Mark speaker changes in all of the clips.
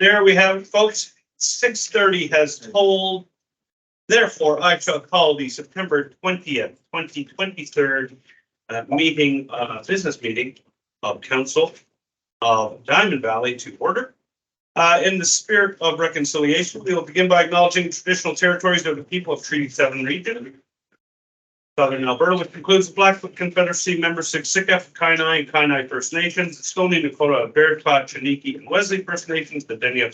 Speaker 1: there we have it, folks. 6:30 has tolled. Therefore, I shall call the September 20th, 2023 business meeting of Council of Diamond Valley to order. In the spirit of reconciliation, we will begin by acknowledging traditional territories of the people of Treaty 7 region, Southern Alberta, which includes the Blackfoot Confederacy, member Siksika, Kainai, and Kainai First Nations, the Stoney Nakoda, Bearclaw, Chiniki, and Wesley First Nations, the Deniya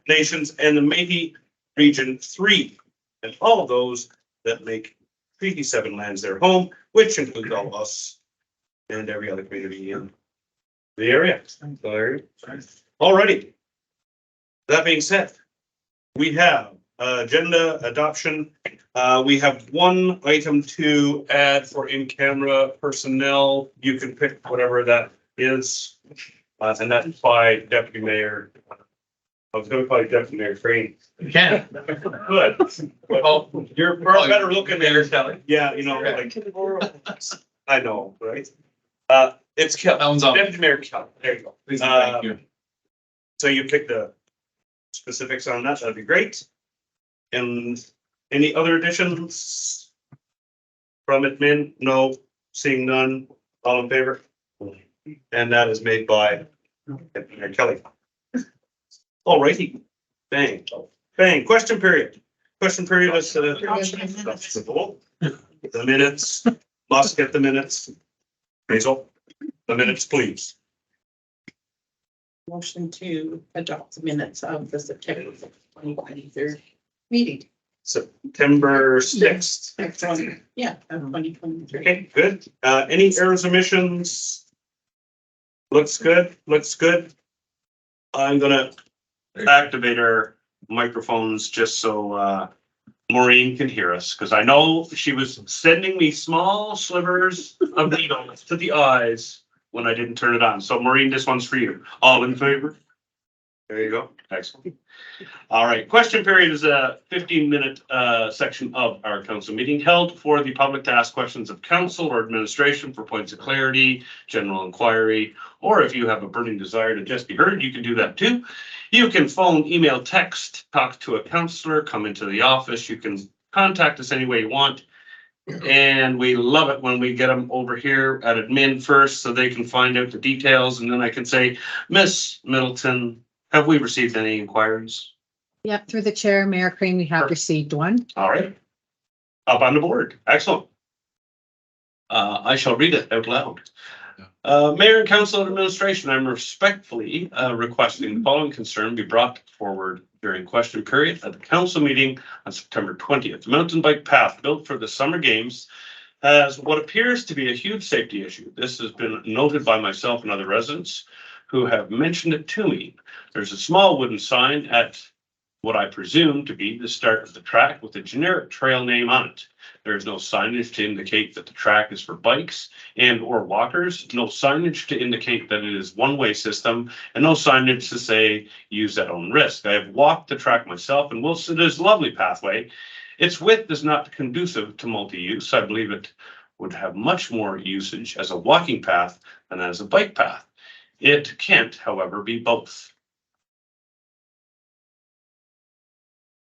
Speaker 1: Nations, and the Métis Region 3, and all of those that make Treaty 7 lands their home, which includes all of us and every other community in the area. Alrighty. That being said, we have agenda adoption. We have one item to add for in-camera personnel. You can pick whatever that is, and that's by Deputy Mayor. I was going to call you Deputy Mayor Crane.
Speaker 2: You can.
Speaker 1: Good. Well, you're better looking there, Kelly. Yeah, you know, like I know, right? It's Kelly.
Speaker 2: That one's on.
Speaker 1: Deputy Mayor Kelly. There you go.
Speaker 2: Please, thank you.
Speaker 1: So you pick the specifics on that. That'd be great. And any other additions from admin? No. Seeing none. All in favor? And that is made by Deputy Mayor Kelly. Alrighty. Bang. Bang. Question period. Question period is the minutes. Must get the minutes. Basil, the minutes, please.
Speaker 3: Motion to adopt the minutes of the September 2023 meeting.
Speaker 1: September 6th.
Speaker 3: Yeah, of 2023.
Speaker 1: Okay, good. Any errors, omissions? Looks good. Looks good. I'm gonna activate our microphones just so Maureen can hear us, because I know she was sending me small slivers of needles to the eyes when I didn't turn it on. So Maureen, this one's for you. All in favor? There you go. Excellent. All right. Question period is a 15-minute section of our council meeting held for the public to ask questions of council or administration for points of clarity, general inquiry, or if you have a burning desire to just be heard, you can do that too. You can phone, email, text, talk to a counselor, come into the office. You can contact us any way you want. And we love it when we get them over here at admin first so they can find out the details. And then I can say, Miss Middleton, have we received any inquiries?
Speaker 4: Yep, through the chair, Mayor Crane, we have received one.
Speaker 1: All right. Up on the board. Excellent. I shall read it out loud. Mayor and Council and Administration, I'm respectfully requesting the following concern be brought forward during question period at the council meeting on September 20th. The mountain bike path built for the summer games has what appears to be a huge safety issue. This has been noted by myself and other residents who have mentioned it to me. There's a small wooden sign at what I presume to be the start of the track with a generic trail name on it. There is no signage to indicate that the track is for bikes and or walkers, no signage to indicate that it is one-way system, and no signage to say use at own risk. I have walked the track myself and will say it is a lovely pathway. Its width is not conducive to multi-use. I believe it would have much more usage as a walking path than as a bike path. It can't, however, be both.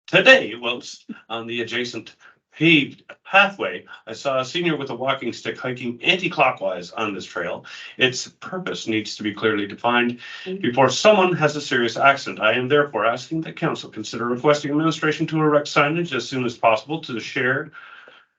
Speaker 1: Today, whilst on the adjacent paved pathway, I saw a senior with a walking stick hiking anti-clockwise on this trail. Its purpose needs to be clearly defined before someone has a serious accident. I am therefore asking that council consider requesting administration to erect signage as soon as possible to share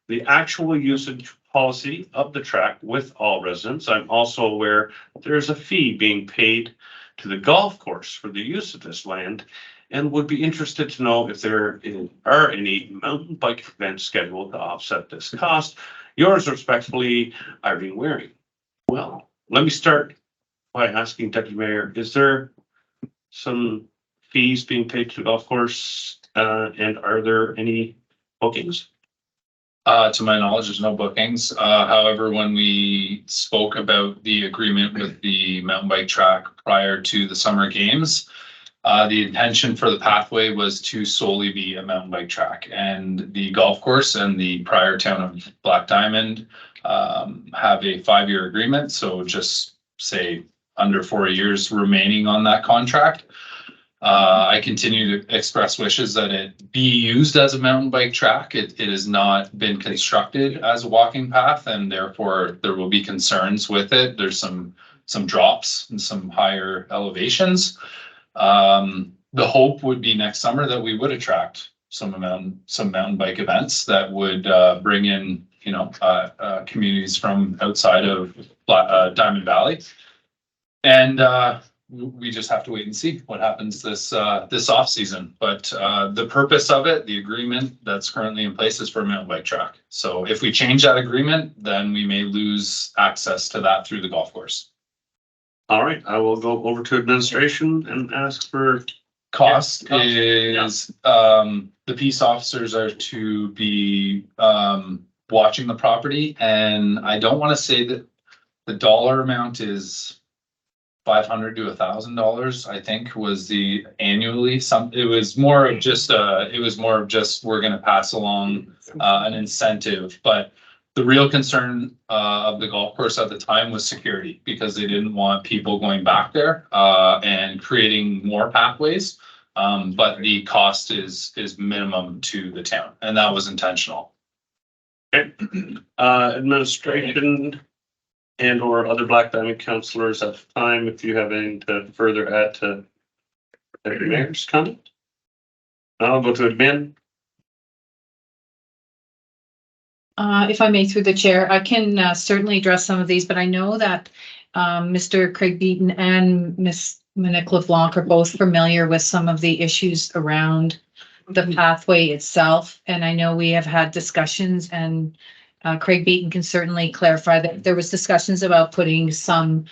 Speaker 1: the actual usage policy of the track with all residents. I'm also aware that there is a fee being paid to the golf course for the use of this land, and would be interested to know if there are any mountain bike events scheduled to offset this cost. Yours respectfully, Irene Waring. Well, let me start by asking Deputy Mayor, is there some fees being paid to the golf course, and are there any bookings?
Speaker 2: To my knowledge, there's no bookings. However, when we spoke about the agreement with the mountain bike track prior to the summer games, the intention for the pathway was to solely be a mountain bike track, and the golf course and the prior town of Black Diamond have a 5-year agreement. So just say under 4 years remaining on that contract. I continue to express wishes that it be used as a mountain bike track. It has not been constructed as a walking path, and therefore there will be concerns with it. There's some drops and some higher elevations. The hope would be next summer that we would attract some mountain bike events that would bring in, communities from outside of Diamond Valley. And we just have to wait and see what happens this off season. But the purpose of it, the agreement that's currently in place, is for a mountain bike track. So if we change that agreement, then we may lose access to that through the golf course.
Speaker 1: All right, I will go over to administration and ask for.
Speaker 2: Cost is, the peace officers are to be watching the property, and I don't want to say that the dollar amount is $500 to $1,000, I think, was the annually. It was more of just we're gonna pass along an incentive, but the real concern of the golf course at the time was security, because they didn't want people going back there and creating more pathways. But the cost is minimum to the town, and that was intentional.
Speaker 1: Okay, administration and or other Black Diamond councillors have time if you have anything to further add to the mayor's comment. I'll go to admin.
Speaker 4: If I may, through the chair, I can certainly address some of these, but I know that Mr. Craig Beaton and Ms. Monique LeBlanc are both familiar with some of the issues around the pathway itself. And I know we have had discussions, and Craig Beaton can certainly clarify that there was discussions about putting some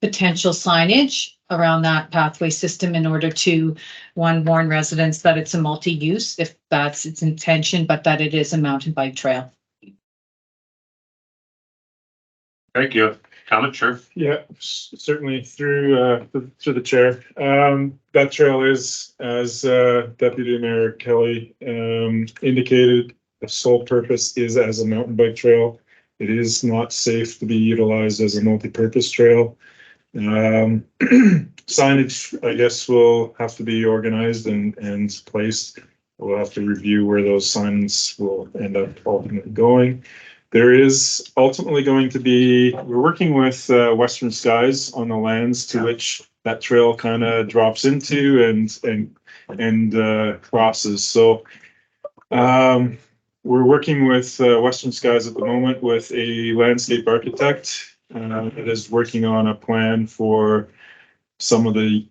Speaker 4: potential signage around that pathway system in order to warn residents that it's a multi-use, if that's its intention, but that it is a mountain bike trail.
Speaker 1: Thank you. Comment, sure.
Speaker 5: Yeah, certainly through the chair. That trail is, as Deputy Mayor Kelly indicated, the sole purpose is as a mountain bike trail. It is not safe to be utilized as a multi-purpose trail. Signage, I guess, will have to be organized and placed. We'll have to review where those signs will end up ultimately going. There is ultimately going to be, we're working with Western Skies on the lands to which that trail kind of drops into and crosses. So we're working with Western Skies at the moment with a landscape architect that is working on a plan for some of the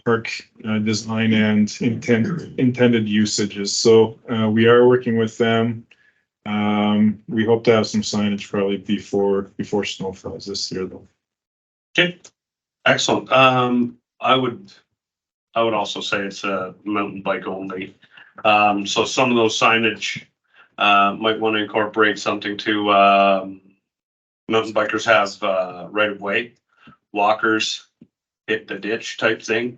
Speaker 5: park design and intended usages. So we are working with them. We hope to have some signage probably before snow falls this year, though.
Speaker 1: Okay, excellent. I would also say it's a mountain bike only. So some of those signage might want to incorporate something to mountain bikers have right of way, walkers hit the ditch type thing.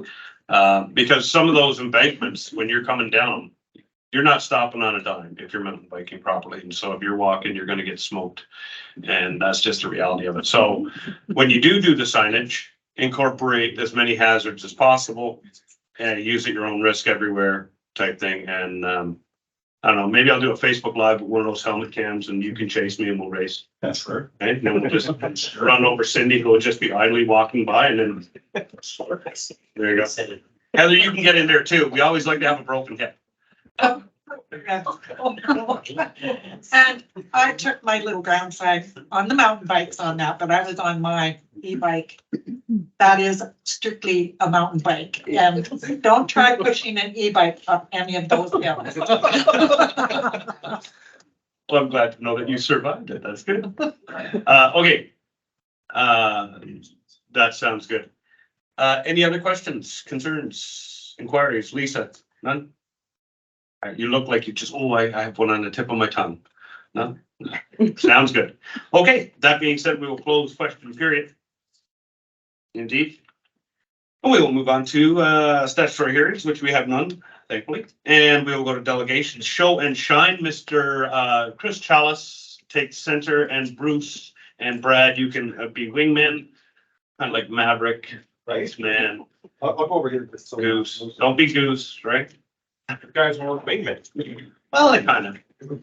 Speaker 1: Because some of those embankments, when you're coming down, you're not stopping on a dime if you're mountain biking properly. And so if you're walking, you're going to get smoked. And that's just the reality of it. So when you do the signage, incorporate as many hazards as possible and use at your own risk everywhere type thing. And I don't know, maybe I'll do a Facebook Live with one of those helmet cams and you can chase me and we'll race.
Speaker 2: That's fair.
Speaker 1: Right? And then we'll just run over Cindy, who will just be idly walking by, and then there you go. Heather, you can get in there too. We always like to have a broken hip.
Speaker 3: And I took my little grandson on the mountain bikes on that, but I was on my e-bike. That is strictly a mountain bike, and don't try pushing an e-bike up any of those hills.
Speaker 1: Well, I'm glad to know that you survived it. That's good. Okay. That sounds good. Any other questions, concerns, inquiries? Lisa, none? All right, you look like you just, I have one on the tip of my tongue. No? Sounds good. Okay, that being said, we will close question period. Indeed. And we will move on to statutory hearings, which we have none, thankfully. And we will go to delegations. Show and shine. Mr. Chris Chalice takes center, and Bruce and Brad, you can be wingmen, kind of like Maverick, Race Man.
Speaker 6: I'll go over here. So-
Speaker 1: Goose, don't be goose, right?
Speaker 6: You guys want to wait
Speaker 1: Well, I kind of.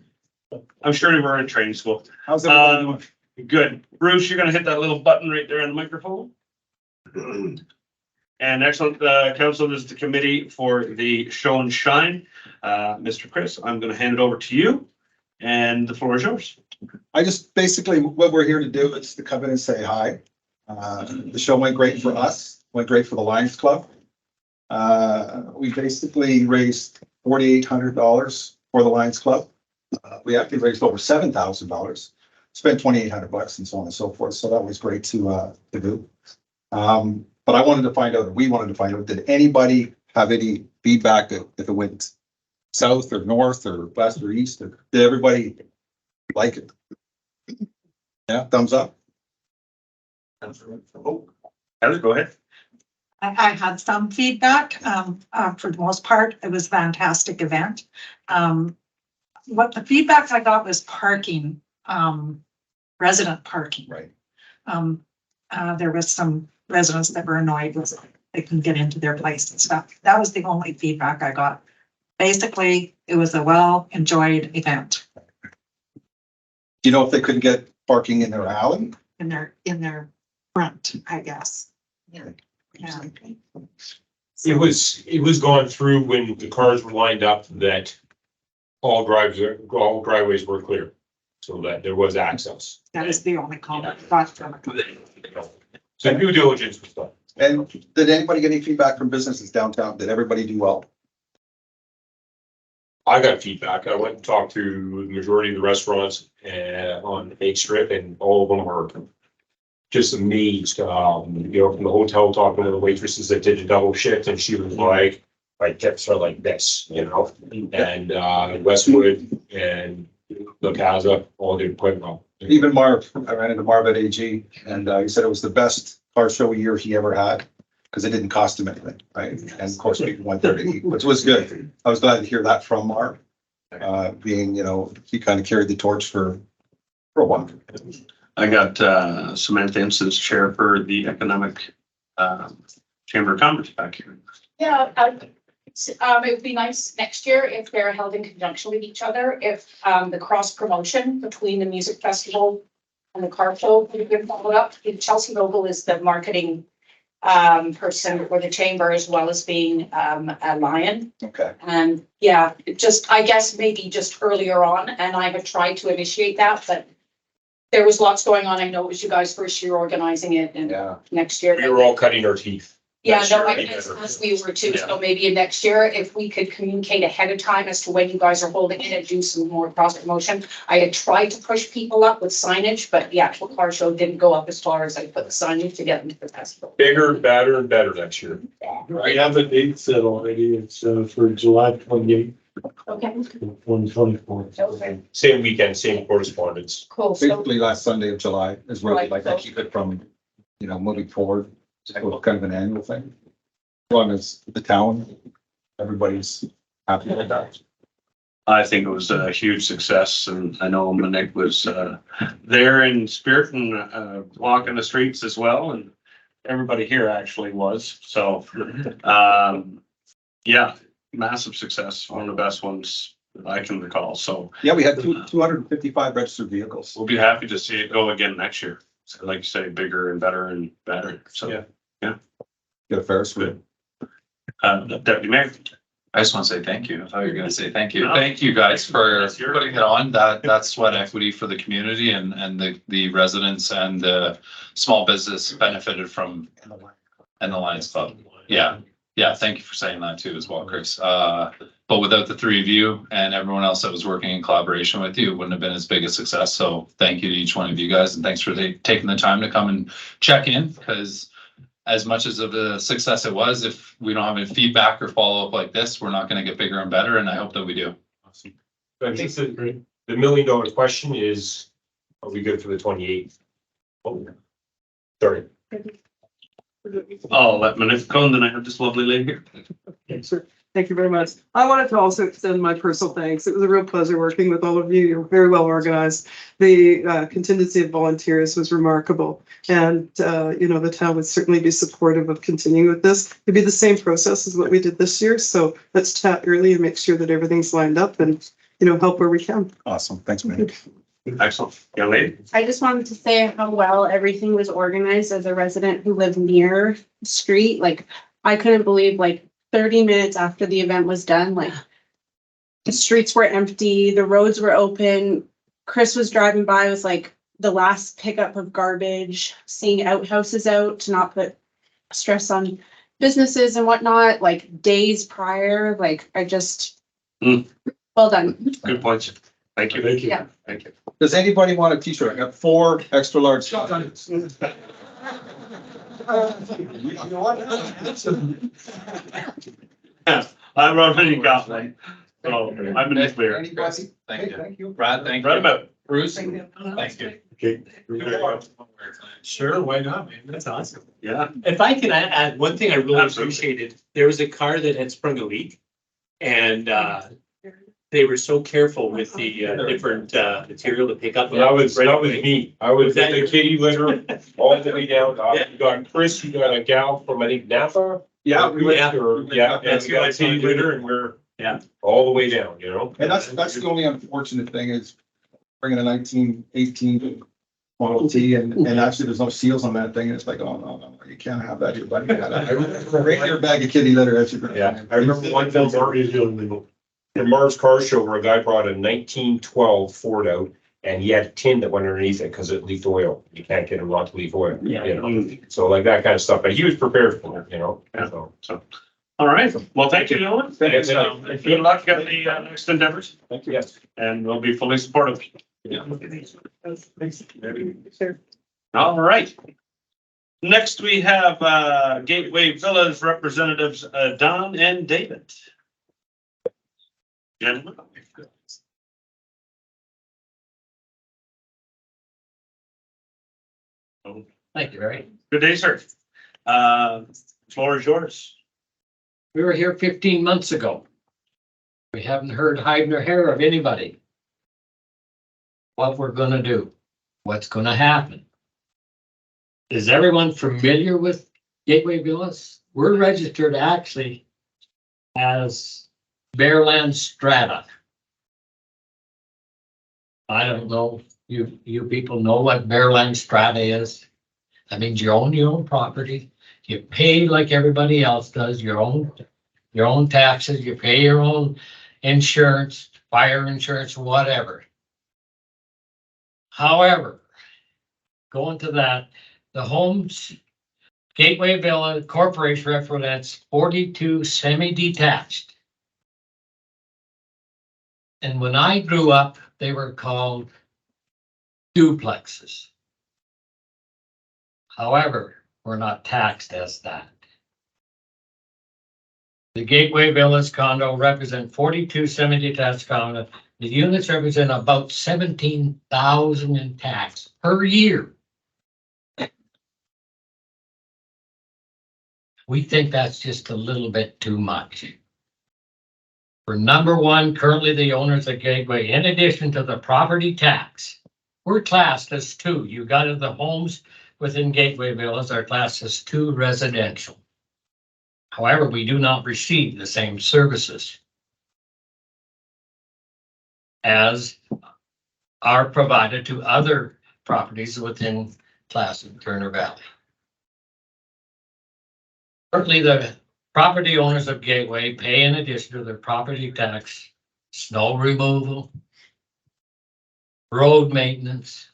Speaker 1: I'm sure you were in training school.
Speaker 6: How's everybody doing?
Speaker 1: Good. Bruce, you're gonna hit that little button right there on the microphone. And excellent, council, this is the committee for the show and shine. Mr. Chris, I'm gonna hand it over to you and the floor is yours.
Speaker 6: I just, basically, what we're here to do is to come in and say hi. The show went great for us, went great for the Lions Club. We basically raised $4,800 for the Lions Club. We actually raised over $7,000, spent $2,800 and so on and so forth. So that was great to do. But I wanted to find out, we wanted to find out, did anybody have any feedback if it went south or north or west or east? Or did everybody like it? Yeah, thumbs up.
Speaker 1: Oh, Heather, go ahead.
Speaker 3: I had some feedback. For the most part, it was a fantastic event. What the feedback I got was parking, resident parking.
Speaker 6: Right.
Speaker 3: There was some residents that were annoyed with they couldn't get into their place and stuff. That was the only feedback I got. Basically, it was a well-enjoyed event
Speaker 6: Do you know if they couldn't get parking in their alley?
Speaker 3: in their front, I guess. Yeah.
Speaker 7: It was gone through when the cars were lined up that all driveways were clear. So that there was access.
Speaker 3: That is the only comment I got from it.
Speaker 7: So due diligence was done.
Speaker 6: And did anybody get any feedback from businesses downtown? Did everybody do well?
Speaker 7: I got feedback. I went and talked to the majority of the restaurants on 8th Strip and all of them were just amazed, from the hotel talking to the waitresses that did a double shift and she was like, my tips are like this, and Westwood and the Plaza all did quite well.
Speaker 6: Even Marv, I ran into Marv at AG and he said it was the best car show year he ever had because it didn't cost him anything, right? And of course, people went there to eat, which was good. I was glad to hear that from Marv. Being, he kind of carried the torch for a while.
Speaker 1: I got Samantha Inson's chair for the Economic Chamber of Commerce back here.
Speaker 8: Yeah, it would be nice next year if they're held in conjunction with each other, if the cross promotion between the music festival and the car show could be followed up. Chelsea Noble is the marketing person for the chamber as well as being a lion.
Speaker 6: Okay.
Speaker 8: And yeah, I guess maybe just earlier on, and I have tried to initiate that, but there was lots going on. I know it was you guys first year organizing it and
Speaker 6: Yeah.
Speaker 8: next year.
Speaker 7: We were all cutting our teeth.
Speaker 8: Yeah,
Speaker 7: Next
Speaker 8: no,
Speaker 7: year,
Speaker 8: I
Speaker 7: we
Speaker 8: guess
Speaker 7: better.
Speaker 8: as we were too,
Speaker 7: Yeah.
Speaker 8: so maybe in next year, if we could communicate ahead of time as to when you guys are holding it and do some more cross promotion. I had tried to push people up with signage, but the actual car show didn't go up as far as I put the signage to get into the festival.
Speaker 7: Bigger, badder and better next year.
Speaker 9: I have a date set already. It's for July 28th,
Speaker 8: Okay,
Speaker 9: 2024.
Speaker 8: okay,
Speaker 7: Same weekend, same correspondence.
Speaker 8: cool. So,
Speaker 6: Basically, last Sunday of July is where we'd like to keep it from, moving forward. So kind of an annual thing. As long as the town, everybody's happy with that.
Speaker 1: I think it was a huge success and I know Monique was there in spirit and walking the streets as well and everybody here actually was. So yeah, massive success, one of the best ones that I can recall. So
Speaker 6: Yeah, we had 255 registered vehicles.
Speaker 1: we'll be happy to see it go again next year. So like you say, bigger and better and better. So
Speaker 7: Yeah.
Speaker 6: Get a Ferris wheel.
Speaker 1: Deputy Mayor.
Speaker 2: I just want to say thank you. I thought you were going to say thank you.
Speaker 1: No.
Speaker 2: Thank you guys for
Speaker 1: That's your-
Speaker 2: putting it on. That's sweat equity for the community and the residents and the small business benefited from and the Lions Club. Yeah. Yeah. Thank you for saying that too as well, Chris. But without the three of you and everyone else that was working in collaboration with you, it wouldn't have been as big a success. So thank you to each one of you guys and thanks for taking the time to come and check in because as much as of a success it was, if we don't have any feedback or follow up like this, we're not going to get bigger and better. And I hope that we do.
Speaker 7: Awesome. I think the $1 million question is, are we good for the 28th? Oh, sorry.
Speaker 1: I'll let Monique go and then I have this lovely lady here.
Speaker 9: Yes, sir.
Speaker 10: Thank you very much. I wanted to also extend my personal thanks. It was a real pleasure working with all of you. You're very well organized. The contingency of volunteers was remarkable. And, the town would certainly be supportive of continuing with this. It'd be the same process as what we did this year. So let's chat early and make sure that everything's lined up and, help where we can.
Speaker 6: Awesome. Thanks, man.
Speaker 1: Excellent. Young lady?
Speaker 11: I just wanted to say how well everything was organized as a resident who lived near the street. Like, I couldn't believe 30 minutes after the event was done, the streets were empty, the roads were open. Chris was driving by, it was the last pickup of garbage, seeing outhouses out to not put stress on businesses and whatnot, days prior, well done.
Speaker 1: Good points. Thank you.
Speaker 9: Thank you.
Speaker 11: Yeah.
Speaker 1: Thank you.
Speaker 6: Does anybody want a t-shirt? I got 4 extra large.
Speaker 1: I've already got one. So I'm in the clear.
Speaker 6: Anybody?
Speaker 2: Thank
Speaker 6: Hey,
Speaker 2: you.
Speaker 6: Thank you.
Speaker 2: Brad, thank
Speaker 1: Right
Speaker 2: you.
Speaker 1: about.
Speaker 2: Bruce, thank you.
Speaker 9: Okay. Sure, why not, man? That's awesome.
Speaker 1: Yeah.
Speaker 12: If I can add one thing I really
Speaker 1: Absolutely.
Speaker 12: appreciated, there was a car that had sprung a leak. And they were so careful with the different material to pick up.
Speaker 7: That was
Speaker 12: away.
Speaker 7: me. I was
Speaker 12: Was that
Speaker 7: with the kitty litter all the way down. You got Chris, you got a gal from, I think, Napa.
Speaker 6: Yeah, we went,
Speaker 12: Yeah.
Speaker 7: Or, yeah, and
Speaker 12: That's
Speaker 7: we got a
Speaker 12: what I
Speaker 7: kitty
Speaker 12: saw.
Speaker 7: litter and we're
Speaker 12: Yeah.
Speaker 7: all the way down,
Speaker 6: and that's the only unfortunate thing is bringing a 1918 Model T and actually there's no seals on that thing. And it's like, oh, no, you can't have that here, buddy. Right here, bag of kitty litter as you bring it
Speaker 7: Yeah,
Speaker 6: in.
Speaker 7: I remember one film, from Marv's Car Show where a guy brought a 1912 Ford out and he had a tin that went underneath it because it leaked oil. You can't get him not to leak oil.
Speaker 12: Yeah.
Speaker 7: So like that kind of stuff, but he was prepared for it,
Speaker 1: Yeah.
Speaker 7: so.
Speaker 1: All right. Well, thank you, gentlemen.
Speaker 7: Thanks.
Speaker 1: Good luck at the next endeavors
Speaker 7: Thank you. Yes.
Speaker 1: and we'll be fully supportive.
Speaker 7: Yeah.
Speaker 10: Sure.
Speaker 1: All right. Next, we have Gateway Villas representatives Don and David. Gentlemen.
Speaker 12: Thank you, Barry.
Speaker 1: Good day, sir. Floor is yours.
Speaker 12: We were here 15 months ago. We haven't heard hide nor hair of anybody. What we're gonna do, what's gonna happen. Is everyone familiar with Gateway Villas? We're registered actually as Bearland Strata. I don't know, you people know what Bearland Strata is? That means you own your own property. You pay like everybody else does, your own taxes, you pay your own insurance, fire insurance, whatever. However, going to that, the homes, Gateway Villa Corporation represents 42 semi-detached. And when I grew up, they were called duplexes. However, we're not taxed as that. The Gateway Villas condo represent 42 semi-detached condos. The units represent about 17,000 in tax per year. We think that's just a little bit too much. For number one, currently the owners of Gateway, in addition to the property tax, we're classed as 2. You got the homes within Gateway Villas are classed as 2 residential. However, we do not receive the same services as are provided to other properties within Placid Turner Valley. Currently, the property owners of Gateway pay in addition to their property tax, snow removal, road maintenance,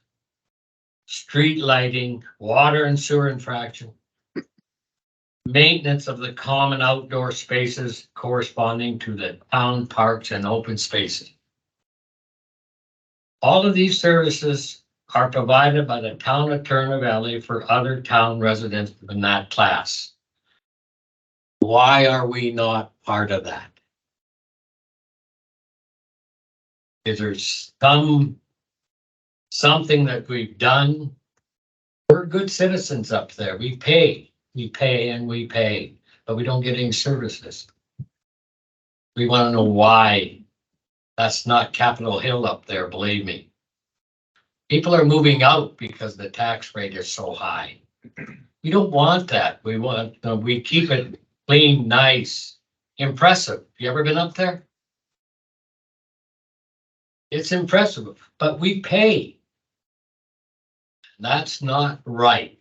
Speaker 12: street lighting, water and sewer infraction, maintenance of the common outdoor spaces corresponding to the town parks and open spaces. All of these services are provided by the town of Turner Valley for other town residents in that class. Why are we not part of that? Is there something that we've done? We're good citizens up there. We pay, and we pay, but we don't get any services. We want to know why. That's not Capitol Hill up there, believe me. People are moving out because the tax rate is so high. We don't want that. We want, we keep it clean, nice, impressive. You ever been up there? It's impressive, but we pay. That's not right.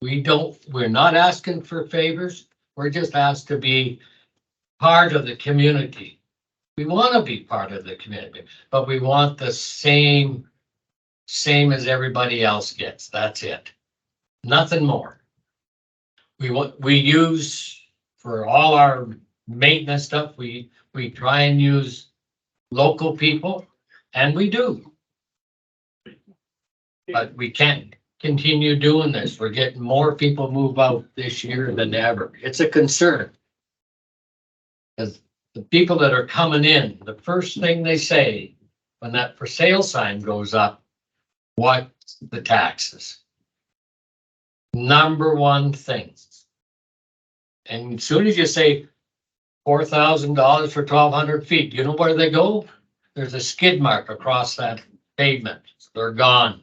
Speaker 12: We're not asking for favors. We're just asked to be part of the community. We want to be part of the community, but we want the same as everybody else gets. That's it. Nothing more. We use for all our maintenance stuff, we try and use local people, and we do. But we can't continue doing this. We're getting more people move out this year than ever. It's a concern. Because the people that are coming in, the first thing they say when that for sale sign goes up, what's the taxes? Number one thing. And as soon as you say $4,000 for 1,200 feet, you know where they go? There's a skid mark across that pavement. They're gone.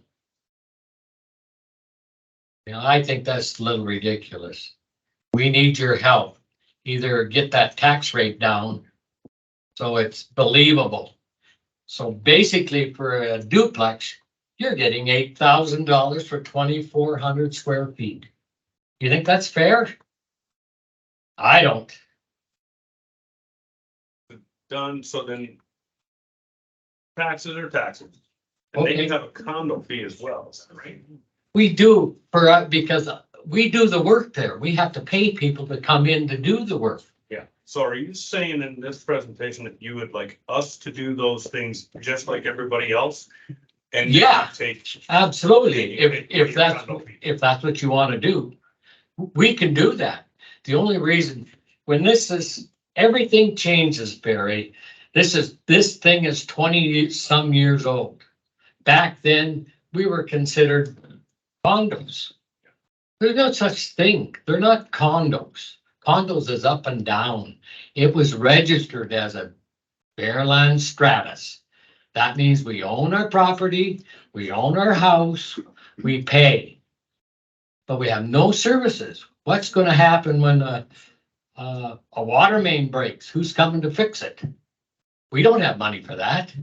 Speaker 12: You know, I think that's a little ridiculous. We need your help. Either get that tax rate down so it's believable. So basically for a duplex, you're getting $8,000 for 2,400 square feet. You think that's fair? I don't.
Speaker 1: Done, so then taxes are taxes. And then
Speaker 12: Okay.
Speaker 1: you have a condo fee as well, is that right?
Speaker 12: We do because we do the work there. We have to pay people to come in to do the work.
Speaker 1: Yeah. So are you saying in this presentation that you would like us to do those things just like everybody else? And
Speaker 12: Yeah.
Speaker 1: take,
Speaker 12: Absolutely. If that's what you want to do, we can do that. The only reason when everything changes, Barry, this thing is 20 some years old. Back then, we were considered condos. There's no such thing. They're not condos. Condos is up and down. It was registered as a Fairland Stratus. That means we own our property, we own our house, we pay. But we have no services. What's going to happen when a water main breaks? Who's coming to fix it? We don't have money for that.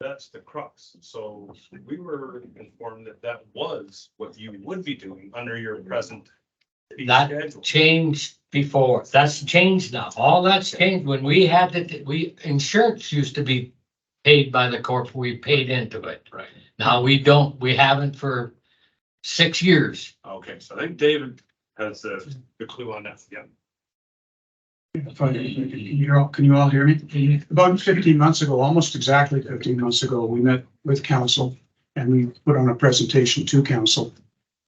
Speaker 1: that's the crux. So we were informed that was what you would be doing under your present fee
Speaker 12: That
Speaker 1: schedule.
Speaker 12: changed before. That's changed now. All that's changed. When we had insurance used to be paid by the corp. We paid into it.
Speaker 1: Right.
Speaker 12: Now we don't. We haven't for 6 years.
Speaker 1: Okay, so I think David has the clue on that. Yeah.
Speaker 13: Can you all hear me? About 15 months ago, almost exactly 15 months ago, we met with council and we put on a presentation to council.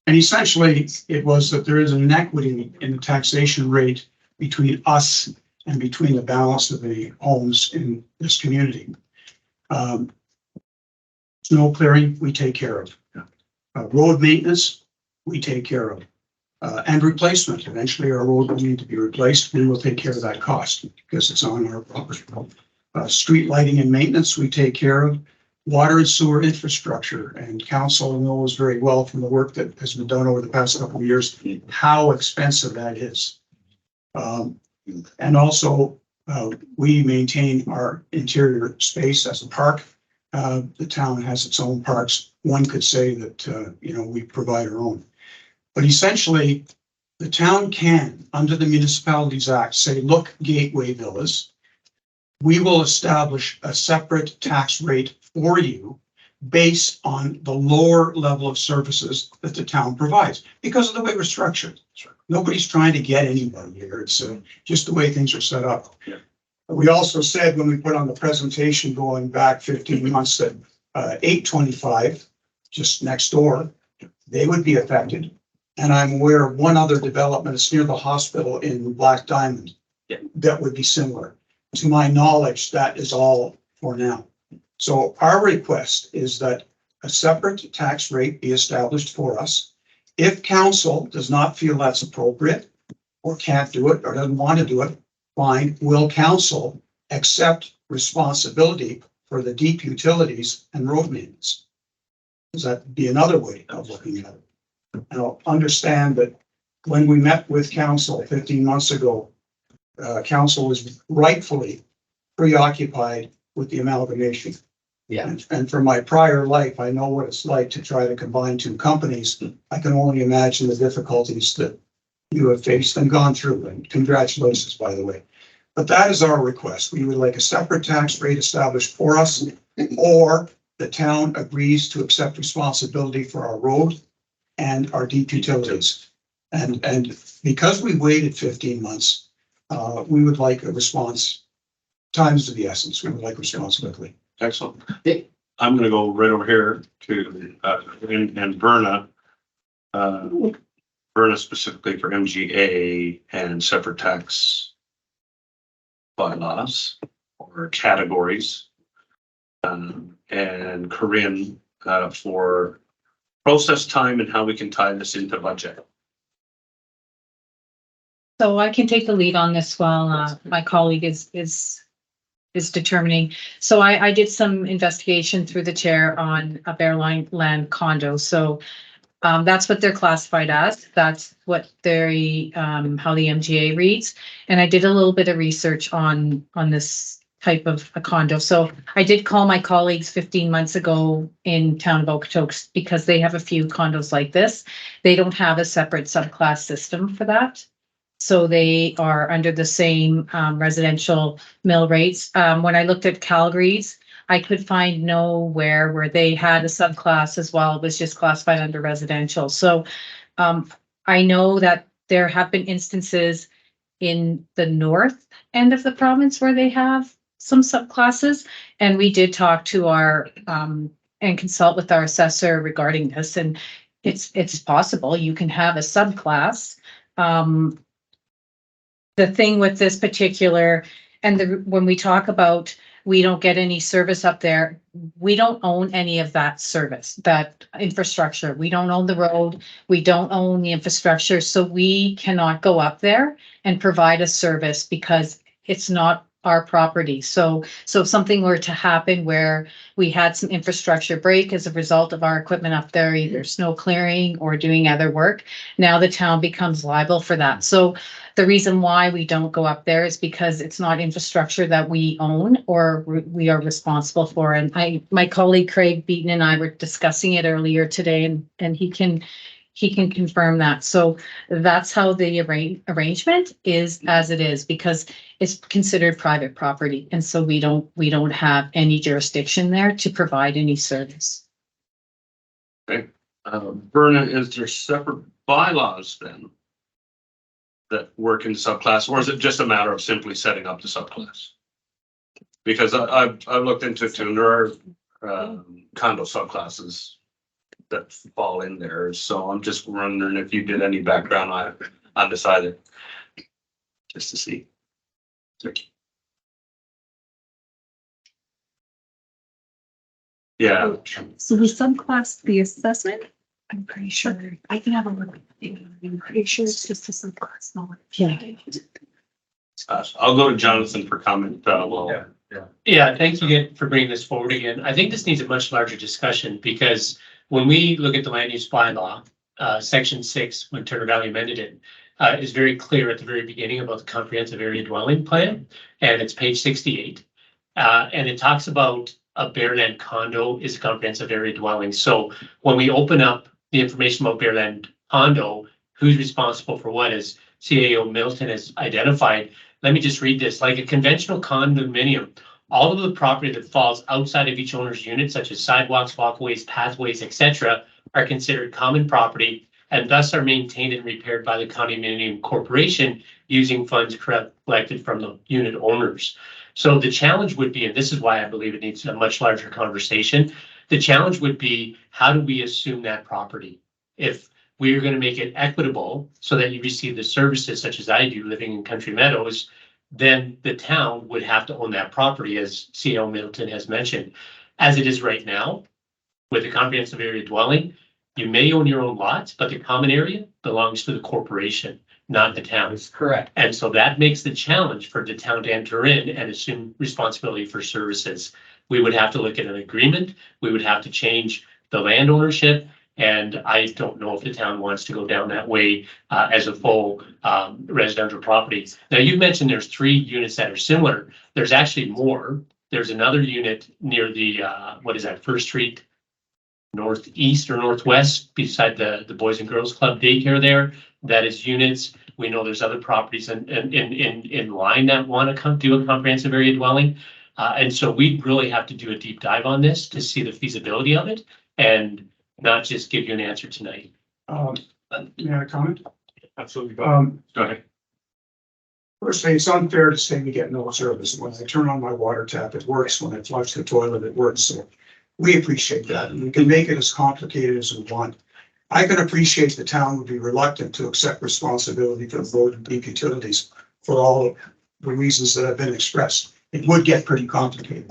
Speaker 13: And essentially, it was that there is an inequity in the taxation rate between us and between the balance of the homes in this community. Snow clearing, we take care of. Road maintenance, we take care of. And replacement. Eventually, our road will need to be replaced. We will take care of that cost because it's on our property. Street lighting and maintenance, we take care of. Water and sewer infrastructure, and council knows very well from the work that has been done over the past couple of years how expensive that is. And also, we maintain our interior space as a park. The town has its own parks. One could say that we provide our own. But essentially, the town can, under the Municipalities Act, say, look, Gateway Villas, we will establish a separate tax rate for you based on the lower level of services that the town provides because of the way we're structured. Nobody's trying to get anybody here. It's just the way things are set up.
Speaker 1: Yeah.
Speaker 13: We also said when we put on the presentation going back 15 months that 825, just next door, they would be affected. And I'm aware of one other development. It's near the hospital in Black Diamond.
Speaker 1: Yeah.
Speaker 13: That would be similar. To my knowledge, that is all for now. So our request is that a separate tax rate be established for us. If council does not feel that's appropriate or can't do it or doesn't want to do it, Fine, will council accept responsibility for the deep utilities and road maintenance? Does that be another way of looking at it? And I'll understand that when we met with council 15 months ago, council was rightfully preoccupied with the amalgamation.
Speaker 12: Yeah.
Speaker 13: And from my prior life, I know what it's like to try to combine two companies. I can only imagine the difficulties that you have faced and gone through, and congratulations, by the way. But that is our request. We would like a separate tax rate established for us, or the town agrees to accept responsibility for our road and our deep utilities. And because we waited 15 months, we would like a response. Time's of the essence. We would like response quickly.
Speaker 1: Excellent. I'm gonna go right over here to, and Verna. Verna specifically for MGA and separate tax bylaws or categories. And Corinne, for process time and how we can tie this into budget.
Speaker 4: So I can take the lead on this while my colleague is determining. So I did some investigation through the chair on a Bearline land condo. So that's what they're classified as. That's what they how the MGA reads. And I did a little bit of research on this type of a condo. So I did call my colleagues 15 months ago in town of Okotoks because they have a few condos like this. They don't have a separate subclass system for that. So they are under the same residential mill rates. When I looked at Calgary's, I could find nowhere where they had a subclass as well. It was just classified under residential. So I know that there have been instances in the north end of the province where they have some subclasses. And we did talk to our and consult with our assessor regarding this. And it's possible you can have a subclass. The thing with this particular, and when we talk about we don't get any service up there, we don't own any of that service, that infrastructure. We don't own the road. We don't own the infrastructure. So we cannot go up there and provide a service because it's not our property. So if something were to happen where we had some infrastructure break as a result of our equipment up there, either snow clearing or doing other work, now the town becomes liable for that. So the reason why we don't go up there is because it's not infrastructure that we own or we are responsible for. And my colleague Craig Beaton and I were discussing it earlier today, and he can confirm that. So that's how the arrangement is as it is, because it's considered private property. And so we don't have any jurisdiction there to provide any service.
Speaker 1: Okay. Verna, is there separate bylaws then that work in subclass, or is it just a matter of simply setting up the subclass? Because I've looked into it too, and there are condo subclasses that fall in there. So I'm just wondering if you did any background on it, undecided, just to see. Yeah.
Speaker 14: So we subclass the assessment? I'm pretty sure. I can have a look. I'm pretty sure it's just a subclass, not. Yeah.
Speaker 1: I'll go to Jonathan for comment.
Speaker 15: Yeah, thank you again for bringing this forward again. I think this needs a much larger discussion because when we look at the land use bylaw, section 6, when Turner Valley amended it, is very clear at the very beginning about the comprehensive area dwelling plan, and it's page 68. And it talks about a Bearland condo is a comprehensive area dwelling. So when we open up the information about Bearland condo, who's responsible for what, as CAO Milton has identified. Let me just read this. Like a conventional condominium, all of the property that falls outside of each owner's unit, such as sidewalks, walkways, pathways, etc., are considered common property and thus are maintained and repaired by the condominium corporation using funds collected from the unit owners. So the challenge would be, and this is why I believe it needs a much larger conversation, the challenge would be, how do we assume that property? If we are going to make it equitable so that you receive the services such as I do living in Country Meadows, then the town would have to own that property, as CEO Middleton has mentioned. As it is right now, with the comprehensive area dwelling, you may own your own lots, but the common area belongs to the corporation. not the town.
Speaker 12: That's correct.
Speaker 15: And so that makes the challenge for the town to enter in and assume responsibility for services. We would have to look at an agreement. We would have to change the land ownership. And I don't know if the town wants to go down that way as a full residential property. Now, you mentioned there's 3 units that are similar. There's actually more. There's another unit near the, what is that, First Street Northeast or Northwest beside the Boys and Girls Club daycare there. That is units. We know there's other properties in line that want to do a comprehensive area dwelling. And so we really have to do a deep dive on this to see the feasibility of it and not just give you an answer tonight.
Speaker 13: May I comment?
Speaker 1: Absolutely.
Speaker 13: Go
Speaker 1: ahead.
Speaker 13: Firstly, it's unfair to say we get no service. When I turn on my water tap, it works. When I flush the toilet, it works. So we appreciate that. And we can make it as complicated as we want. I can appreciate the town would be reluctant to accept responsibility for the road and deep utilities for all of the reasons that have been expressed. It would get pretty complicated.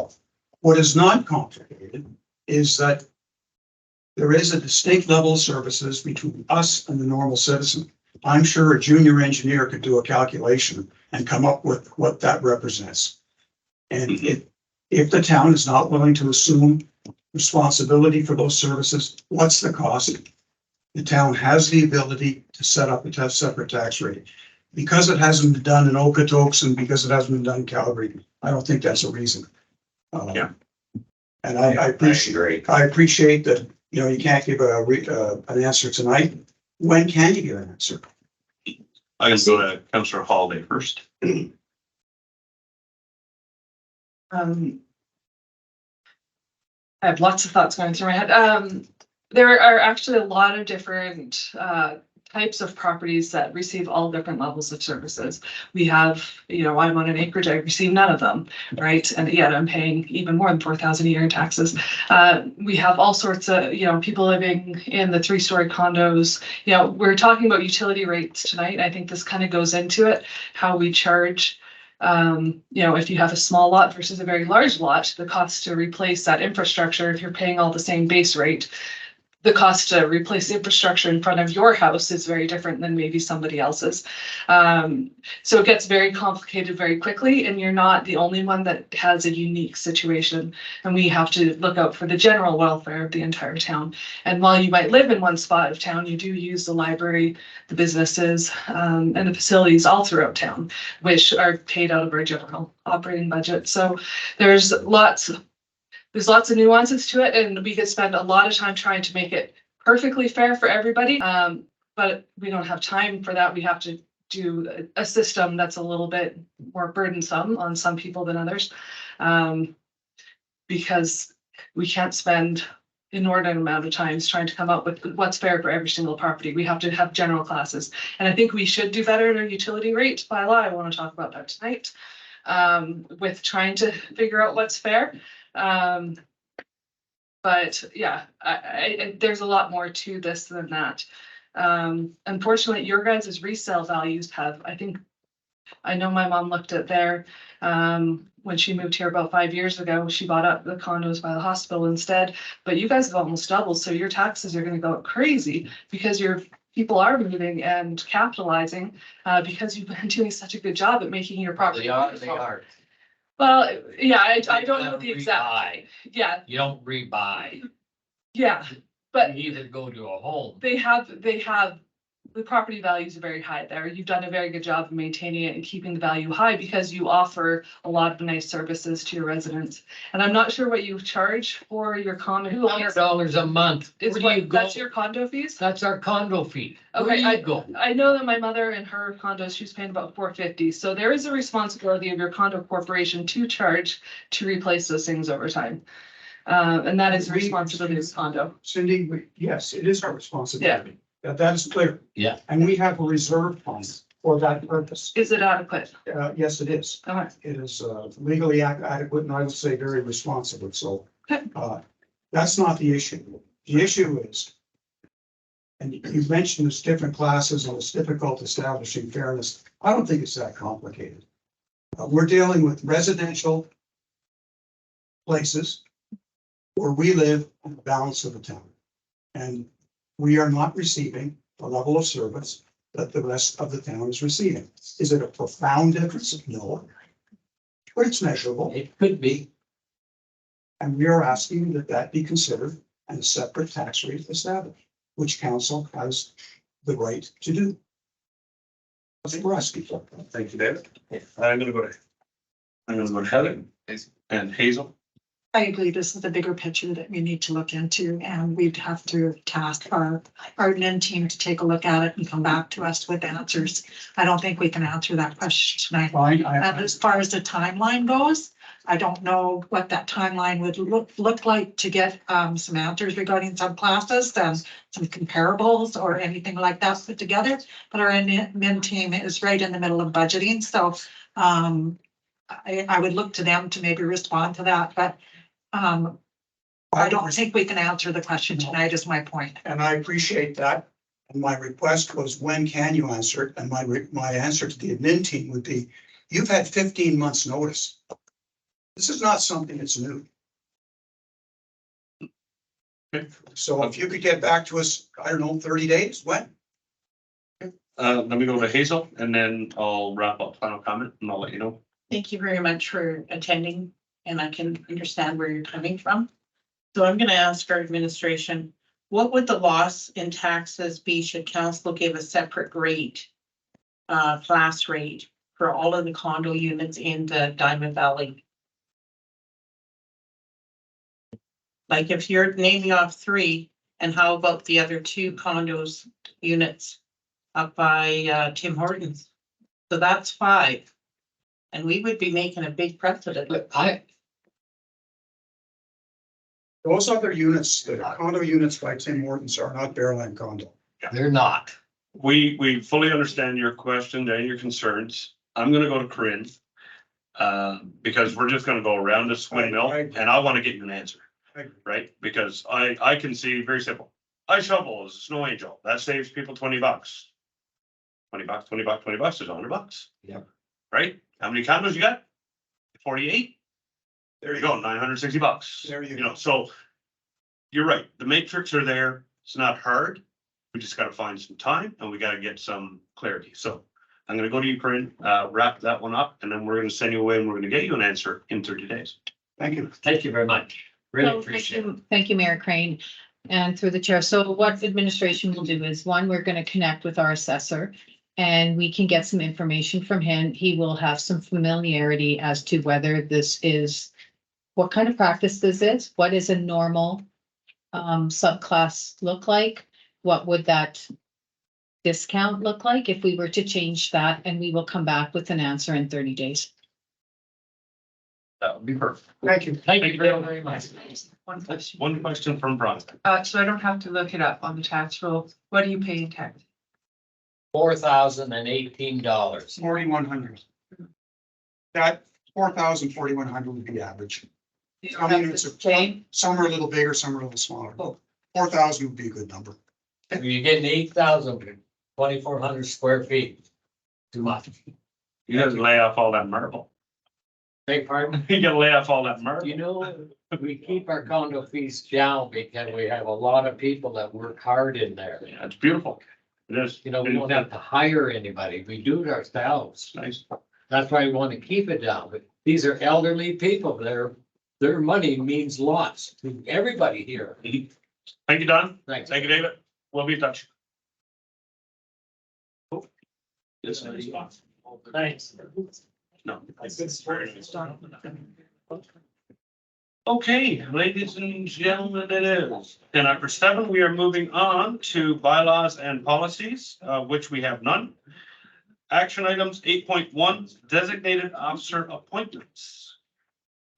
Speaker 13: What is not complicated is that there is a distinct level of services between us and the normal citizen. I'm sure a junior engineer could do a calculation and come up with what that represents. And if the town is not willing to assume responsibility for those services, what's the cost? The town has the ability to set up a separate tax rate. Because it hasn't been done in Okotoks and because it hasn't been done in Calgary, I don't think that's a reason.
Speaker 1: Yeah.
Speaker 13: And I appreciate that, you know, you can't give an answer tonight. When can you give an answer?
Speaker 1: I'm gonna go to Councillor Holiday first.
Speaker 16: I have lots of thoughts going through my head. There are actually a lot of different types of properties that receive all different levels of services. We have, you know, I'm on an acreage, I receive none of them, right? And yet I'm paying even more than 4,000 a year in taxes. We have all sorts of, you know, people living in the 3-story condos. You know, we're talking about utility rates tonight. I think this kind of goes into it, how we charge. You know, if you have a small lot versus a very large lot, the cost to replace that infrastructure, if you're paying all the same base rate, the cost to replace infrastructure in front of your house is very different than maybe somebody else's. So it gets very complicated very quickly, and you're not the only one that has a unique situation. And we have to look out for the general welfare of the entire town. And while you might live in one spot of town, you do use the library, the businesses, and the facilities all throughout town, which are paid out of our general operating budget. So there's lots of nuances to it, and we could spend a lot of time trying to make it perfectly fair for everybody. But we don't have time for that. We have to do a system that's a little bit more burdensome on some people than others. Because we can't spend inordinate amount of times trying to come up with what's fair for every single property. We have to have general classes. And I think we should do better in our utility rate bylaw. I want to talk about that tonight. With trying to figure out what's fair. But yeah, there's a lot more to this than that. Unfortunately, your guys' resale values have, I know my mom looked at their, when she moved here about 5 years ago, she bought up the condos by the hospital instead, but you guys have almost doubled. So your taxes are going to go crazy because your people are moving and capitalizing, because you've been doing such a good job at making your property.
Speaker 12: They are.
Speaker 16: Well, yeah, I don't know the exact. Yeah,
Speaker 12: You don't rebuy.
Speaker 16: yeah, but
Speaker 12: You either go to a home.
Speaker 16: they have, the property values are very high there. You've done a very good job of maintaining it and keeping the value high because you offer a lot of nice services to your residents. And I'm not sure what you charge for your condo.
Speaker 12: $200 a month.
Speaker 16: Is
Speaker 12: Where do you
Speaker 16: what,
Speaker 12: go?
Speaker 16: that's your condo fees?
Speaker 12: That's our condo fee. Where
Speaker 16: Okay,
Speaker 12: do you go?
Speaker 16: I know that my mother and her condos, she's paying about $450. So there is a responsibility of your condo corporation to charge to replace those things over time. And that is the responsibility of the condo.
Speaker 13: Cindy, yes, it is our responsibility. That is clear.
Speaker 12: Yeah.
Speaker 13: And we have a reserve fund for that purpose.
Speaker 16: Is it adequate?
Speaker 13: Yes, it is.
Speaker 16: Okay.
Speaker 13: It is legally adequate and I would say very responsible. So that's not the issue. The issue is, and you mentioned there's different classes and it's difficult establishing fairness. I don't think it's that complicated. We're dealing with residential places where we live on the balance of the town. And we are not receiving the level of service that the rest of the town is receiving. Is it a profound difference? No. But it's measurable,
Speaker 12: It could be.
Speaker 13: and we are asking that that be considered and a separate tax rate established, which council has the right to do. That's what we're asking for.
Speaker 1: Thank you, David. I'm gonna go to Heather and Hazel.
Speaker 3: I agree, this is the bigger picture that we need to look into, and we'd have to task our admin team to take a look at it and come back to us with answers. I don't think we can answer that question tonight.
Speaker 13: Fine,
Speaker 3: And as far as the timeline goes, I don't know what that timeline would look like to get some answers regarding some classes and some comparables or anything like that put together. But our admin team is right in the middle of budgeting, so I would look to them to maybe respond to that, but I don't think we can answer the question tonight is my point.
Speaker 13: and I appreciate that. And my request was, when can you answer it? And my answer to the admin team would be, you've had 15 months' notice. This is not something that's new. So if you could get back to us, I don't know, 30 days, when?
Speaker 1: Let me go to Hazel and then I'll wrap up final comment and I'll let you know.
Speaker 17: Thank you very much for attending, and I can understand where you're coming from. So I'm gonna ask our administration, what would the loss in taxes be should council give a separate rate, class rate for all of the condo units in the Diamond Valley? Like if you're naming off 3, and how about the other 2 condos units up by Tim Hortons? So that's 5. And we would be making a big precedent.
Speaker 12: But
Speaker 13: Those other units, the condo units by Tim Hortons are not Bearland condo.
Speaker 12: they're not.
Speaker 1: We fully understand your question and your concerns. I'm gonna go to Corinne. Because we're just gonna go around this windmill and I wanna get you an answer. Right? Because I can see very simple. I shovel as a snow angel. That saves people $20. $20 is $100.
Speaker 12: Yep.
Speaker 1: Right? How many condos you got? 48? There you go, $960.
Speaker 13: There you
Speaker 1: You know,
Speaker 13: go.
Speaker 1: so you're right. The matrix are there. It's not hard. We just gotta find some time and we gotta get some clarity. So I'm gonna go to you, Corinne, wrap that one up, and then we're gonna send you away and we're gonna get you an answer in 30 days.
Speaker 13: Thank you.
Speaker 12: Thank you very much. Really
Speaker 4: So,
Speaker 12: appreciate it.
Speaker 4: Thank you, Mayor Crane, and through the chair. So what administration will do is, one, we're going to connect with our assessor and we can get some information from him. He will have some familiarity as to whether this is, what kind of practice this is, what is a normal subclass look like? What would that discount look like if we were to change that? And we will come back with an answer in 30 days.
Speaker 1: That would be perfect.
Speaker 13: Thank you.
Speaker 12: Thank you very much.
Speaker 16: One question.
Speaker 1: One question from Brian.
Speaker 16: So I don't have to look it up on the tax roll. What do you pay in tax?
Speaker 12: $4,018.
Speaker 13: 4,100. That 4,000, 4,100 would be average.
Speaker 16: You
Speaker 13: Some
Speaker 16: don't have
Speaker 13: units
Speaker 16: to
Speaker 13: are-
Speaker 16: change?
Speaker 13: Some are a little bigger, some are a little smaller. 4,000 would be a good number.
Speaker 12: You're getting 8,000, 2,400 square feet. Too much.
Speaker 1: You gotta lay off all that marble.
Speaker 12: Beg pardon?
Speaker 1: You gotta lay off all that marble.
Speaker 12: You know, we keep our condo fees down because we have a lot of people that work hard in there.
Speaker 1: Yeah, it's beautiful. It is.
Speaker 12: You know, we don't have to hire anybody. We do it ourselves.
Speaker 1: Nice.
Speaker 12: That's why we want to keep it down. But these are elderly people. Their money means lots to everybody here.
Speaker 1: Thank you, Don.
Speaker 12: Thanks.
Speaker 1: Thank you, David. We'll be in touch. Yes.
Speaker 12: Thanks.
Speaker 1: No. Okay, ladies and gentlemen, it is. And after 7, we are moving on to bylaws and policies, which we have none. Action items 8.1, designated officer appointments.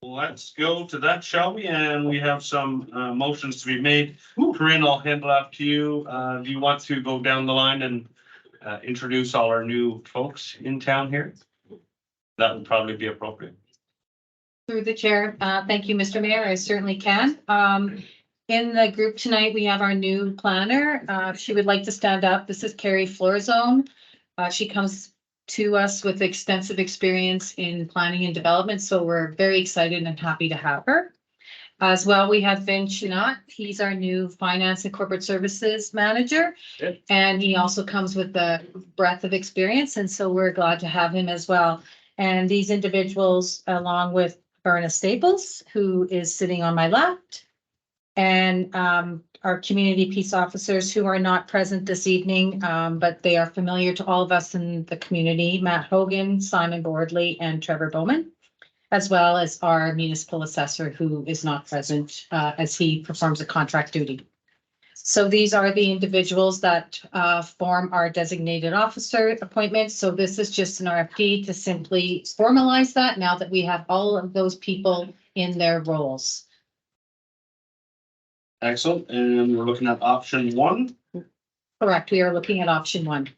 Speaker 1: Let's go to that, shall we? And we have some motions to be made. Corinne, I'll hand it off to you. Do you want to go down the line and introduce all our new folks in town here? That would probably be appropriate.
Speaker 4: Through the chair, thank you, Mr. Mayor, I certainly can. In the group tonight, we have our new planner. If she would like to stand up, this is Carrie Florzone. She comes to us with extensive experience in planning and development, so we're very excited and happy to have her. As well, we have Vin Chinot. He's our new Finance and Corporate Services Manager.
Speaker 1: Good.
Speaker 4: And he also comes with a breadth of experience, and so we're glad to have him as well. And these individuals, along with Berna Staples, who is sitting on my left, and our community peace officers who are not present this evening, but they are familiar to all of us in the community, Matt Hogan, Simon Boardley, and Trevor Bowman, as well as our municipal assessor who is not present as he performs a contract duty. So these are the individuals that form our designated officer appointments. So this is just an RFP to simply formalize that now that we have all of those people in their roles.
Speaker 1: Excellent. And we're looking at option 1.
Speaker 4: Correct, we are looking at option 1.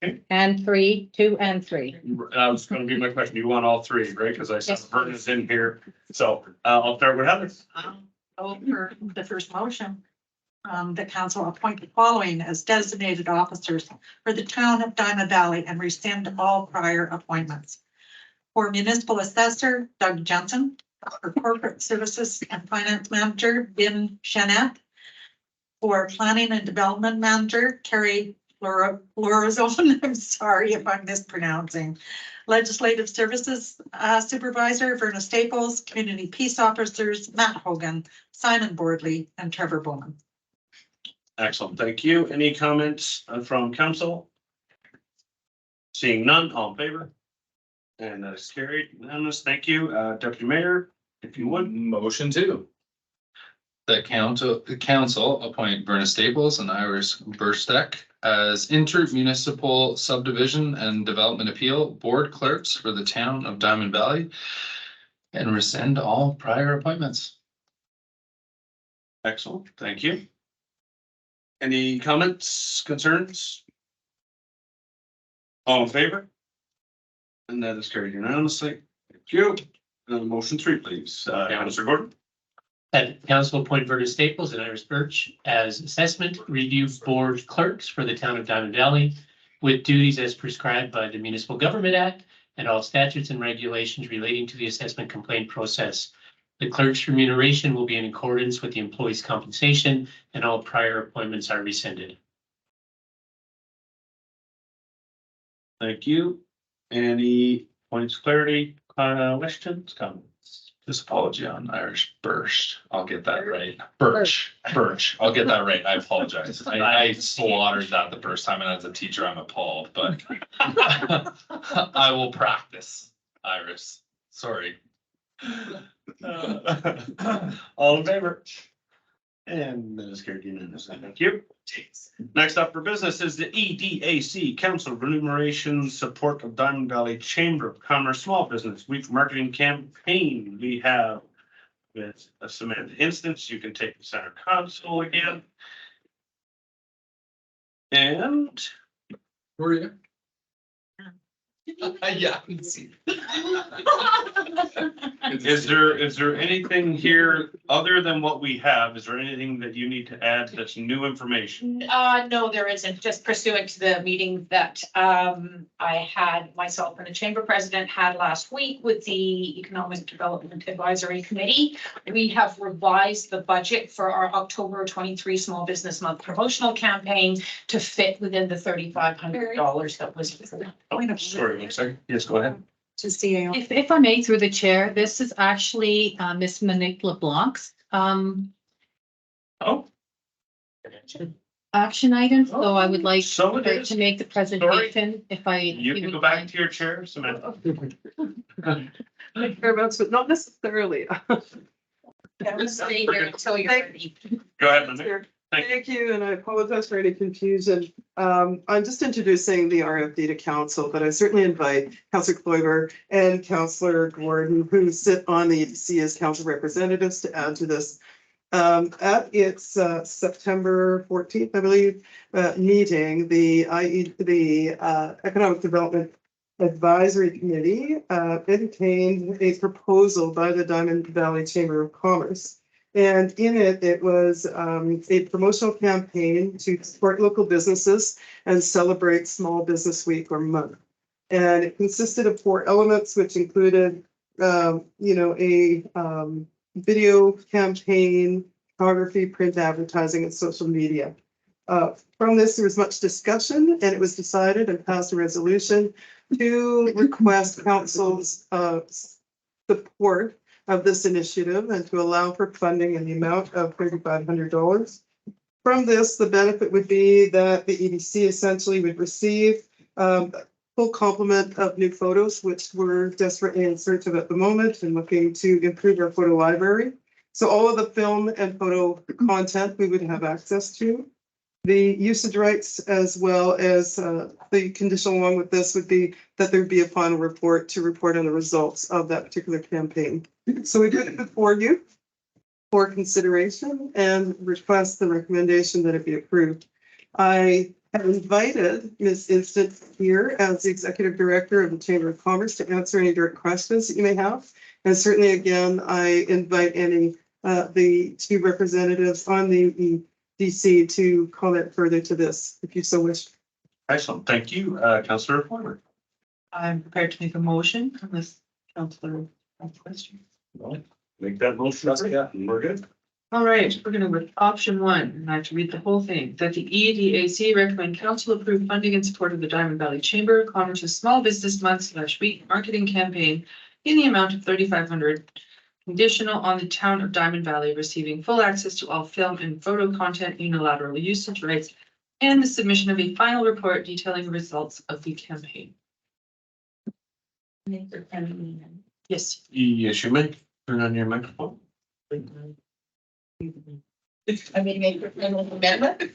Speaker 1: Okay.
Speaker 4: And 3, 2 and 3.
Speaker 1: That was gonna be my question. You want all 3, right? Because I saw
Speaker 4: Yes,
Speaker 1: Vernon is in here. So I'll start with Heather.
Speaker 3: For the first motion, the council appoint the following as designated officers for the town of Diamond Valley and rescind all prior appointments. For municipal assessor, Doug Johnson. For corporate services and finance manager, Vin Chinot. For planning and development manager, Carrie Lorazone, I'm sorry if I'm mispronouncing. Legislative services supervisor, Verna Staples. Community peace officers, Matt Hogan, Simon Boardley, and Trevor Bowman.
Speaker 1: Excellent. Thank you. Any comments from council? Seeing none, all in favor? And that is carried. Unanimous. Thank you. Deputy Mayor, if you would.
Speaker 2: Motion 2. The council appoint Berna Staples and Iris Burstek as intermunicipal subdivision and development appeal board clerks for the town of Diamond Valley and rescind all prior appointments.
Speaker 1: Excellent. Thank you. Any comments, concerns? All in favor? And that is carried unanimously. Thank you. Motion 3, please. Councilor Gordon.
Speaker 15: That council appoint Verna Staples and Iris Birch as assessment review board clerks for the town of Diamond Valley with duties as prescribed by the Municipal Government Act and all statutes and regulations relating to the assessment complaint process. The clerk's remuneration will be in accordance with the employee's compensation, and all prior appointments are rescinded.
Speaker 1: Thank you. Any points of clarity, questions, comments?
Speaker 2: This apology on Irish Birch. I'll get that right. Birch. I'll get that right. I apologize. I slaughtered that the first time, and as a teacher, I'm appalled, but I will practice. Iris, sorry.
Speaker 1: All in favor? And that is carried unanimously. Thank you. Next up for business is the EDAC Council Remuneration Support of Diamond Valley Chamber of Commerce Small Business Week Marketing Campaign. We have with a Samantha Instance. You can take the center console again. And
Speaker 2: Who are you? Yeah, I can see.
Speaker 1: is there anything here other than what we have? Is there anything that you need to add that's new information?
Speaker 8: No, there isn't. Just pursuant to the meeting that I had myself and the chamber president had last week with the Economic Development Advisory Committee. We have revised the budget for our October 23 Small Business Month promotional campaign to fit within the $3,500 that was.
Speaker 1: Sorry, one second. Yes, go ahead.
Speaker 3: To see.
Speaker 4: If I may, through the chair, this is actually Miss Monique LeBlanc's
Speaker 1: Oh,
Speaker 4: action item, so I would like
Speaker 1: So it
Speaker 4: her
Speaker 1: is.
Speaker 4: to make the presentation, if I.
Speaker 1: you can go back to your chair, Samantha.
Speaker 10: Thereabouts, but not necessarily.
Speaker 8: Stay here until you're ready.
Speaker 1: Go ahead, Linda. Thank you.
Speaker 10: Thank you, and I apologize for any confusion. I'm just introducing the RFD to council, but I certainly invite Councillor Kloiber and Councillor Gordon, who sit on the EDC as council representatives, to add to this. At its September 14th, I believe, meeting, the Economic Development Advisory Committee entertained a proposal by the Diamond Valley Chamber of Commerce. And in it, it was a promotional campaign to support local businesses and celebrate Small Business Week or month. And it consisted of 4 elements, which included, a video campaign, photography, print advertising, and social media. From this, there was much discussion, and it was decided and passed a resolution to request council's support of this initiative and to allow for funding in the amount of $3,500. From this, the benefit would be that the EDC essentially would receive full complement of new photos, which we're desperately in search of at the moment and looking to improve our photo library. So all of the film and photo content we would have access to. The usage rights, as well as the condition along with this, would be that there'd be a final report to report on the results of that particular campaign. So we put it before you for consideration and request the recommendation that it be approved. I have invited Ms. Instant here as the Executive Director of the Chamber of Commerce to answer any direct questions that you may have. And certainly, again, I invite any the two representatives on the DC to comment further to this, if you so wish.
Speaker 1: Excellent. Thank you, Councillor Farmer.
Speaker 17: I'm prepared to make a motion unless Councillor has a question.
Speaker 1: Make that motion. Yeah, we're good.
Speaker 16: All right, we're gonna with option one, and I have to read the whole thing, that the EDAC recommend council approve funding in support of the Diamond Valley Chamber of Commerce's Small Business Month/Week marketing campaign in the amount of $3,500, conditional on the town of Diamond Valley receiving full access to all film and photo content, unilateral usage rights, and the submission of a final report detailing the results of the campaign. Yes.
Speaker 1: Yes, you may. Turn on your microphone.
Speaker 17: I mean, make a friendly amendment.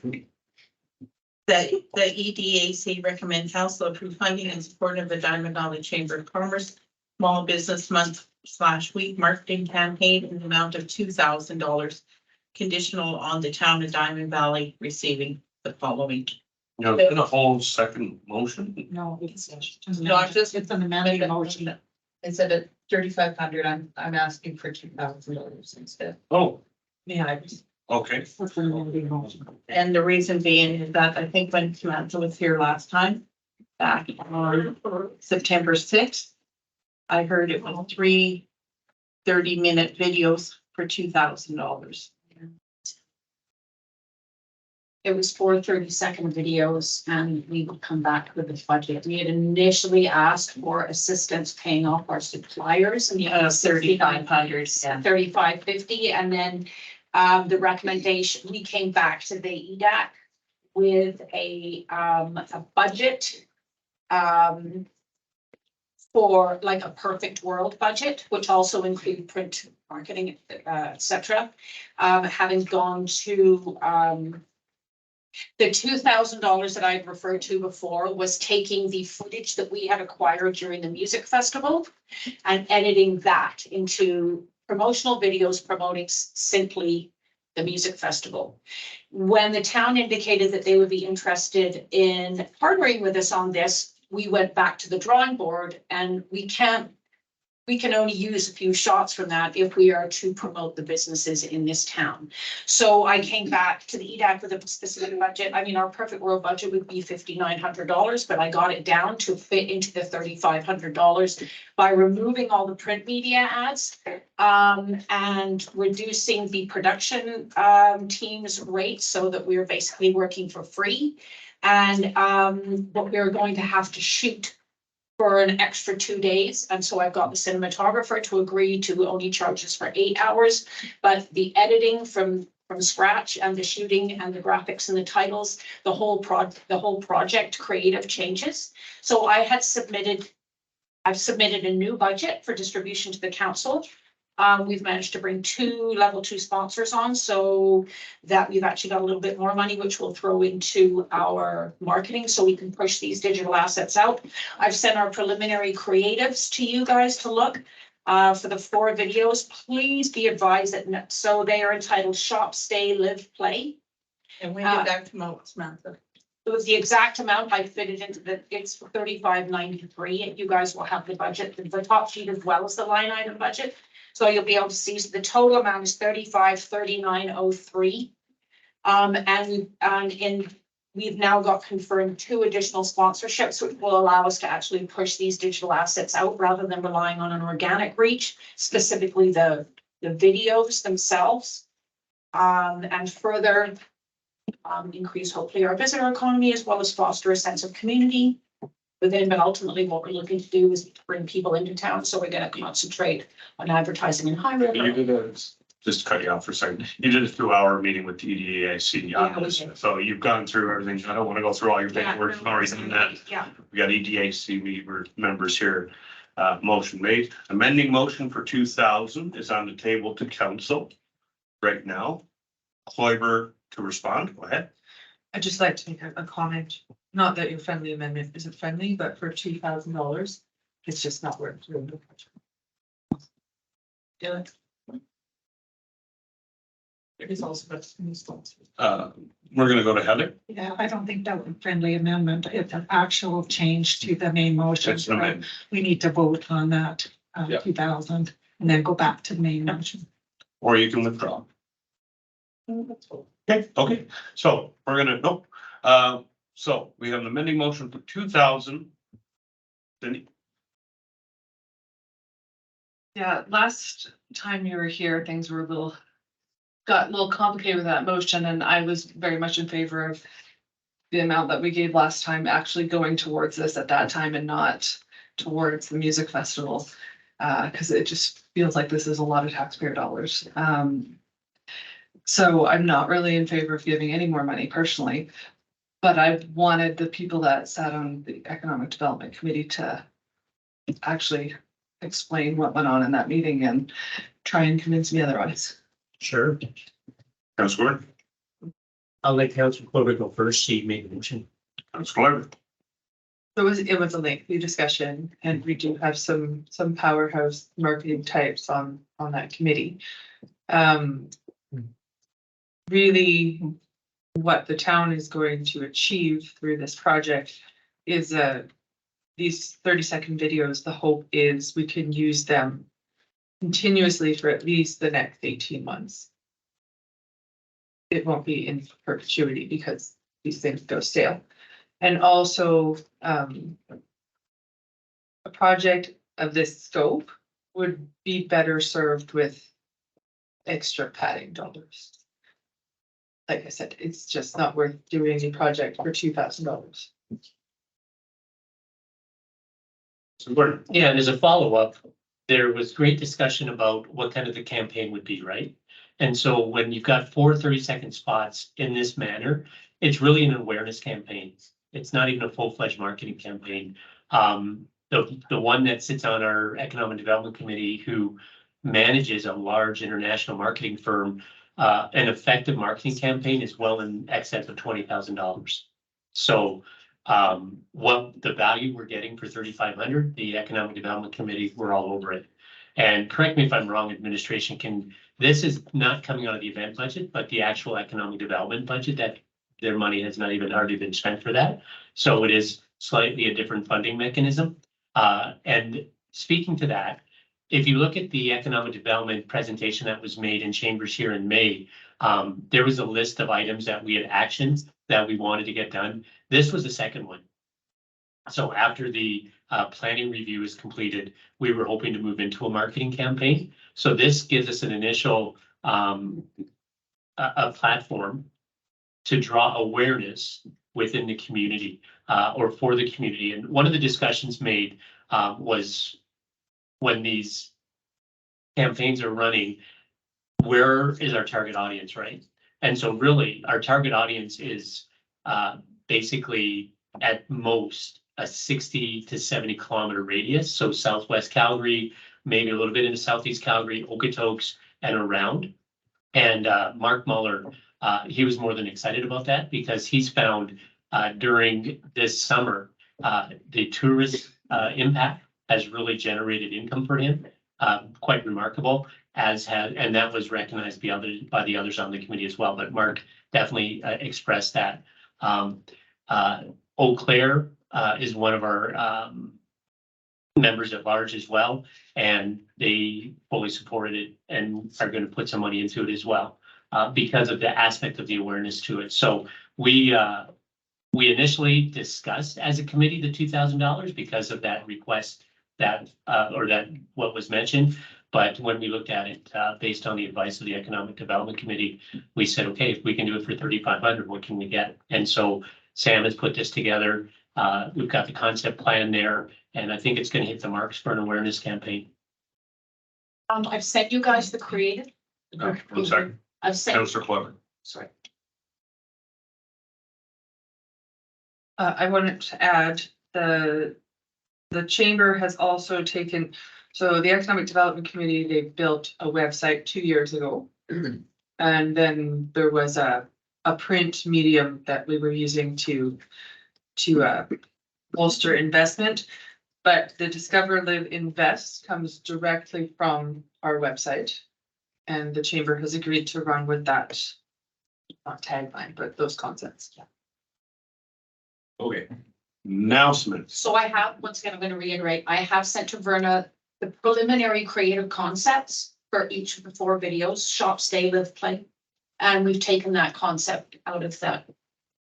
Speaker 17: That the EDAC recommend council approve funding in support of the Diamond Valley Chamber of Commerce Small Business Month/Week marketing campaign in the amount of $2,000, conditional on the town of Diamond Valley receiving the following.
Speaker 1: No, in a whole second motion.
Speaker 8: No, it's just
Speaker 3: It's an amendment motion.
Speaker 8: instead of 3,500, I'm asking for $2,000 instead.
Speaker 1: Oh,
Speaker 3: Yeah.
Speaker 1: okay.
Speaker 17: And the reason being is that I think when Samantha was here last time, back on September 6th, I heard it was 3 30-minute videos for $2,000.
Speaker 8: It was 4 30-second videos and we would come back with the budget. We had initially asked for assistance paying off our suppliers and
Speaker 17: 3,500.
Speaker 8: Yeah, 3,550, and then the recommendation, we came back to the EDAC with a budget for like a perfect world budget, which also included print, marketing, etc. Having gone to the $2,000 that I had referred to before was taking the footage that we had acquired during the music festival and editing that into promotional videos promoting simply the music festival. When the town indicated that they would be interested in partnering with us on this, we went back to the drawing board, and we can only use a few shots from that if we are to promote the businesses in this town. So I came back to the EDAC with a specific budget. I mean, our perfect world budget would be $5,900, but I got it down to fit into the $3,500 by removing all the print media ads and reducing the production team's rates so that we're basically working for free. And what we're going to have to shoot for an extra 2 days. And so I've got the cinematographer to agree to only charge us for 8 hours, but the editing from scratch and the shooting and the graphics and the titles, the whole project creative changes. So I've submitted a new budget for distribution to the council. We've managed to bring 2 level 2 sponsors on, so that we've actually got a little bit more money, which we'll throw into our marketing so we can push these digital assets out. I've sent our preliminary creatives to you guys to look for the 4 videos. Please be advised that so they are entitled Shop, Stay, Live, Play.
Speaker 17: And when did that come out, Samantha?
Speaker 8: It was the exact amount. I fitted into it's $35.93, and you guys will have the budget, the top sheet as well as the line item budget. So you'll be able to see the total amount is $35,3903. And we've now got confirmed 2 additional sponsorships, which will allow us to actually push these digital assets out rather than relying on an organic reach, specifically the the videos themselves. And further increase hopefully our visitor economy as well as foster a sense of community within, but ultimately what we're looking to do is bring people into town. So we're gonna concentrate on advertising in High River.
Speaker 1: You did just to cut you off for a second, you did a 2-hour meeting with the EDAC
Speaker 8: Yeah,
Speaker 1: on
Speaker 8: we
Speaker 1: this,
Speaker 8: did.
Speaker 1: so you've gone through everything. I don't want to go through all your paperwork, you've already done that.
Speaker 8: Yeah.
Speaker 1: We got EDAC members here. Motion made, amending motion for 2,000 is on the table to council right now. Kloiber to respond, go ahead.
Speaker 16: I'd just like to make a comment, not that your friendly amendment isn't friendly, but for $2,000, it's just not worth doing the project. Yeah. It is also best in response.
Speaker 1: We're gonna go to Heather.
Speaker 3: Yeah, I don't think that was a friendly amendment. It's an actual change to the main motion.
Speaker 1: It's an amendment.
Speaker 3: We need to vote on that,
Speaker 1: Yeah.
Speaker 3: 2,000, and then go back to the main motion.
Speaker 1: Or you can withdraw. Okay, so we're gonna, nope. So we have an amending motion for 2,000. Cindy,
Speaker 16: Yeah, last time you were here, things were got a little complicated with that motion, and I was very much in favor of the amount that we gave last time actually going towards this at that time and not towards the music festival. Cause it just feels like this is a lot of taxpayer dollars. So I'm not really in favor of giving any more money personally, but I wanted the people that sat on the Economic Development Committee to actually explain what went on in that meeting and try and convince me otherwise.
Speaker 15: Sure.
Speaker 1: Councilor,
Speaker 15: I'll let Councilor Clover go first. She made the motion.
Speaker 1: Councilor,
Speaker 16: It was a lengthy discussion, and we do have some powerhouse marketing types on that committee. Really, what the town is going to achieve through this project is these 30-second videos. The hope is we can use them continuously for at least the next 18 months. It won't be in perpetuity because these things go stale. And also, a project of this scope would be better served with extra padding dollars. Like I said, it's just not worth doing a project for $2,000.
Speaker 15: Yeah, and as a follow-up, there was great discussion about what kind of the campaign would be, right? And so when you've got 4 30-second spots in this manner, it's really an awareness campaign. It's not even a full-fledged marketing campaign. The one that sits on our Economic Development Committee who manages a large international marketing firm, an effective marketing campaign is well in excess of $20,000. So what the value we're getting for 3,500, the Economic Development Committee, we're all over it. And correct me if I'm wrong, administration this is not coming out of the event budget, but the actual economic development budget that their money has not even hardly been spent for that. So it is slightly a different funding mechanism. And speaking to that, if you look at the economic development presentation that was made in chambers here in May, there was a list of items that we had actions that we wanted to get done. This was the second one. So after the planning review is completed, we were hoping to move into a marketing campaign. So this gives us an initial a platform to draw awareness within the community or for the community. And one of the discussions made was when these campaigns are running, where is our target audience, right? And so really our target audience is basically at most a 60 to 70 kilometer radius. So Southwest Calgary, maybe a little bit into Southeast Calgary, Okotoks and around. And Mark Muller, he was more than excited about that because he's found during this summer, the tourist impact has really generated income for him, quite remarkable, and that was recognized by the others on the committee as well. But Mark definitely expressed that. Eau Claire is one of our members at large as well, and they fully supported it and are going to put some money into it as well because of the aspect of the awareness to it. So we initially discussed as a committee the $2,000 because of that request that or that what was mentioned, But when we looked at it, based on the advice of the Economic Development Committee, we said, okay, if we can do it for 3,500, what can we get? And so Sam has put this together. We've got the concept plan there, and I think it's going to hit the marks for an awareness campaign.
Speaker 8: I've sent you guys the creative.
Speaker 1: One second.
Speaker 8: I've sent,
Speaker 1: Councillor Clever.
Speaker 8: sorry.
Speaker 16: I wanted to add the chamber has also taken, so the Economic Development Committee, they built a website 2 years ago. And then there was a print medium that we were using to bolster investment. But the Discover, Live, Invest comes directly from our website. And the chamber has agreed to run with that, not tagline, but those concepts. Yeah.
Speaker 1: Okay. Now, Smith.
Speaker 8: So I have, once again, I'm going to reiterate, I have sent to Verna the preliminary creative concepts for each of the 4 videos, shop, stay, live, play. And we've taken that concept out of that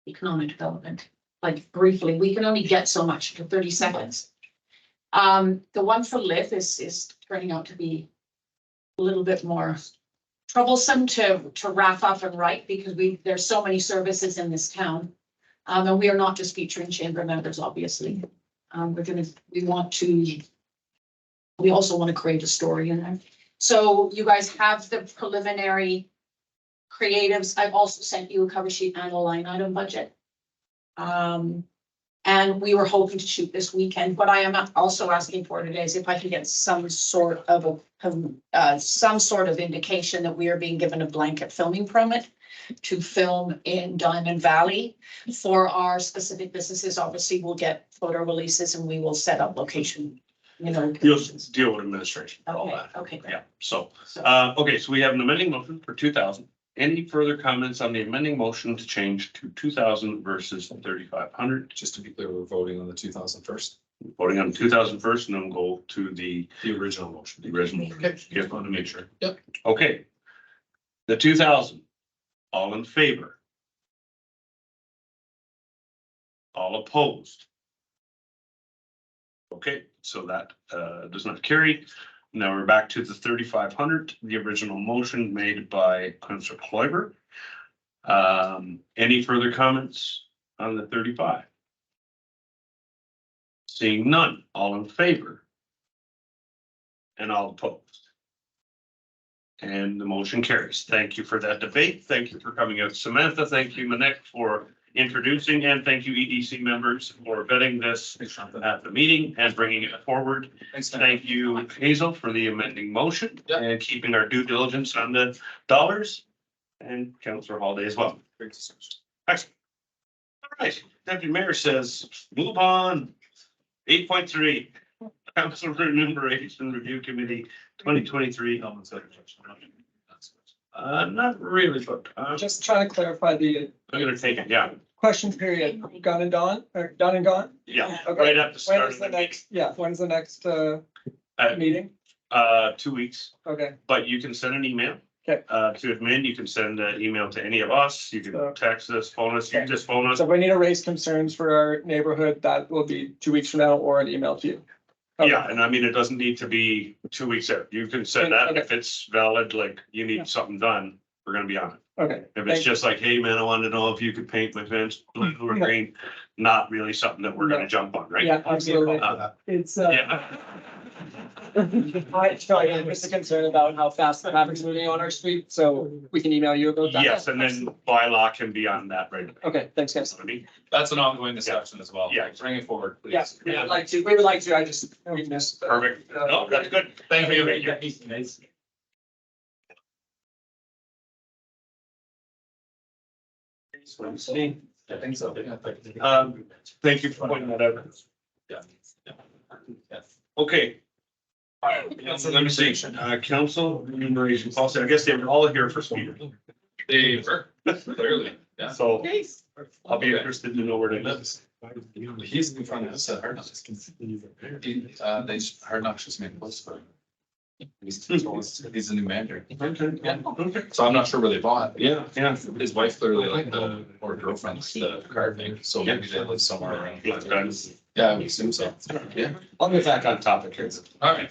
Speaker 8: economic development, like briefly. We can only get so much for 30 seconds. The one for live is turning out to be a little bit more troublesome to wrap up and write, because there's so many services in this town. And we are not just featuring chamber members, obviously. We also want to create a story in there. So you guys have the preliminary creatives. I've also sent you a cover sheet and a line item budget. And we were hoping to shoot this weekend. What I am also asking for today is if I can get some sort of indication that we are being given a blanket filming permit to film in Diamond Valley for our specific businesses. Obviously, we'll get photo releases and we will set up location,
Speaker 1: You'll deal with administration, all
Speaker 8: Okay,
Speaker 1: that.
Speaker 8: okay, great.
Speaker 1: Yeah, so, okay, so we have an amending motion for 2,000. Any further comments on the amending motion to change to 2,000 versus 3,500?
Speaker 2: Just to be clear, we're voting on the 2,000 first.
Speaker 1: Voting on 2,000 first and then go to the
Speaker 2: original motion.
Speaker 1: Okay, just want to make sure.
Speaker 2: Yep.
Speaker 1: Okay. The 2,000, all in favor? All opposed? Okay, so that does not carry. Now we're back to the 3,500, the original motion made by Councillor Kloiber. Any further comments on the 35? Seeing none, all in favor? And all opposed? And the motion carries. Thank you for that debate. Thank you for coming out, Samantha. Thank you, Manek, for introducing, and thank you, EDC members, for vetting this at the meeting and bringing it forward. Thank you, Hazel, for the amending motion and keeping our due diligence on the dollars, and Councillor Holiday as well. Excellent. All right, Deputy Mayor says, move on. 8.3, Council Remuneration Review Committee 2023. Not really, but
Speaker 18: Just trying to clarify the
Speaker 1: I'm gonna take it, yeah.
Speaker 18: question period, gone and done, or done and gone?
Speaker 1: Yeah,
Speaker 18: Okay.
Speaker 1: right at the
Speaker 18: When
Speaker 1: start
Speaker 18: is
Speaker 1: of
Speaker 18: the
Speaker 1: the meeting.
Speaker 18: next, yeah, when's the next
Speaker 1: Uh,
Speaker 18: meeting?
Speaker 1: 2 weeks,
Speaker 18: Okay,
Speaker 1: but you can send an email.
Speaker 18: Okay.
Speaker 1: To admin, you can send an email to any of us, you can text us, phone us, you can just phone us.
Speaker 18: so if we need to raise concerns for our neighborhood, that will be 2 weeks from now or an email to you. Okay.
Speaker 1: Yeah, and I mean, it doesn't need to be 2 weeks out, you can send that, if it's valid, like you need something done, we're gonna be on it.
Speaker 18: Okay.
Speaker 1: If it's just like, hey, man, I wanted to know if you could paint my fence blue or green, not really something that we're gonna jump on, right?
Speaker 18: Yeah, absolutely. It's,
Speaker 1: Yeah.
Speaker 18: I'm just a concern about how fast the traffic's moving on our street, so we can email you about that.
Speaker 1: Yes, and then bylaw can be on that, right?
Speaker 18: Okay, thanks, guys.
Speaker 1: I mean,
Speaker 2: That's an ongoing discussion as well.
Speaker 1: Yeah.
Speaker 2: Bring it forward, please.
Speaker 18: Yes, we would like to, I just, we missed.
Speaker 1: Perfect. No, that's good. Thank you.
Speaker 2: I think so.
Speaker 1: Thank you for pointing that out.
Speaker 2: Yeah.
Speaker 1: Okay. Let me see, council remuneration policy, I guess they were all here for speed.
Speaker 2: They were, clearly, yeah.
Speaker 1: So I'll be interested to know where they live.
Speaker 2: He's in front of us at Hard Knocks. Hard Knocks just made a post for him. He's a new manager.
Speaker 1: Okay.
Speaker 2: Yeah.
Speaker 1: Okay.
Speaker 2: So I'm not sure where they bought.
Speaker 1: Yeah, yeah.
Speaker 2: His wife clearly liked or girlfriend's the car thing, so maybe they live somewhere around. Yeah, I would assume so. Yeah, I'll get back on topic here. All right.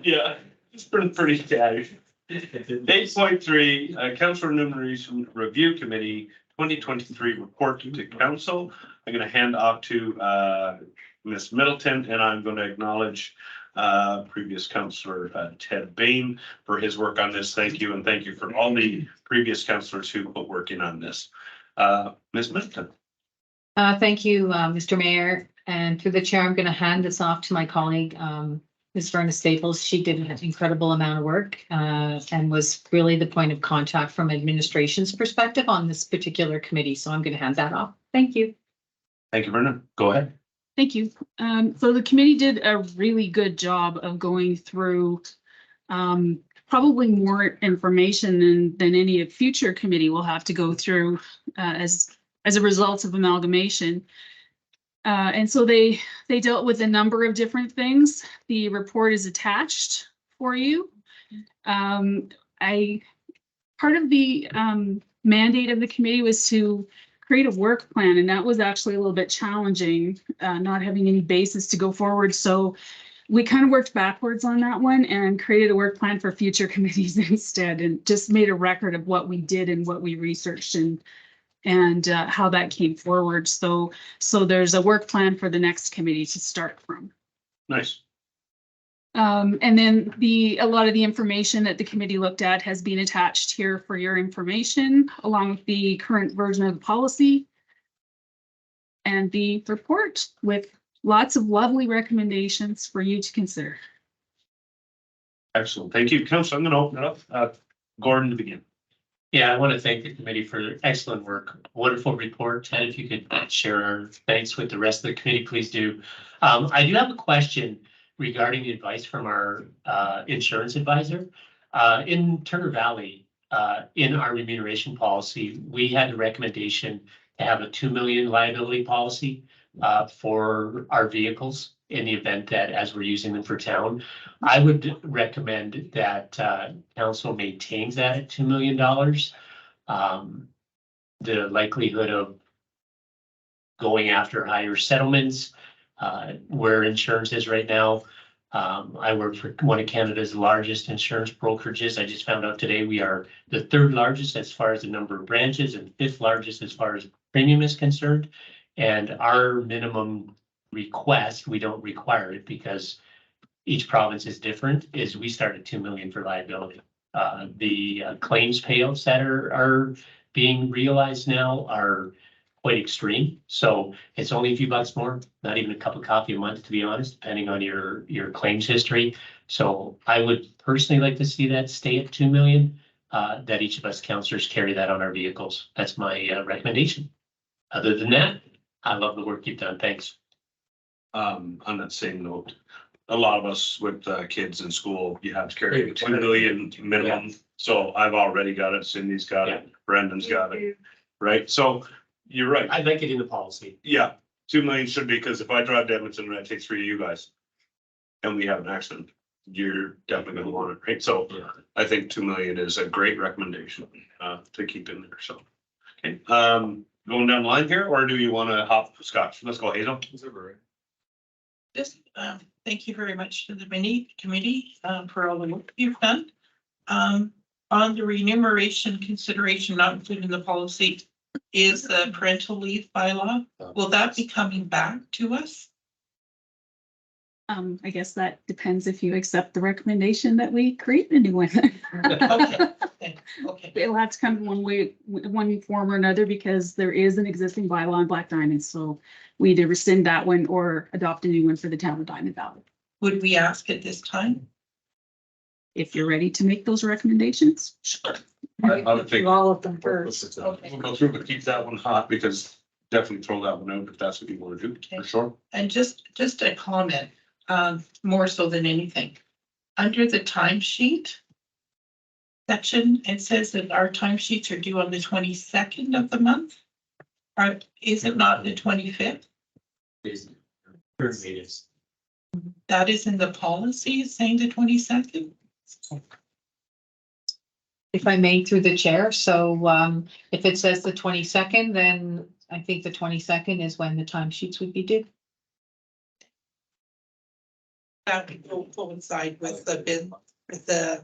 Speaker 1: Yeah, it's pretty casual. 8.3, Council Remuneration Review Committee 2023 report to council. I'm gonna hand off to Ms. Middleton, and I'm gonna acknowledge previous councillor Ted Bain for his work on this. Thank you, and thank you for all the previous councillors who put work in on this. Ms. Middleton.
Speaker 4: Thank you, Mr. Mayor, and through the chair, I'm going to hand this off to my colleague, Ms. Verna Staples. She did an incredible amount of work and was really the point of contact from administration's perspective on this particular committee. So I'm going to hand that off. Thank you.
Speaker 1: Thank you, Verna. Go ahead.
Speaker 19: Thank you. So the committee did a really good job of going through probably more information than any future committee will have to go through as a result of amalgamation. And so they dealt with a number of different things. The report is attached for you. Part of the mandate of the committee was to create a work plan, and that was actually a little bit challenging, not having any basis to go forward. So we kind of worked backwards on that one and created a work plan for future committees instead, and just made a record of what we did and what we researched and how that came forward. So there's a work plan for the next committee to start from.
Speaker 1: Nice.
Speaker 19: And then a lot of the information that the committee looked at has been attached here for your information, along with the current version of the policy and the report with lots of lovely recommendations for you to consider.
Speaker 1: Excellent. Thank you, Council. I'm going to open it up. Gordon to begin.
Speaker 15: Yeah, I want to thank the committee for excellent work. Wonderful report. And if you could share our thanks with the rest of the committee, please do. I do have a question regarding the advice from our insurance advisor. In Turner Valley, in our remuneration policy, we had a recommendation to have a 2 million liability policy for our vehicles in the event that as we're using them for town. I would recommend that council maintains that at $2 million. The likelihood of going after higher settlements, where insurance is right now. I work for one of Canada's largest insurance brokerages. I just found out today we are the 3rd largest as far as the number of branches and 5th largest as far as premium is concerned. And our minimum request, we don't require it because each province is different, is we start at 2 million for liability. The claims payouts that are being realized now are quite extreme. So it's only a few bucks more, not even a cup of coffee a month, to be honest, depending on your claims history. So I would personally like to see that stay at 2 million, that each of us councillors carry that on our vehicles. That's my recommendation. Other than that, I love the work you've done. Thanks.
Speaker 1: On that same note, a lot of us with kids in school, you have to carry 2 million minimum. Yeah. So I've already got it. Cindy's got it. Brendan's got it. Right. So you're right.
Speaker 15: I'd like it in the policy.
Speaker 1: Yeah. 2 million should be, because if I drive to Edmonton and I take 3 of you guys and we have an accident, you're definitely going to want it. Right. So yeah. I think 2 million is a great recommendation to keep in there. So, okay. Going down the line here, or do you want to hop Scotch? Let's go, Hazel.
Speaker 17: Just thank you very much to the committee for all the work you've done. On the remuneration consideration not included in the policy is the parental leave bylaw. Will that be coming back to us?
Speaker 19: I guess that depends if you accept the recommendation that we create a new one.
Speaker 17: Okay.
Speaker 19: It'll have to come one form or another, because there is an existing bylaw on Black Diamond. So we either rescind that one or adopt a new one for the town of Diamond Valley.
Speaker 17: Would we ask at this time?
Speaker 19: If you're ready to make those recommendations.
Speaker 17: Sure.
Speaker 1: I would think
Speaker 3: all of them first.
Speaker 17: Okay.
Speaker 1: we'll go through, but keep that one hot, because definitely throw that one out if that's what you want to do.
Speaker 17: Okay.
Speaker 1: For sure.
Speaker 17: And just a comment, more so than anything. Under the timesheet section, it says that our timesheets are due on the 22nd of the month. Is it not the 25th? That is in the policy, saying the 22nd.
Speaker 4: If I may, through the chair. So if it says the 22nd, then I think the 22nd is when the timesheets would be due.
Speaker 17: That will coincide with the bid, with the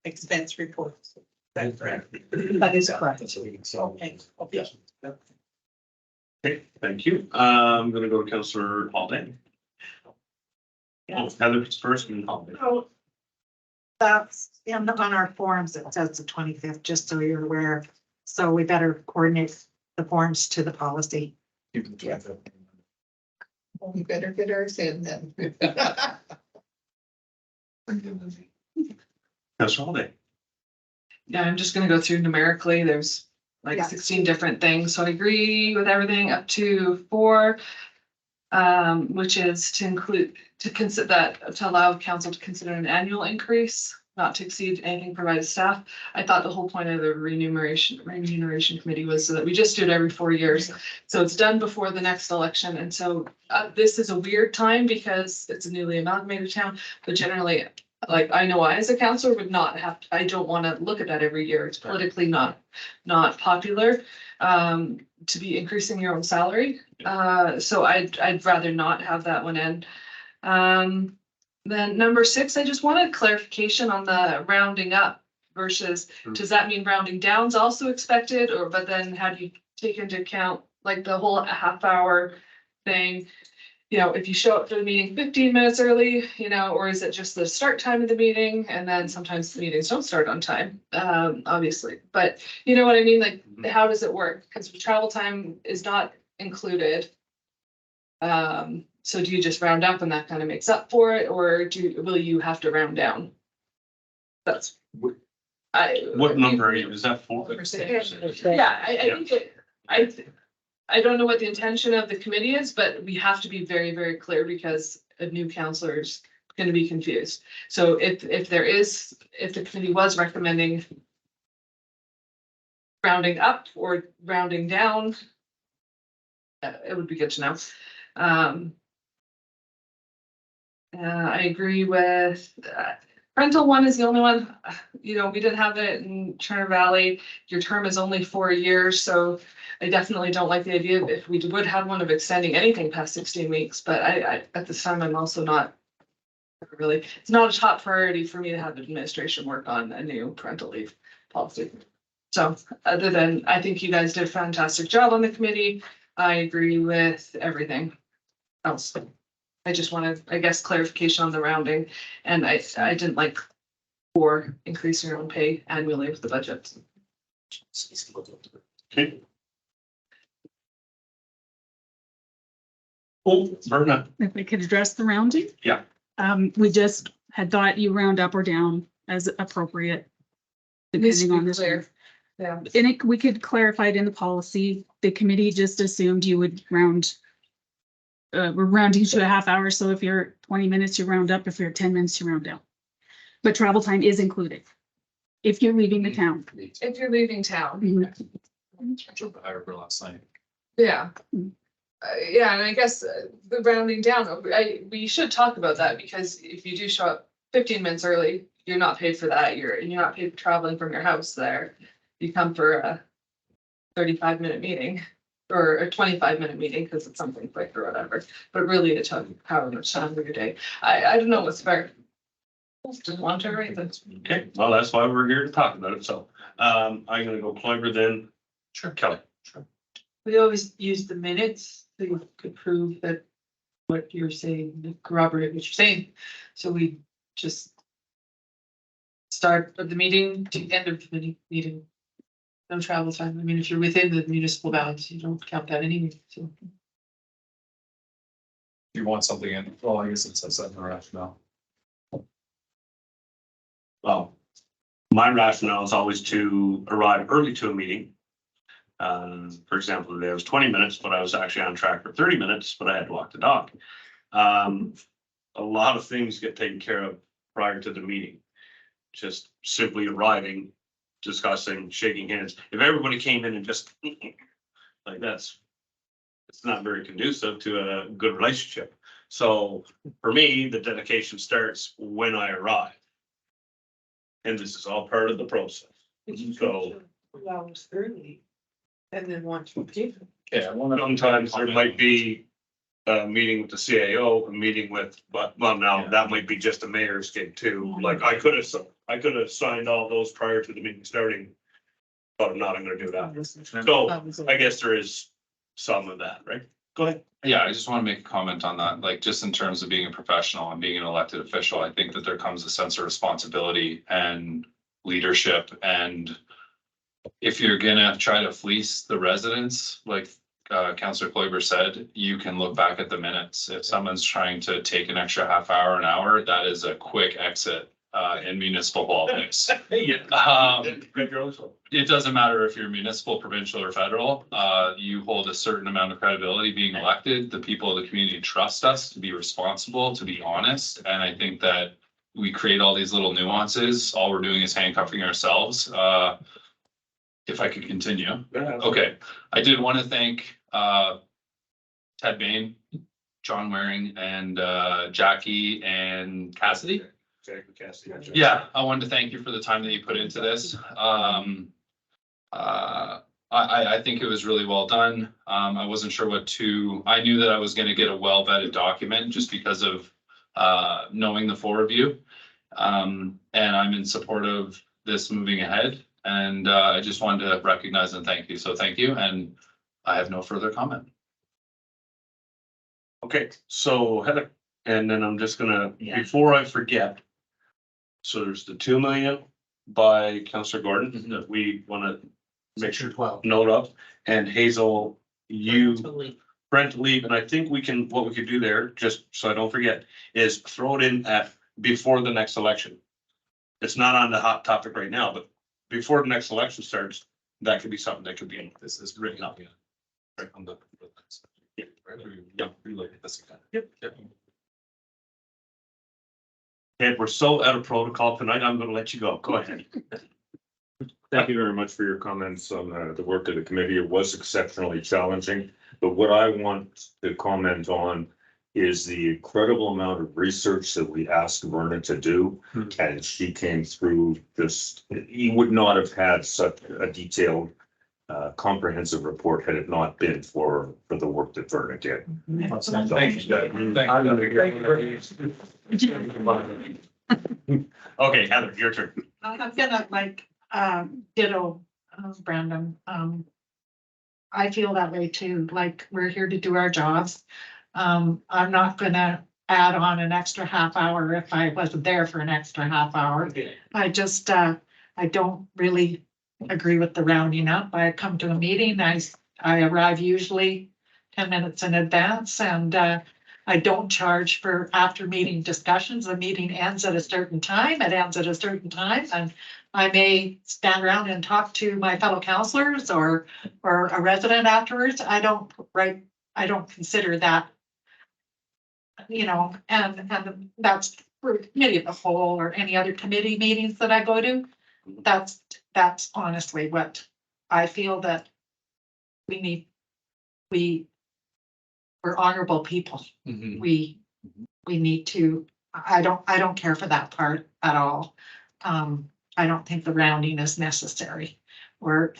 Speaker 17: expense reports. That's correct.
Speaker 4: That is correct.
Speaker 17: Okay, okay.
Speaker 1: Okay, thank you. I'm gonna go to Councillor Haldane. Oh, Heather's first and Haldane.
Speaker 3: So that's on our forms, it says the 25th, just so you're aware. So we better coordinate the forms to the policy.
Speaker 17: Well, we better get ours in then.
Speaker 1: Councillor Haldane.
Speaker 16: Yeah, I'm just gonna go through numerically. There's like
Speaker 3: Yeah.
Speaker 16: 16 different things. So I agree with everything up to 4. Which is to include, to consider that, to allow council to consider an annual increase, not to exceed anything provided staff. I thought the whole point of the remuneration committee was so that we just do it every 4 years. So it's done before the next election. And so this is a weird time because it's a newly amalgamated town, but generally, like, I know I as a councillor would not have, I don't want to look at that every year. It's politically not popular to be increasing your own salary. So I'd rather not have that one in. Then number 6, I just wanted clarification on the rounding up versus, does that mean rounding down's also expected, or, but then how do you take into account like the whole half hour thing? You know, if you show up for the meeting 15 minutes early, you know, or is it just the start time of the meeting? And then sometimes the meetings don't start on time, obviously, but you know what I mean? Like, how does it work? Because travel time is not included. So do you just round up and that kind of makes up for it, or will you have to round down? That's.
Speaker 1: What number are you? Is that 4?
Speaker 16: Yeah, I think I don't know what the intention of the committee is, but we have to be very, very clear because a new counselor is going to be confused. So if the committee was recommending rounding up or rounding down, it would be good to know. I agree with parental one is the only one, you know, we didn't have it in Turner Valley. Your term is only 4 years, so I definitely don't like the idea of, if we would have one, of extending anything past 16 weeks, but I at this time, I'm also not really, it's not a top priority for me to have administration work on a new parental leave policy. So other than, I think you guys did a fantastic job on the committee. I agree with everything else. I just wanted, I guess, clarification on the rounding, and I didn't like 4 increasing your own pay annually with the budget.
Speaker 1: Okay. Oh, Verna.
Speaker 19: If we could address the rounding?
Speaker 1: Yeah.
Speaker 19: We just had thought you round up or down as appropriate. Depending on this.
Speaker 16: Yeah.
Speaker 19: And we could clarify it in the policy. The committee just assumed you would round. We're rounding to a half hour, so if you're 20 minutes, you round up. If you're 10 minutes, you round down. But travel time is included. If you're leaving the town.
Speaker 16: If you're leaving town.
Speaker 2: Last night.
Speaker 16: Yeah. Yeah, and I guess the rounding down, we should talk about that, because if you do show up 15 minutes early, you're not paid for that. You're not paid for traveling from your house there. You come for a 35-minute meeting or a 25-minute meeting because it's something quick or whatever, but really it took however much time of your day. I don't know what's fair. Didn't want to write that.
Speaker 1: Okay, well, that's why we're here to talk about it. So I'm gonna go Clover, then Kelly.
Speaker 20: We always use the minutes so you could prove that what you're saying, corroborate what you're saying. So we just start of the meeting to end of the meeting. No travel time. I mean, if you're within the municipal bounds, you don't count that anyway, so.
Speaker 2: If you want something in, well, I guess it says that in the rationale.
Speaker 1: Well, my rationale is always to arrive early to a meeting. For example, today was 20 minutes, but I was actually on track for 30 minutes, but I had to walk the dog. A lot of things get taken care of prior to the meeting. Just simply arriving, discussing, shaking hands. If everybody came in and just like it's not very conducive to a good relationship. So for me, the dedication starts when I arrive. And this is all part of the process. So
Speaker 17: 2 hours early and then want to pay.
Speaker 2: Yeah,
Speaker 1: Sometimes there might be a meeting with the CAO, a meeting with, but, well, now that might be just a mayor's gig too. Like I could have signed all those prior to the meeting starting. But I'm not gonna do that. So I guess there is some of that, right? Go ahead.
Speaker 2: Yeah, I just want to make a comment on that, like just in terms of being a professional and being an elected official, I think that there comes a sense of responsibility and leadership. And if you're gonna try to fleece the residents, like Councillor Kloiber said, you can look back at the minutes. If someone's trying to take an extra half hour, an hour, that is a quick exit in municipal politics. It doesn't matter if you're municipal, provincial, or federal. You hold a certain amount of credibility being elected. The people of the community trust us to be responsible, to be honest. And I think that we create all these little nuances. All we're doing is handcuffing ourselves. If I could continue. Okay. I did want to thank Ted Bain, John Waring, and Jackie and Cassidy. Yeah, I wanted to thank you for the time that you put into this. I think it was really well done. I wasn't sure I knew that I was going to get a well vetted document just because of knowing the four of you. And I'm in support of this moving ahead. And I just wanted to recognize and thank you. So thank you. And I have no further comment.
Speaker 1: Okay, so Heather, and then I'm just gonna, before I forget. So there's the 2 million by Councillor Gordon that we want to make sure 12 note of, and Hazel, Brent to leave, and I think what we could do there, just so I don't forget, is throw it in at before the next election. It's not on the hot topic right now, but before the next election starts, that could be something that could be in. This is written up. Right on the. Yep. Ed, we're so out of protocol tonight, I'm gonna let you go. Go ahead.
Speaker 7: Thank you very much for your comments on the work of the committee. It was exceptionally challenging. But what I want to comment on is the incredible amount of research that we asked Verna to do. And she came through just, you would not have had such a detailed, comprehensive report had it not been for the work that Verna did.
Speaker 1: Thank you. Okay, Heather, your turn.
Speaker 3: I'm gonna ditto Brandon. I feel that way too, like we're here to do our jobs. I'm not gonna add on an extra half hour if I wasn't there for an extra half hour. I just, I don't really agree with the rounding up. I come to a meeting, I arrive usually 10 minutes in advance, and I don't charge for after meeting discussions. The meeting ends at a certain time, it ends at a certain time, and I may stand around and talk to my fellow counselors or a resident afterwards. I don't consider that, and that's for committee of the whole or any other committee meetings that I go to. That's honestly what I feel that we need. We're honorable people. We need to, I don't care for that part at all. I don't think the rounding is necessary. Or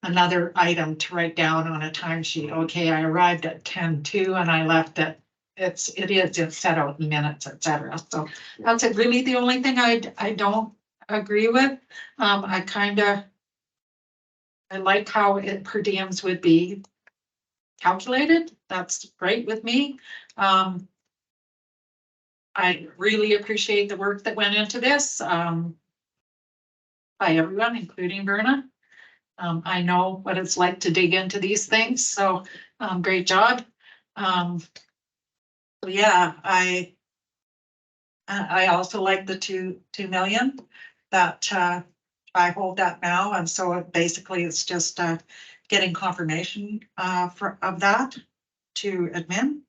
Speaker 3: another item to write down on a timesheet. Okay, I arrived at 10:02 and I left at, it's set out in minutes, etc. So that's really the only thing I don't agree with. I like how per diems would be calculated. That's great with me. I really appreciate the work that went into this by everyone, including Verna. I know what it's like to dig into these things, so great job. Yeah, I also like the 2 million that I hold that now, and so basically it's just getting confirmation of that to admin.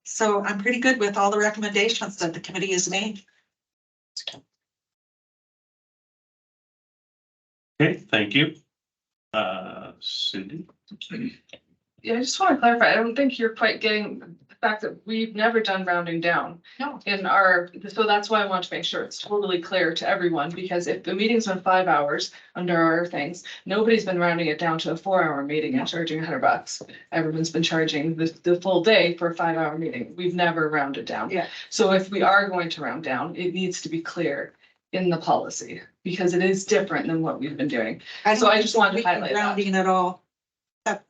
Speaker 3: So I'm pretty good with all the recommendations that the committee has made.
Speaker 1: Okay, thank you. Cindy?
Speaker 16: Yeah, I just want to clarify, I don't think you're quite getting fact that we've never done rounding down.
Speaker 3: No.
Speaker 16: In our, so that's why I want to make sure it's totally clear to everyone, because if the meeting's been 5 hours under our things, nobody's been rounding it down to a 4-hour meeting and charging $100. Everyone's been charging the full day for a 5-hour meeting. We've never rounded down.
Speaker 3: Yeah.
Speaker 16: So if we are going to round down, it needs to be clear in the policy, because it is different than what we've been doing. So I just wanted to highlight that.
Speaker 3: Rounding at all.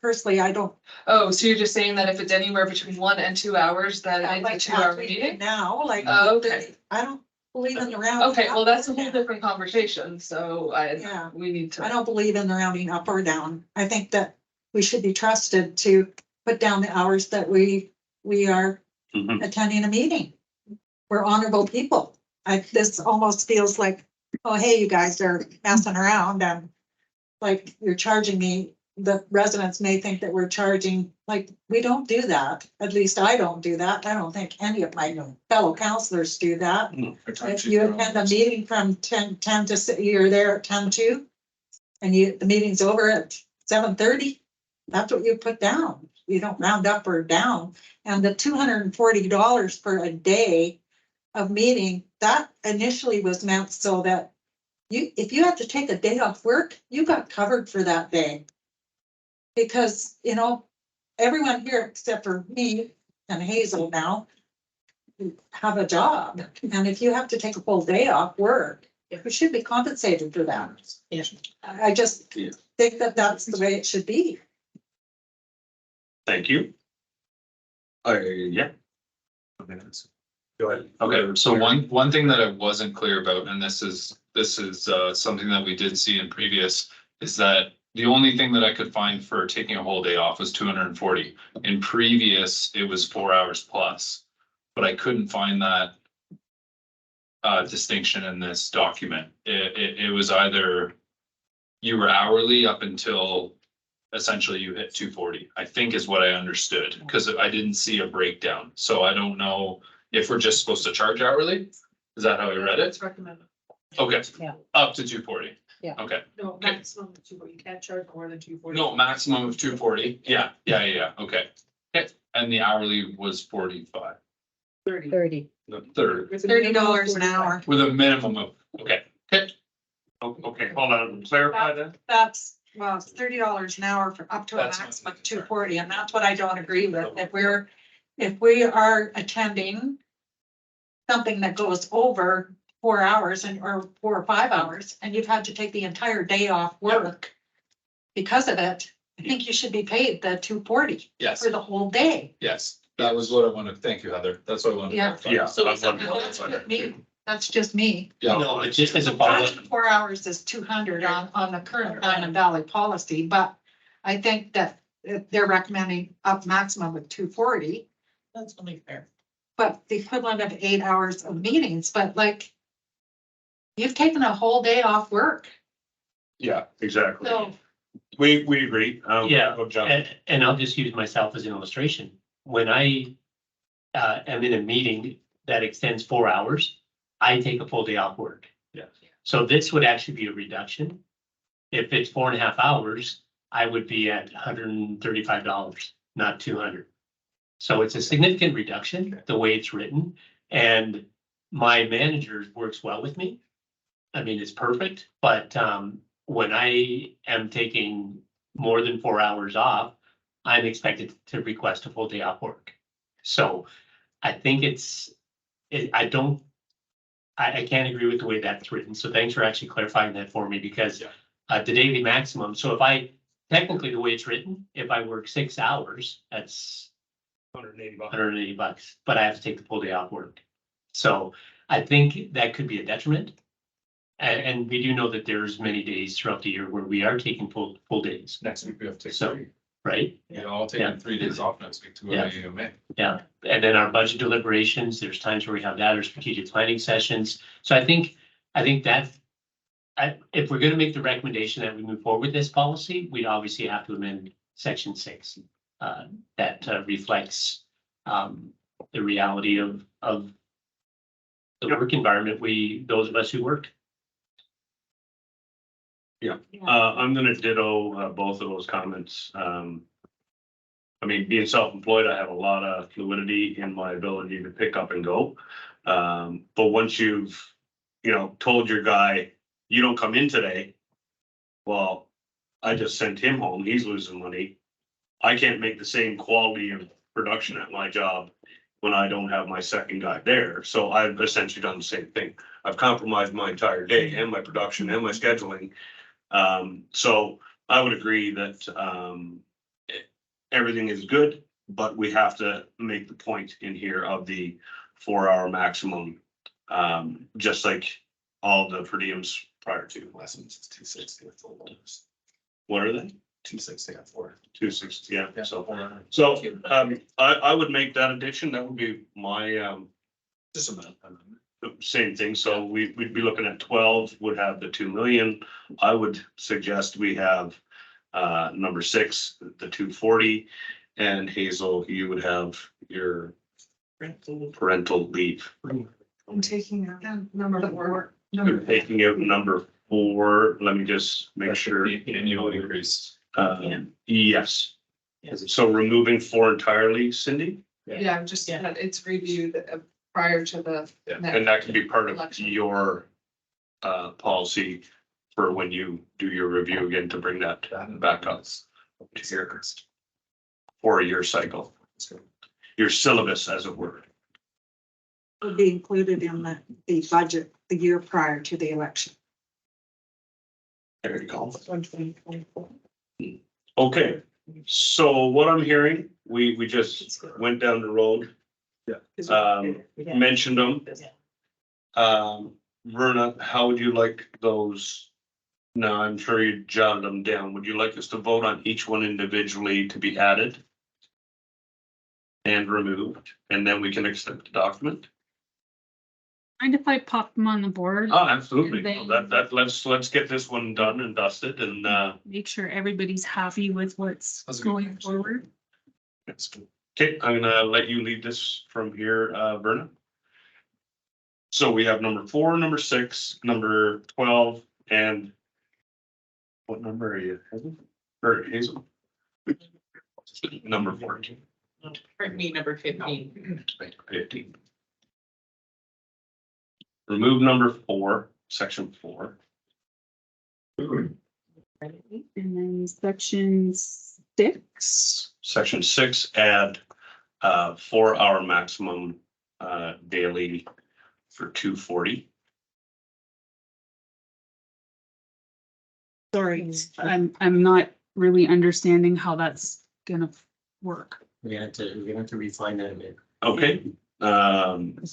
Speaker 3: Personally, I don't.
Speaker 16: Oh, so you're just saying that if it's anywhere between 1 and 2 hours, then
Speaker 3: I
Speaker 16: it's
Speaker 3: like
Speaker 16: a 2-hour
Speaker 3: that
Speaker 16: meeting?
Speaker 3: now, like.
Speaker 16: Oh, okay.
Speaker 3: I don't believe in the round.
Speaker 16: Okay, well, that's a whole different conversation, so
Speaker 3: Yeah.
Speaker 16: we need to.
Speaker 3: I don't believe in the rounding up or down. I think that we should be trusted to put down the hours that we are attending a meeting. We're honorable people. This almost feels like, oh, hey, you guys are messing around and like you're charging me. The residents may think that we're charging, like, we don't do that. At least I don't do that. I don't think any of my fellow counselors do that. If you attend a meeting from 10 to 6, you're there at 10 to, and the meeting's over at 7:30, that's what you put down. You don't round up or down. And the $240 for a day of meeting, that initially was meant so that if you had to take a day off work, you got covered for that day. Because, everyone here except for me and Hazel now have a job. And if you have to take a full day off work, we should be compensated for that.
Speaker 17: Yeah.
Speaker 3: I just think that that's the way it should be.
Speaker 1: Thank you. Yeah. Go ahead.
Speaker 2: Okay, so one thing that I wasn't clear about, and this is something that we did see in previous, is that the only thing that I could find for taking a whole day off was 240. In previous, it was 4 hours plus, but I couldn't find that distinction in this document. It was either you were hourly up until essentially you hit 240, I think is what I understood, because I didn't see a breakdown. So I don't know if we're just supposed to charge hourly. Is that how I read it?
Speaker 20: It's recommended.
Speaker 2: Okay,
Speaker 3: Yeah.
Speaker 2: up to 240.
Speaker 3: Yeah.
Speaker 2: Okay.
Speaker 20: No, maximum of 240. You can't charge more than 240.
Speaker 2: No, maximum of 240. Yeah, okay. Okay, and the hourly was 45.
Speaker 3: 30.
Speaker 2: The third,
Speaker 3: $30 an hour.
Speaker 2: with a minimum of, okay.
Speaker 1: Okay, hold on, clarify that.
Speaker 3: That's, well, it's $30 an hour for up to a
Speaker 2: That's
Speaker 3: maximum
Speaker 2: what-
Speaker 3: of 240, and that's what I don't agree with. If we are attending something that goes over 4 hours or 4 or 5 hours, and you've had to take the entire day off work because of it, I think you should be paid the 240
Speaker 2: Yes,
Speaker 3: for the whole day.
Speaker 2: yes, that was what I wanted. Thank you, Heather. That's what I wanted to
Speaker 3: Yeah.
Speaker 2: clarify.
Speaker 1: Yeah.
Speaker 3: So
Speaker 1: I've wondered
Speaker 3: that's
Speaker 1: that.
Speaker 3: just me. That's just me.
Speaker 2: Yeah.
Speaker 1: No, but just as a follow-up,
Speaker 3: 4 hours is 200 on the current Diamond Valley policy, but I think that they're recommending up maximum of 240.
Speaker 17: That's only fair.
Speaker 3: But the equivalent of 8 hours of meetings, but like, you've taken a whole day off work,
Speaker 1: yeah, exactly.
Speaker 3: so.
Speaker 1: We agree.
Speaker 15: Yeah,
Speaker 1: Go, John.
Speaker 15: and I'll just use myself as an illustration. When I am in a meeting that extends 4 hours, I take a full day off work.
Speaker 1: Yes.
Speaker 15: So this would actually be a reduction. If it's 4.5 hours, I would be at $135, not 200. So it's a significant reduction, the way it's written, and my manager works well with me. I mean, it's perfect, but when I am taking more than 4 hours off, I'm expected to request a full day off work. So I think I can't agree with the way that's written. So thanks for actually clarifying that for me, because the daily maximum, so technically the way it's written, if I work 6 hours, that's $180, but I have to take the full day off work. So I think that could be a detriment. And we do know that there's many days throughout the year where we are taking full days.
Speaker 2: Next week we have to take
Speaker 15: So,
Speaker 2: 3.
Speaker 15: right?
Speaker 2: Yeah, I'll take 3 days off next week to
Speaker 15: Yeah.
Speaker 2: go to May.
Speaker 15: Yeah, and then our budget deliberations, there's times where we have that, or strategic planning sessions. So I think that if we're gonna make the recommendation that we move forward with this policy, we'd obviously have to amend section 6. That reflects the reality of the work environment those of us who work.
Speaker 1: Yeah, I'm gonna ditto both of those comments. I mean, being self-employed, I have a lot of fluidity in my ability to pick up and go. But once you've, told your guy, you don't come in today. Well, I just sent him home. He's losing money. I can't make the same quality of production at my job when I don't have my second guy there. So I've essentially done the same thing. I've compromised my entire day and my production and my scheduling. So I would agree that, everything is good, but we have to make the point in here of the 4-hour maximum. Just like all the per diems prior to.
Speaker 7: Lessons is 260.
Speaker 1: What are they?
Speaker 7: 260 at 4.
Speaker 1: 260, yeah, so, I would make that addition, that would be my,
Speaker 7: Just a minute.
Speaker 1: same thing, so we'd be looking at 12, would have the 2 million. I would suggest we have, number 6, the 240, and Hazel, you would have your parental leave.
Speaker 10: I'm taking out number 4.
Speaker 1: You're taking out number 4, let me just make sure.
Speaker 2: Annual increase.
Speaker 1: Yes. So removing 4 entirely, Cindy?
Speaker 16: Yeah, just, it's reviewed prior to the.
Speaker 1: And that can be part of your policy for when you do your review again to bring that back up to your for a year cycle. Your syllabus, as it were.
Speaker 3: Would be included in the budget the year prior to the election.
Speaker 1: There you go. Okay, so what I'm hearing, we just went down the road. Mentioned them. Verna, how would you like those? No, I'm sure you jotted them down. Would you like us to vote on each one individually to be added? And removed, and then we can accept the document?
Speaker 19: Mind if I pop them on the board?
Speaker 1: Oh, absolutely.
Speaker 19: Then-
Speaker 1: Let's get this one done and dusted and,
Speaker 19: Make sure everybody's happy with what's going forward.
Speaker 1: okay, I'm gonna let you lead this from here, Verna. So we have number 4, number 6, number 12, and what number are you? Or Hazel? Number 14.
Speaker 17: For me, number 15.
Speaker 1: 15. Remove number 4, section 4.
Speaker 19: And then section 6.
Speaker 1: Section 6, add 4-hour maximum daily for 240.
Speaker 19: Sorry, I'm not really understanding how that's gonna work.
Speaker 12: We're gonna have to refine that a bit.
Speaker 1: Okay,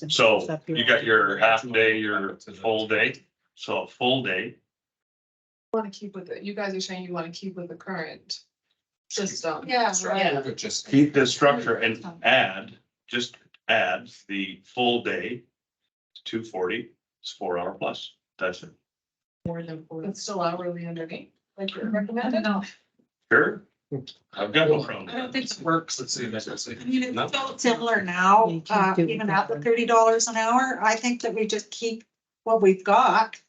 Speaker 1: so you got your half day, your full day, so a full day.
Speaker 16: Want to keep with it. You guys are saying you want to keep with the current system.
Speaker 17: Yeah,
Speaker 16: right.
Speaker 7: Just
Speaker 1: Keep the structure and add the full day, 240, it's 4-hour plus, that's it.
Speaker 17: More than 4.
Speaker 16: It's still hourly underneath, like you recommended.
Speaker 1: Sure, I've got no problem.
Speaker 3: I don't think
Speaker 1: with
Speaker 3: it works.
Speaker 7: let's see, let's see.
Speaker 3: I mean, it's so similar now, even at the $30 an hour. I think that we just keep what we've got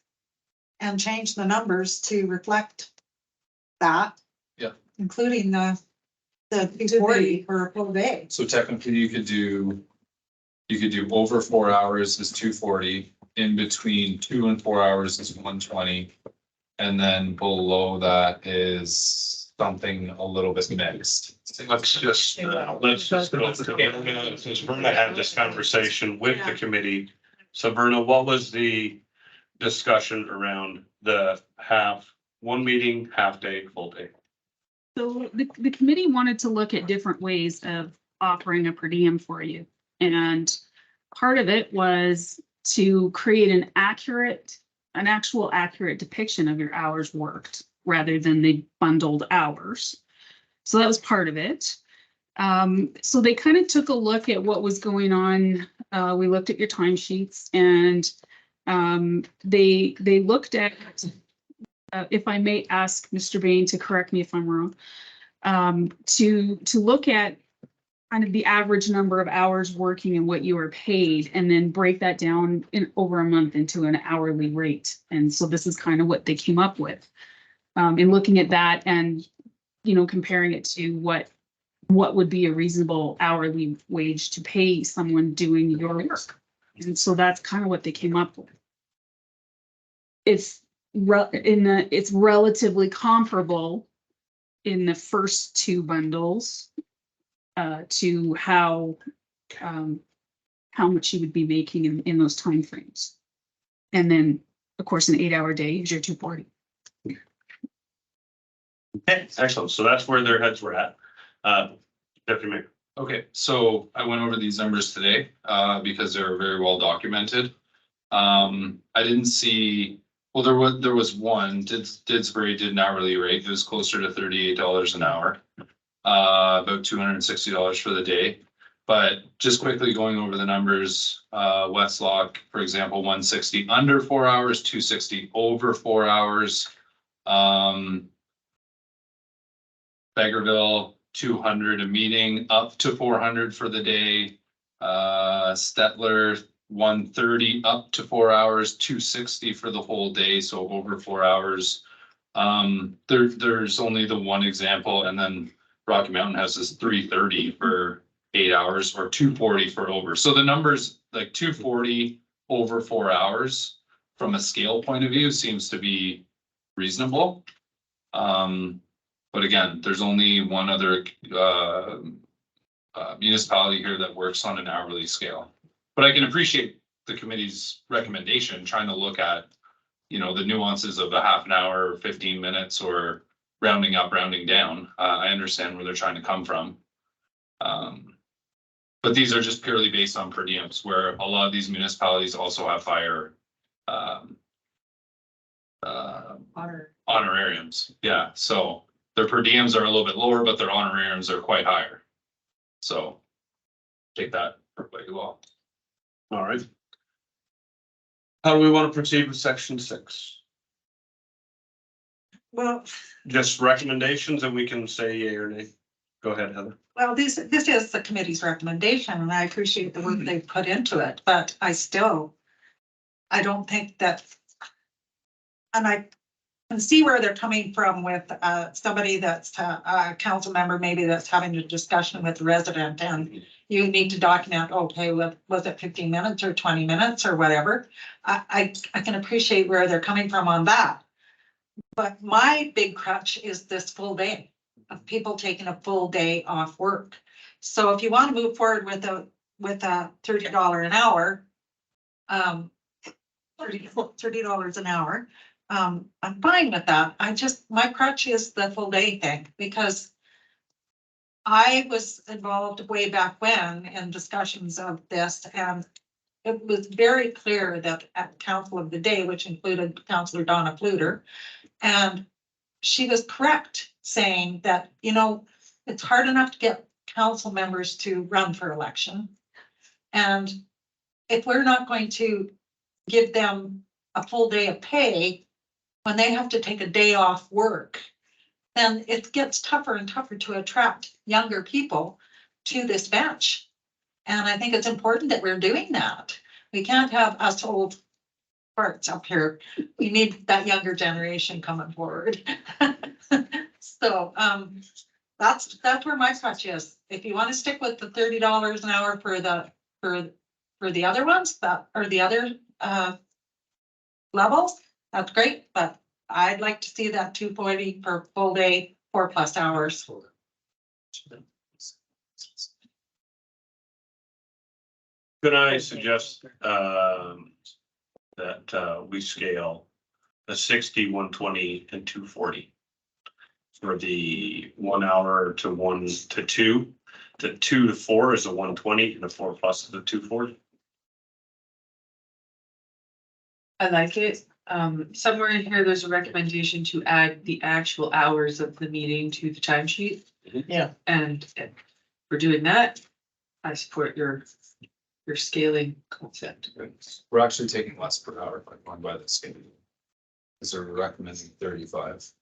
Speaker 3: and change the numbers to reflect that.
Speaker 2: Yeah.
Speaker 3: Including the 240 for a full day.
Speaker 2: So technically you could do over 4 hours is 240, in between 2 and 4 hours is 120. And then below that is something a little bit mixed.
Speaker 1: Let's just go to, since Verna had this conversation with the committee. So Verna, what was the discussion around the one meeting, half day, full day?
Speaker 19: So the committee wanted to look at different ways of offering a per diem for you. And part of it was to create an actual accurate depiction of your hours worked rather than the bundled hours. So that was part of it. So they kind of took a look at what was going on. We looked at your timesheets and they looked at, if I may ask Mr. Bain to correct me if I'm wrong, to look at kind of the average number of hours working and what you are paid, and then break that down in over a month into an hourly rate. And so this is kind of what they came up with. In looking at that and, comparing it to what what would be a reasonable hourly wage to pay someone doing your work? And so that's kind of what they came up with. It's it's relatively comparable in the first two bundles to how much you would be making in those timeframes. And then, of course, an 8-hour day is your 240.
Speaker 1: Okay, excellent. So that's where their heads were at. Deputy Mayor.
Speaker 2: Okay, so I went over these numbers today, because they're very well documented. I didn't see, well, there was one, Didsbury did an hourly rate, it was closer to $38 an hour. About $260 for the day. But just quickly going over the numbers, Westlock, for example, 160 under 4 hours, 260 over 4 hours. Beggarville, 200 a meeting, up to 400 for the day. Stettler, 130 up to 4 hours, 260 for the whole day, so over 4 hours. There's only the one example, and then Rocky Mountain House is 330 for 8 hours or 240 for over. So the numbers like 240 over 4 hours from a scale point of view seems to be reasonable. But again, there's only one other municipality here that works on an hourly scale. But I can appreciate the committee's recommendation, trying to look at, you know, the nuances of a half an hour, 15 minutes, or rounding up, rounding down. I understand where they're trying to come from. But these are just purely based on per diems, where a lot of these municipalities also have higher honorariums. Yeah, so their per diems are a little bit lower, but their honorariums are quite higher. So take that for what you will.
Speaker 1: All right. How do we want to proceed with section 6?
Speaker 3: Well,
Speaker 1: Just recommendations and we can say yay or nay. Go ahead, Heather.
Speaker 3: well, this is the committee's recommendation and I appreciate the work they've put into it, but I don't think that. And I can see where they're coming from with somebody that's a council member, maybe that's having a discussion with the resident and you need to document, okay, was it 15 minutes or 20 minutes or whatever? I can appreciate where they're coming from on that. But my big crutch is this full day of people taking a full day off work. So if you want to move forward with a $30 an hour, $30 an hour, I'm fine with that. My crutch is the full day thing because I was involved way back when in discussions of this, and it was very clear that at council of the day, which included Councillor Donna Fluter, and she was correct saying that, you know, it's hard enough to get council members to run for election. And if we're not going to give them a full day of pay when they have to take a day off work, then it gets tougher and tougher to attract younger people to this bench. And I think it's important that we're doing that. We can't have us old parts up here. We need that younger generation coming forward. So that's where my crutch is. If you want to stick with the $30 an hour for the other ones that are the other levels, that's great, but I'd like to see that 240 per full day, 4+ hours.
Speaker 1: Could I suggest that we scale a 60, 120, and 240 for the 1 hour to 1 to 2. The 2 to 4 is a 120 and a 4+ is a 240.
Speaker 20: I like it. Somewhere in here, there's a recommendation to add the actual hours of the meeting to the timesheet.
Speaker 3: Yeah.
Speaker 20: And if we're doing that, I support your scaling concept.
Speaker 2: We're actually taking less per hour, like going by the scale. Because they're recommending 35.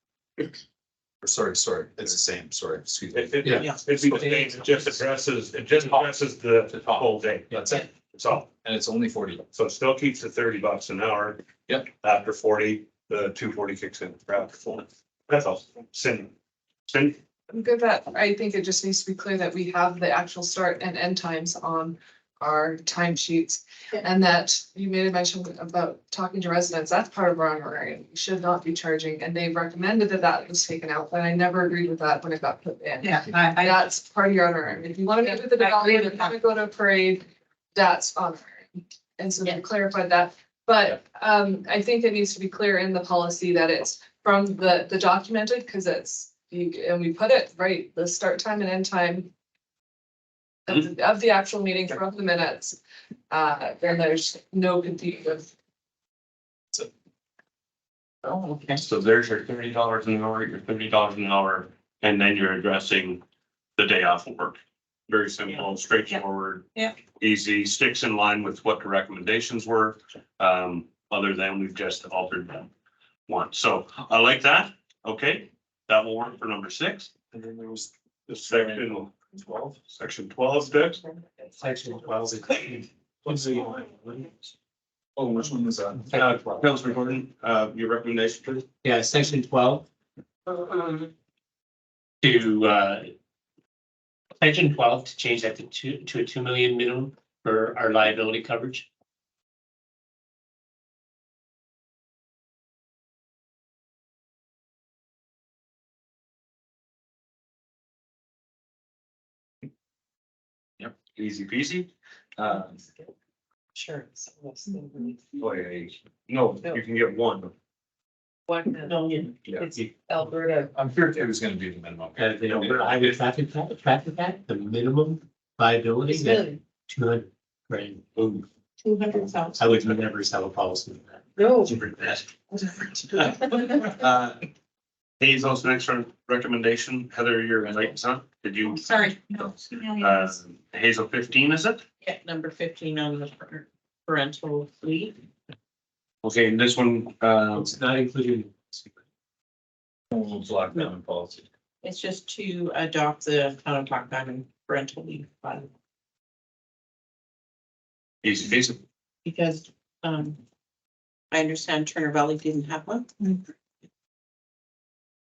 Speaker 2: Or sorry, it's the same, sorry, excuse me.
Speaker 1: It'd be the same, it just addresses the whole day.
Speaker 2: That's it.
Speaker 1: That's all.
Speaker 2: And it's only 40.
Speaker 1: So it still keeps the $30 an hour.
Speaker 2: Yep.
Speaker 1: After 40, the 240 kicks in for after 40. That's all. Cindy.
Speaker 16: I'm good that, I think it just needs to be clear that we have the actual start and end times on our timesheets. And that you made a mention about talking to residents, that's part of our honorarium, we should not be charging, and they recommended that that was taken out, but I never agreed with that when it got put in.
Speaker 3: Yeah,
Speaker 16: That's part of your honorarium, if you wanna meet with the development, if you wanna go to a parade, that's honorarium. And so we clarified that, but I think it needs to be clear in the policy that it's from the documented, cause it's, and we put it right, the start time and end time of the actual meeting from the minutes, then there's no confusion.
Speaker 3: Oh, okay.
Speaker 1: So there's your $30 an hour, your $30 an hour, and then you're addressing the day off of work. Very simple, straightforward.
Speaker 3: Yeah.
Speaker 1: Easy, sticks in line with what the recommendations were, other than we've just altered them once. So I like that. Okay, that will work for number 6.
Speaker 5: And then there was
Speaker 1: The section 12, section 12, Dick.
Speaker 15: Section 12 is.
Speaker 5: Oh, which one was that?
Speaker 1: Councilor Gordon, your recommendation, please?
Speaker 15: Yeah, section 12. To, section 12 to change that to a 2 million minimum for our liability coverage.
Speaker 1: Yep, easy peasy.
Speaker 17: Sure.
Speaker 1: Boy, no, you can get one.
Speaker 17: 1 million.
Speaker 1: Yeah.
Speaker 17: It's Alberta.
Speaker 2: I'm sure it was gonna be the minimum.
Speaker 15: The highway traffic impact, the minimum liability,
Speaker 17: It's
Speaker 15: that
Speaker 17: million.
Speaker 15: 200 grand. Boom.
Speaker 17: 200,000.
Speaker 15: I would never sell a policy with that.
Speaker 17: No.
Speaker 15: Super fast.
Speaker 1: Hazel's next recommendation. Heather, your lights on. Did you?
Speaker 17: Sorry, no.
Speaker 1: Hazel 15, is it?
Speaker 17: Yeah, number 15 on the parental leave.
Speaker 1: Okay, and this one,
Speaker 15: It's not included.
Speaker 2: Black diamond policy.
Speaker 17: It's just to adopt the town of Black Diamond parental leave fund,
Speaker 1: easy peasy.
Speaker 17: because I understand Turner Valley didn't have one.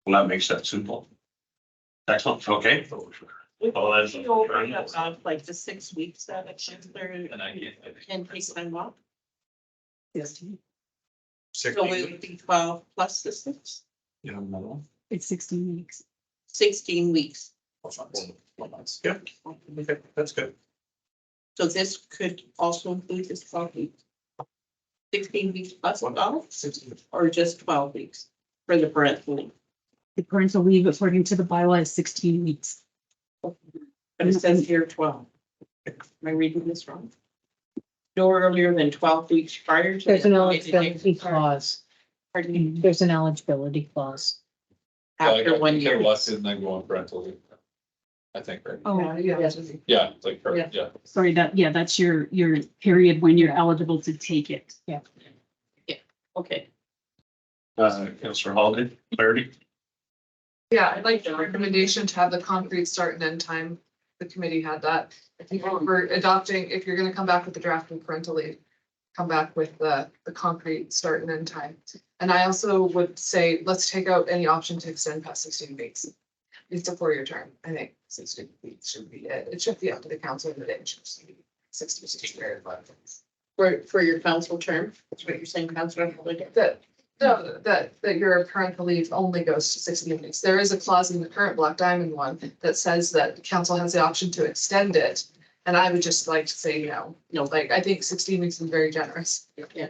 Speaker 1: Well, that makes that simple. Excellent, okay. Oh, that's.
Speaker 17: Like the 6 weeks that it's there
Speaker 2: And I
Speaker 17: can take time off.
Speaker 10: Yes.
Speaker 17: So it would be 12 plus the 6,
Speaker 1: Yeah, no.
Speaker 19: It's 16 weeks.
Speaker 17: 16 weeks.
Speaker 1: 4 months. Yeah, okay, that's good.
Speaker 17: So this could also include this 12 weeks. 16 weeks plus 12, or just 12 weeks for the parental leave.
Speaker 19: The parental leave according to the bylaw is 16 weeks.
Speaker 17: But it says here 12. Am I reading this wrong? No earlier than 12 weeks prior to.
Speaker 4: There's an
Speaker 17: the-
Speaker 4: eligibility clause.
Speaker 17: Pardon me,
Speaker 4: There's an eligibility clause.
Speaker 17: after 1 year.
Speaker 2: Less than I go on parental leave. I think, right?
Speaker 19: Oh,
Speaker 17: Yeah.
Speaker 2: Yeah, it's like, perfect, yeah.
Speaker 19: sorry, that's your period when you're eligible to take it.
Speaker 4: Yeah.
Speaker 17: Okay.
Speaker 1: Councilor Holiday, clarity?
Speaker 16: Yeah, I'd like the recommendation to have the concrete start and end time. The committee had that. I think we're adopting, if you're gonna come back with the draft of parental leave, come back with the concrete start and end time. And I also would say, let's take out any option to extend past 16 weeks. It's a 4-year term. I think 16 weeks should be it. It should be up to the council in the day. It should just be 66 period.
Speaker 17: For your council term, that's what you're saying, Councilor Holiday?
Speaker 16: That your parental leave only goes to 16 weeks. There is a clause in the current Black Diamond one that says that the council has the option to extend it. And I would just like to say, no, like, I think 16 weeks is very generous.
Speaker 17: Yeah.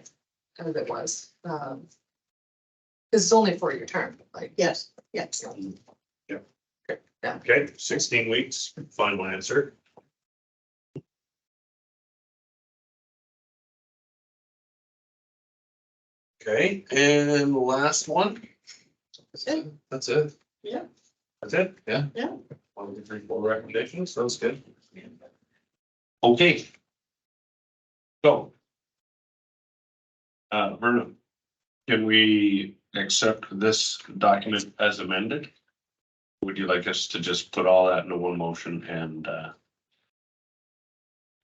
Speaker 16: As it was. Cause it's only a 4-year term, like.
Speaker 17: Yes, yes.
Speaker 16: Yeah.
Speaker 1: Okay, 16 weeks, final answer. Okay, and the last one.
Speaker 2: That's it.
Speaker 17: Yeah.
Speaker 1: That's it?
Speaker 2: Yeah.
Speaker 17: Yeah.
Speaker 1: 1, 2, 3, 4 recommendations, sounds good. Okay. So. Vernon, can we accept this document as amended? Would you like us to just put all that into one motion and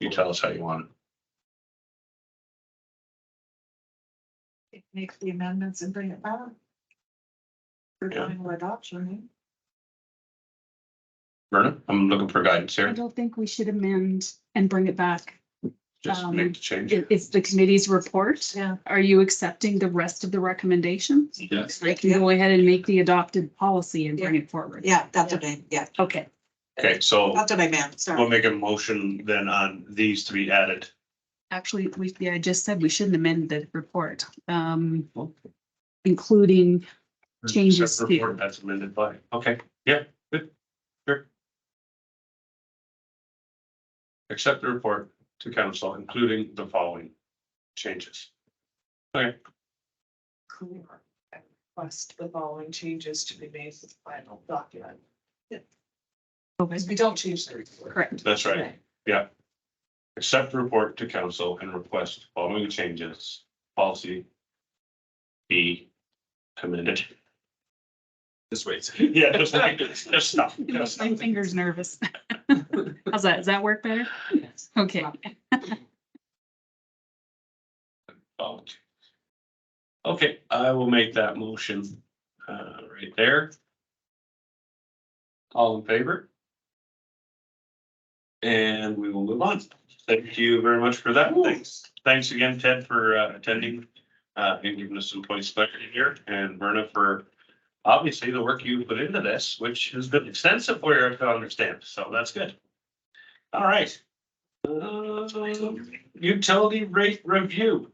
Speaker 1: you tell us how you want it?
Speaker 3: Make the amendments and bring it back. For
Speaker 1: Yeah.
Speaker 3: final adoption.
Speaker 1: Vernon, I'm looking for guidance
Speaker 19: I
Speaker 1: here.
Speaker 19: don't think we should amend and bring it back.
Speaker 1: Just make the change.
Speaker 19: It's the committee's report.
Speaker 3: Yeah.
Speaker 19: Are you accepting the rest of the recommendations?
Speaker 1: Yes.
Speaker 19: I can go ahead and make the adopted policy and bring it forward.
Speaker 3: Yeah, that's what yeah,
Speaker 19: Okay.
Speaker 1: Okay, so
Speaker 3: that's what I meant, sorry.
Speaker 1: we'll make a motion then on these to be added.
Speaker 19: Actually, I just said we shouldn't amend the report, including changes
Speaker 1: Except
Speaker 19: to.
Speaker 1: report as amended by, okay, yeah, good, sure. Accept the report to council, including the following changes. Okay,
Speaker 20: Request the following changes to be made to the final document.
Speaker 19: Okay.
Speaker 20: We don't change the report.
Speaker 19: Correct.
Speaker 1: that's right, yeah. Accept the report to council and request following changes, policy be commended. Just wait. Yeah, just wait, just stop. Just stop.
Speaker 19: My finger's nervous. How's that? Does that work better? Okay.
Speaker 1: Okay, I will make that motion, right there. All in favor? And we will move on. Thank you very much for that. Thanks again, Ted, for attending, and giving us some points clarity here, and Verna for obviously the work you put into this, which has been extensive for you to understand, so that's good. All right. Utility rate review.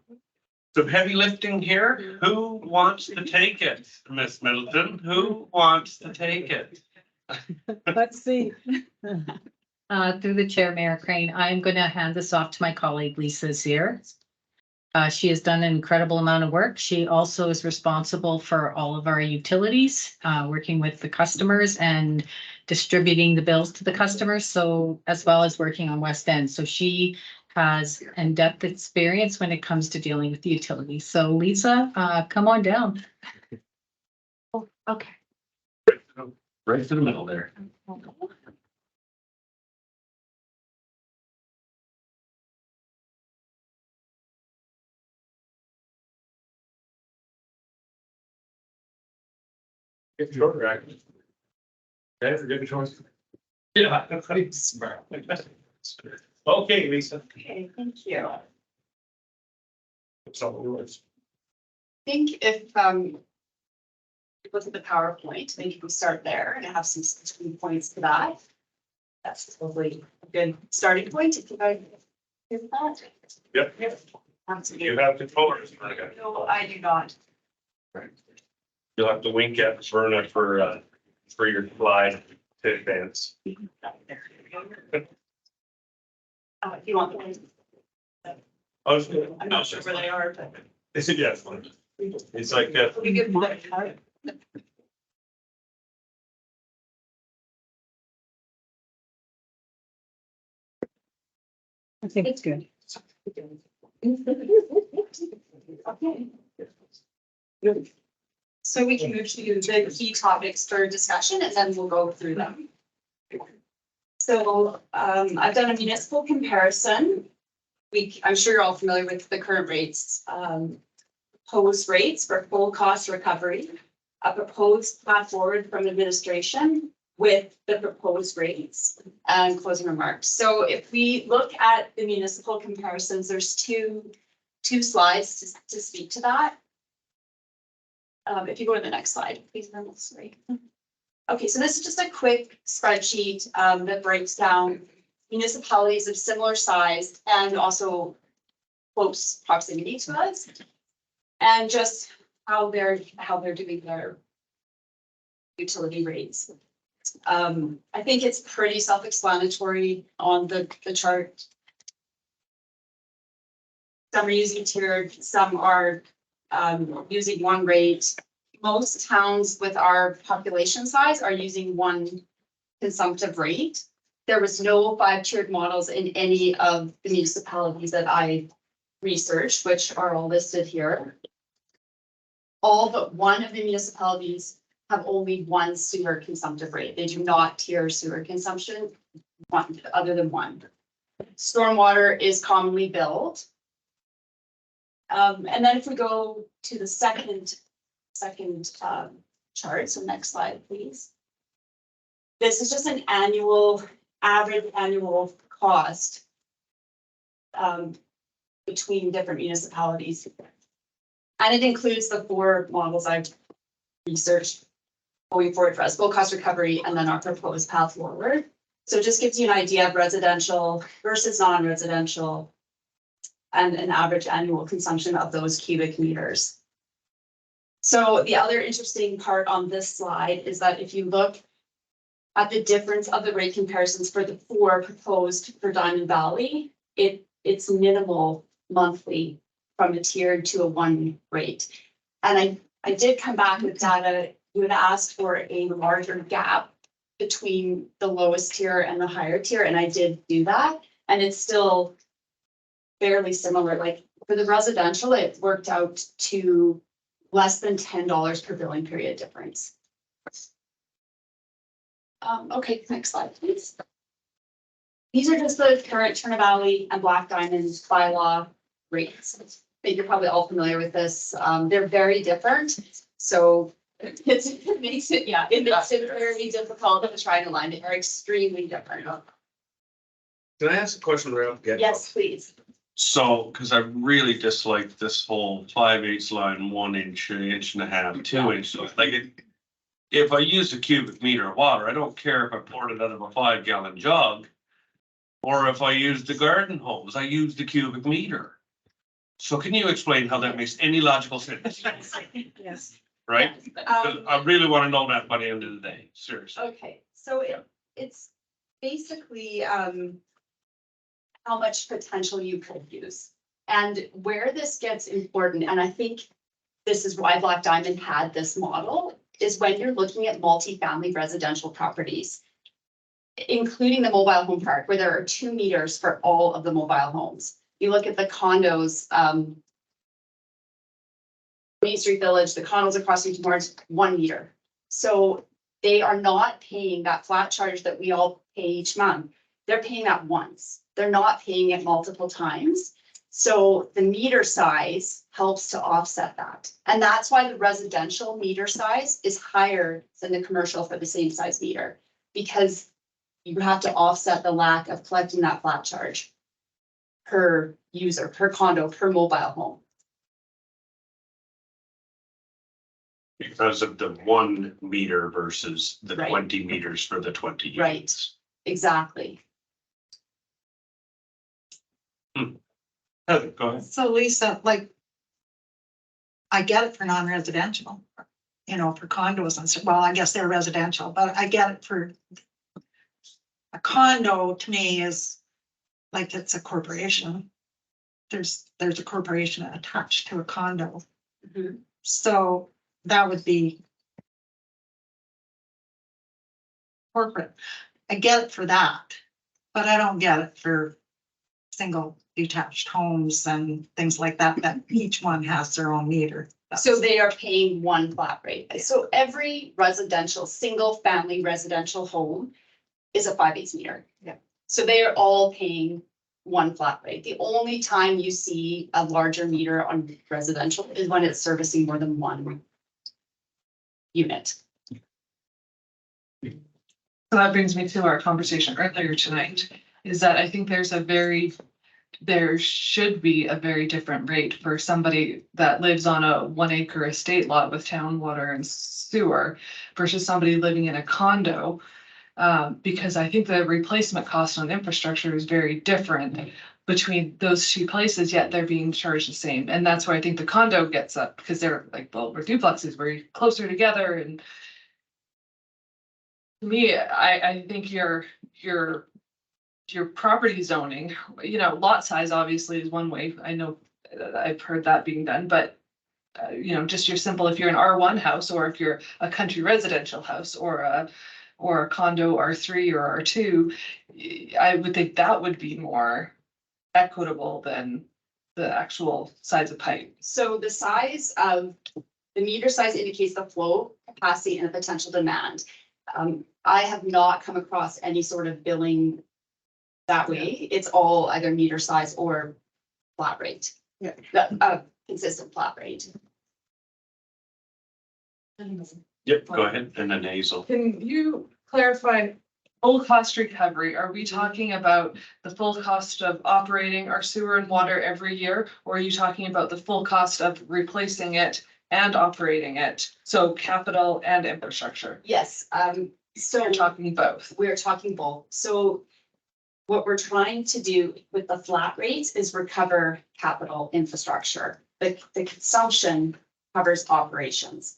Speaker 1: Some heavy lifting here. Who wants to take it? Miss Middleton, who wants to take it?
Speaker 3: Let's see.
Speaker 4: Through the chair, Mayor Crane, I'm going to hand this off to my colleague Lisa Zier. She has done an incredible amount of work. She also is responsible for all of our utilities, working with the customers and distributing the bills to the customers. So as well as working on West End. So she has in-depth experience when it comes to dealing with the utilities. So Lisa, come on down.
Speaker 11: Oh, okay.
Speaker 1: Right to the middle there.
Speaker 7: Get shorter, actually. Okay, forget the choice. Yeah. Okay, Lisa.
Speaker 11: Okay, thank you. I
Speaker 7: It's all yours.
Speaker 11: think if, look at the PowerPoint, I think if we start there and have some specific points to that. That's probably a good starting point if you guys do that.
Speaker 7: Yep.
Speaker 11: Absolutely.
Speaker 7: You have controllers. Verna.
Speaker 11: No, I do not.
Speaker 7: You'll have to wink at Verna for your slide to advance.
Speaker 11: If you want them.
Speaker 7: Oh,
Speaker 11: I'm not sure where they are, but.
Speaker 7: They said yes. It's like,
Speaker 11: We get one.
Speaker 4: I think it's good.
Speaker 11: Okay. So we can move to the key topics for discussion and then we'll go through them. So I've done a municipal comparison. I'm sure you're all familiar with the current rates, proposed rates for full cost recovery, a proposed path forward from administration with the proposed rates and closing remarks. So if we look at the municipal comparisons, there's two slides to speak to that. If you go to the next slide, please, sorry. Okay, so this is just a quick spreadsheet that breaks down municipalities of similar size and also close proximity to us, and just how they're doing their utility rates. I think it's pretty self-explanatory on the chart. Some are using tiered, some are using one rate. Most towns with our population size are using one consumptive rate. There was no 5-tiered models in any of the municipalities that I researched, which are all listed here. All but one of the municipalities have only one sewer consumptive rate. They do not tier sewer consumption, one other than one. Stormwater is commonly billed. And then if we go to the second chart, so next slide, please. This is just an average annual cost between different municipalities. And it includes the 4 models I've researched going forward for us, full cost recovery, and then our proposed path forward. So it just gives you an idea of residential versus non-residential and an average annual consumption of those cubic meters. So the other interesting part on this slide is that if you look at the difference of the rate comparisons for the 4 proposed for Diamond Valley, it's minimal monthly from a tiered to a 1 rate. And I did come back with data. You had asked for a larger gap between the lowest tier and the higher tier, and I did do that. And it's still fairly similar. Like for the residential, it worked out to less than $10 per billing period difference. Okay, next slide, please. These are just the current Turner Valley and Black Diamond bylaw rates. I think you're probably all familiar with this. They're very different. So it makes it very difficult to try to align. They are extremely different.
Speaker 1: Can I ask a question right off the get-go?
Speaker 11: Yes, please.
Speaker 1: So, because I really dislike this whole 5/8 line, 1 inch, 1.5 inch, 2 inch, so like it. If I use a cubic meter of water, I don't care if I poured it out of a 5-gallon jug. Or if I use the garden hose, I use the cubic meter. So can you explain how that makes any logical sense?
Speaker 3: Yes.
Speaker 1: Right? 'Cause I really want to know that by the end of the day, seriously.
Speaker 11: Okay, so it's basically how much potential you could use. And where this gets important, and I think this is why Black Diamond had this model, is when you're looking at multifamily residential properties, including the mobile home park, where there are 2 meters for all of the mobile homes. You look at the condos, Main Street Village, the condos across Street Mars, 1 meter. So they are not paying that flat charge that we all pay each month. They're paying that once. They're not paying it multiple times. So the meter size helps to offset that. And that's why the residential meter size is higher than the commercial for the same size meter, because you have to offset the lack of collecting that flat charge per user, per condo, per mobile home.
Speaker 1: Because of the 1 meter versus the
Speaker 11: Right.
Speaker 1: 20 meters for the 20 units.
Speaker 11: Right, exactly.
Speaker 1: Heather, go ahead.
Speaker 3: So Lisa, like, I get it for non-residential, for condos and stuff. Well, I guess they're residential, but I get it for a condo. To me is like it's a corporation. There's a corporation attached to a condo.
Speaker 11: Mhm.
Speaker 3: So that would be corporate. I get it for that, but I don't get it for single detached homes and things like that, that each one has their own meter.
Speaker 11: So they are paying 1 flat rate. So every residential, single family residential home is a 5/8 meter.
Speaker 3: Yeah.
Speaker 11: So they are all paying 1 flat rate. The only time you see a larger meter on residential is when it's servicing more than 1 unit.
Speaker 16: So that brings me to our conversation earlier tonight, is that I think there should be a very different rate for somebody that lives on a 1 acre estate lot with town water and sewer versus somebody living in a condo. Because I think the replacement cost on infrastructure is very different between those 2 places, yet they're being charged the same. And that's where I think the condo gets up, because they're like, well, we're duplexes, we're closer together. And to me, I think your property zoning, lot size obviously is one way. I know I've heard that being done, but just your simple, if you're an R1 house, or if you're a country residential house, or a condo R3 or R2, I would think that would be more equitable than the actual size of pipe.
Speaker 11: So the meter size indicates the flow capacity and the potential demand. I have not come across any sort of billing that way. It's all either meter size or flat rate.
Speaker 3: Yeah.
Speaker 11: Consistent flat rate.
Speaker 1: Yep, go ahead, and then Hazel.
Speaker 16: Can you clarify, full cost recovery, are we talking about the full cost of operating our sewer and water every year? Or are you talking about the full cost of replacing it and operating it? So capital and infrastructure.
Speaker 21: Yes, so
Speaker 16: You're talking both.
Speaker 21: we're talking both. So what we're trying to do with the flat rates is recover capital infrastructure. The consumption covers operations.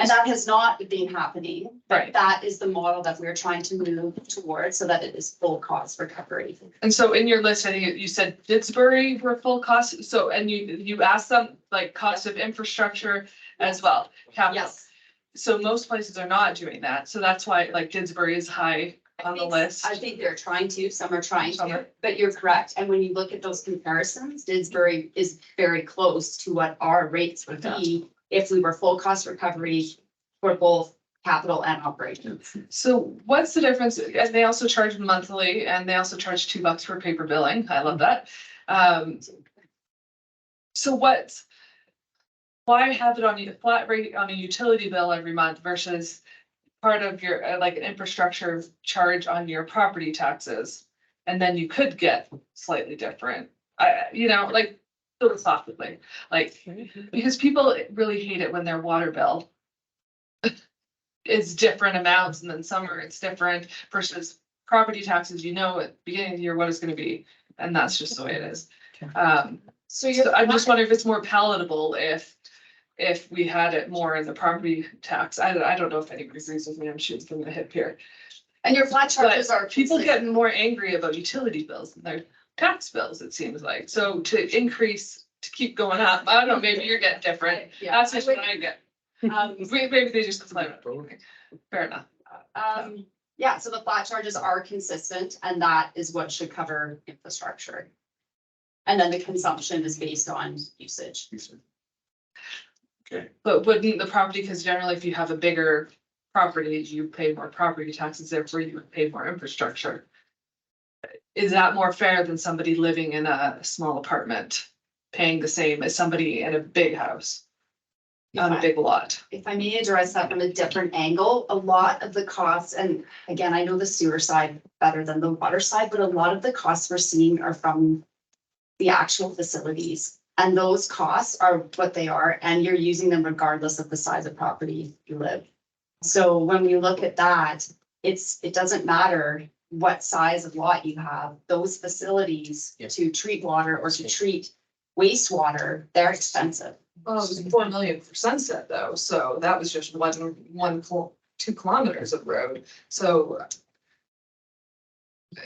Speaker 21: And that has not been happening.
Speaker 16: Right.
Speaker 21: That is the model that we're trying to move towards so that it is full cost recovery.
Speaker 16: And so in your list, I think you said Didsbury were full cost, so, and you asked them like cost of infrastructure as well, capital.
Speaker 21: Yes.
Speaker 16: So most places are not doing that, so that's why like Didsbury is high on the list.
Speaker 21: I think they're trying to, some are trying to, but you're correct. And when you look at those comparisons, Didsbury is very close to what our rates would be if we were full cost recovery for both capital and operations.
Speaker 16: So what's the difference? And they also charge monthly and they also charge $2 for paper billing. I love that. So why have it on a flat rate on a utility bill every month versus part of your, like an infrastructure charge on your property taxes? And then you could get slightly different, like philosophically, like, because people really hate it when their water bill is different amounts and then summer it's different versus property taxes, at the beginning of the year what it's gonna be, and that's just the way it is. So I'm just wondering if it's more palatable if we had it more in the property tax. I don't know if anybody agrees with me, I'm shooting from the hip here.
Speaker 21: And your flat charges
Speaker 16: But
Speaker 21: are.
Speaker 16: people getting more angry about utility bills than their tax bills, it seems like. So to keep going up, I don't know, maybe you're getting different.
Speaker 21: Yeah.
Speaker 16: That's just what I get. Maybe they just complain about it. Fair enough.
Speaker 21: Yeah, so the flat charges are consistent and that is what should cover infrastructure. And then the consumption is based on usage.
Speaker 1: Okay.
Speaker 16: But wouldn't the property, because generally if you have a bigger property, you pay more property taxes, therefore you would pay more infrastructure. Is that more fair than somebody living in a small apartment paying the same as somebody in a big house? On a big lot.
Speaker 21: If I may address that from a different angle, a lot of the costs, and again, I know the sewer side better than the water side, but a lot of the costs we're seeing are from the actual facilities. And those costs are what they are, and you're using them regardless of the size of property you live. So when we look at that, it doesn't matter what size of lot you have, those facilities to treat water or to treat wastewater, they're expensive.
Speaker 16: Well, it was 4 million for Sunset though, so that was just 2 kilometers of road, so.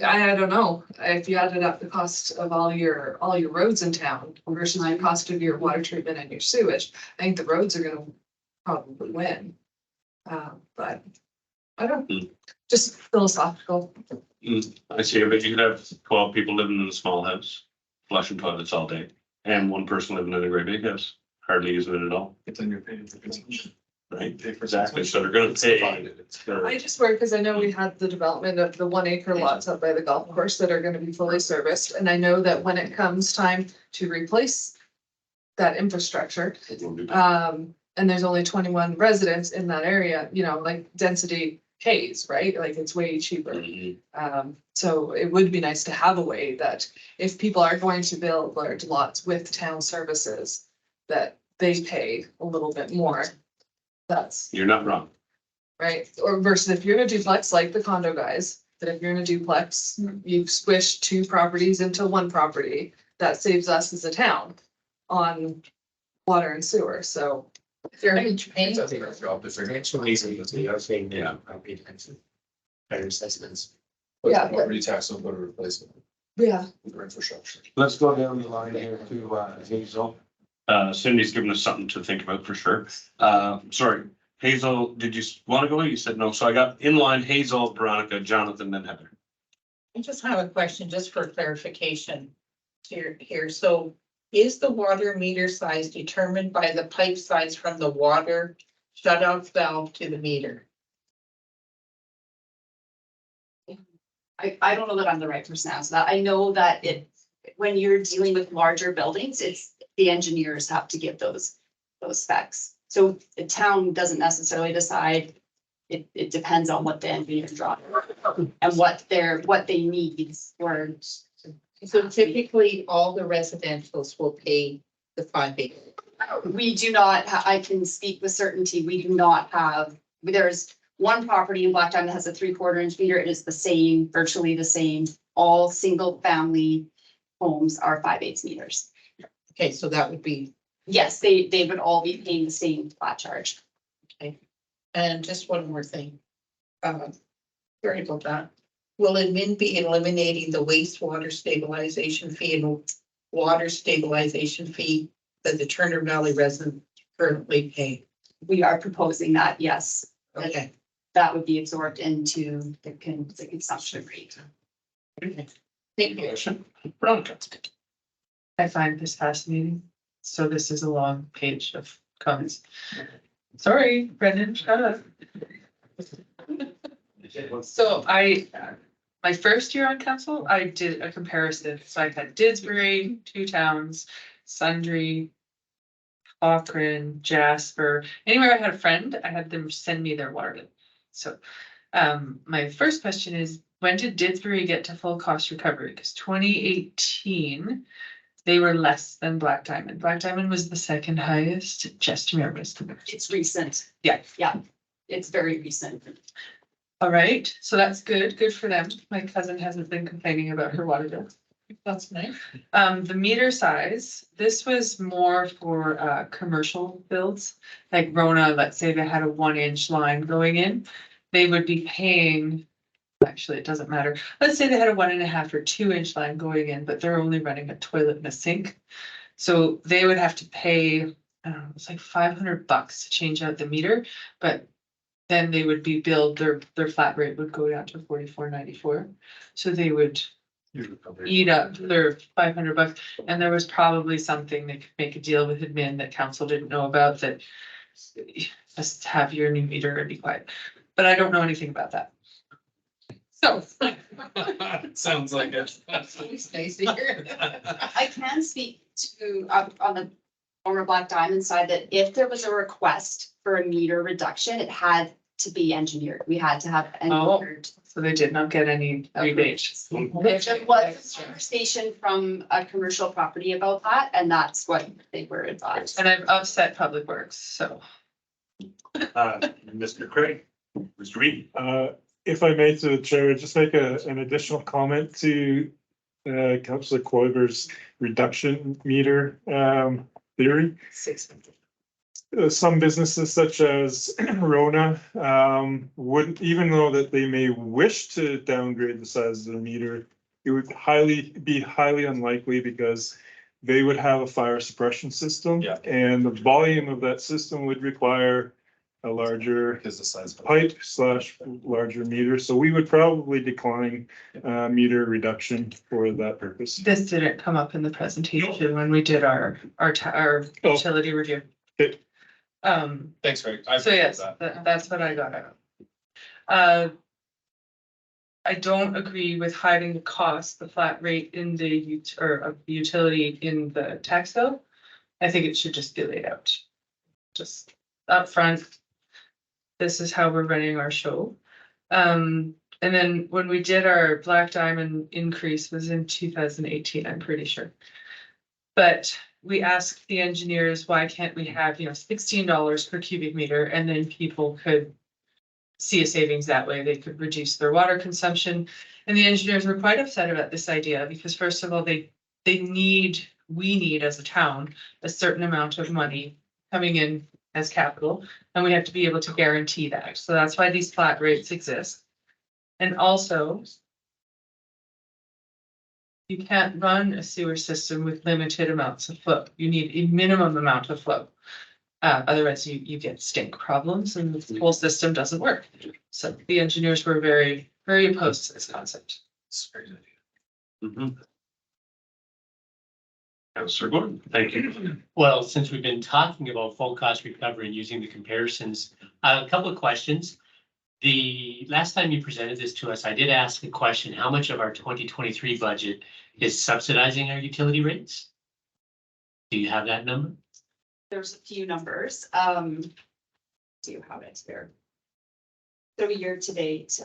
Speaker 16: I don't know, if you added up the cost of all your roads in town versus the cost of your water treatment and your sewage, I think the roads are gonna probably win. But I don't, just philosophical.
Speaker 1: I see, but you could have 12 people living in a small house, flushing toilets all day, and one person living in a great big house, hardly using it at all.
Speaker 5: It's in your paying for consumption.
Speaker 1: Right, exactly, so they're gonna pay.
Speaker 16: I just worry because I know we had the development of the 1 acre lots up by the golf course that are gonna be fully serviced, and I know that when it comes time to replace that infrastructure, and there's only 21 residents in that area, like density pays, right? Like it's way cheaper. So it would be nice to have a way that if people are going to build large lots with town services, that they pay a little bit more.
Speaker 1: You're not wrong.
Speaker 16: Right, or versus if you're in a duplex like the condo guys, that if you're in a duplex, you've squished 2 properties into 1 property, that saves us as a town on water and sewer, so. If you're paying.
Speaker 7: Better assessments.
Speaker 16: Yeah.
Speaker 7: Property tax will go to replacement.
Speaker 16: Yeah.
Speaker 7: For infrastructure.
Speaker 1: Let's go down the line here to Hazel. Cindy's given us something to think about for sure. Sorry, Hazel, did you want to go? You said no. So I got in line Hazel, Veronica, Jonathan, then Heather.
Speaker 17: I just have a question just for clarification here. So is the water meter size determined by the pipe size from the water shutoff valve to the meter?
Speaker 21: I don't know that I'm the right person to answer that. I know that when you're dealing with larger buildings, it's the engineers have to give those specs. So the town doesn't necessarily decide it depends on what the engineer draw and what they need for.
Speaker 17: So typically, all the residentials will pay the 5 acre.
Speaker 21: We do not, I can speak with certainty, we do not have, there's one property in Black Diamond that has a 3/4 inch meter. It is the same, virtually the same. All single family homes are 5/8 meters.
Speaker 17: Okay, so that would be.
Speaker 21: Yes, they would all be paying the same flat charge.
Speaker 17: Okay, and just one more thing. Sorry about that. Will admin be eliminating the wastewater stabilization fee and water stabilization fee that the Turner Valley residents currently pay?
Speaker 21: We are proposing that, yes.
Speaker 17: Okay.
Speaker 21: That would be absorbed into the consumption rate.
Speaker 17: Thank you.
Speaker 20: I find this fascinating. So this is a long page of comments. Sorry, Brendan, shut up. So my first year on council, I did a comparison. So I had Didsbury, two towns, Sundre, Cochrane, Jasper. Anywhere I had a friend, I had them send me their water bill. So my first question is, when did Didsbury get to full cost recovery? Because 2018, they were less than Black Diamond. Black Diamond was the second highest. Just remember
Speaker 21: it's recent.
Speaker 20: Yeah.
Speaker 21: Yeah, it's very recent.
Speaker 20: All right, so that's good. Good for them. My cousin hasn't been complaining about her water bill. That's nice. The meter size, this was more for commercial builds, like Rona, let's say they had a 1-inch line going in, they would be paying, actually, it doesn't matter. Let's say they had a 1.5 or 2-inch line going in, but they're only running a toilet and a sink. So they would have to pay, I don't know, it's like $500 to change out the meter, but then they would be billed, their flat rate would go down to $44.94. So they would eat up their $500. And there was probably something they could make a deal with admin that council didn't know about, that just have your new meter and be quiet. But I don't know anything about that. So.
Speaker 2: Sounds like it.
Speaker 21: It's nice to hear. I can speak to, on the former Black Diamond side, that if there was a request for a meter reduction, it had to be engineered. We had to have engineered.
Speaker 20: So they did not get any rebates.
Speaker 21: There was a conversation from a commercial property about that, and that's what they were advised.
Speaker 20: And I've upset Public Works, so.
Speaker 1: Mr. Craig, Mr. Reed.
Speaker 5: If I may, to the chair, just make an additional comment to Councillor Coiber's reduction meter theory.
Speaker 20: 600.
Speaker 5: Some businesses such as Rona wouldn't, even though that they may wish to downgrade the size of their meter, it would be highly unlikely, because they would have a fire suppression system.
Speaker 2: Yeah.
Speaker 5: And the volume of that system would require a larger
Speaker 2: Because the size.
Speaker 5: pipe / larger meter. So we would probably decline meter reduction for that purpose.
Speaker 20: This didn't come up in the presentation when we did our utility review.
Speaker 5: Okay.
Speaker 2: Thanks, Greg.
Speaker 20: So yes, that's what I got out. I don't agree with hiding the cost, the flat rate in the of the utility in the tax bill. I think it should just be laid out. Just upfront. This is how we're running our show. And then when we did our Black Diamond increase was in 2018, I'm pretty sure. But we asked the engineers, why can't we have, $16 per cubic meter, and then people could see a savings that way. They could reduce their water consumption. And the engineers were quite upset about this idea, because first of all, we need as a town a certain amount of money coming in as capital, and we have to be able to guarantee that. So that's why these flat rates exist. And also, you can't run a sewer system with limited amounts of flow. You need a minimum amount of flow. Otherwise you get stink problems and the whole system doesn't work. So the engineers were very, very opposed to this concept.
Speaker 2: It's a very good idea.
Speaker 1: Councillor Gordon, thank you.
Speaker 15: Well, since we've been talking about full cost recovery and using the comparisons, a couple of questions. The last time you presented this to us, I did ask a question, how much of our 2023 budget is subsidizing our utility rates? Do you have that number?
Speaker 21: There's a few numbers. Do you have it there? So year to date,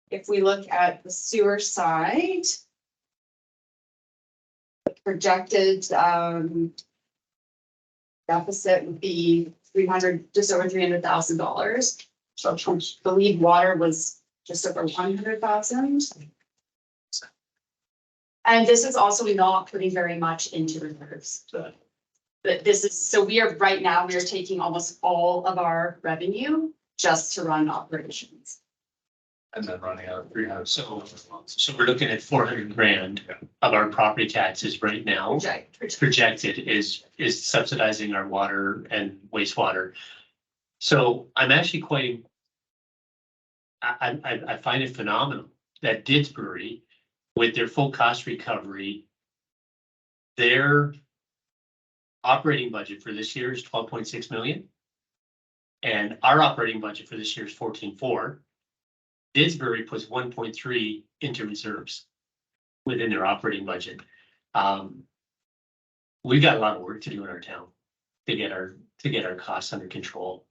Speaker 21: if we look at the sewer side, the projected, deficit would be just over $300,000. So I believe water was just over 100,000. And this is also not putting very much into reserves. But this is, so we are, right now, we are taking almost all of our revenue just to run operations.
Speaker 2: And then running out of 300.
Speaker 15: So we're looking at 400 grand of our property taxes right now. Projected is subsidizing our water and wastewater. So I'm actually quite, I find it phenomenal that Didsbury, with their full cost recovery, their operating budget for this year is 12.6 million. And our operating budget for this year is 14.4. Didsbury puts 1.3 into reserves within their operating budget. We've got a lot of work to do in our town to get our costs under control.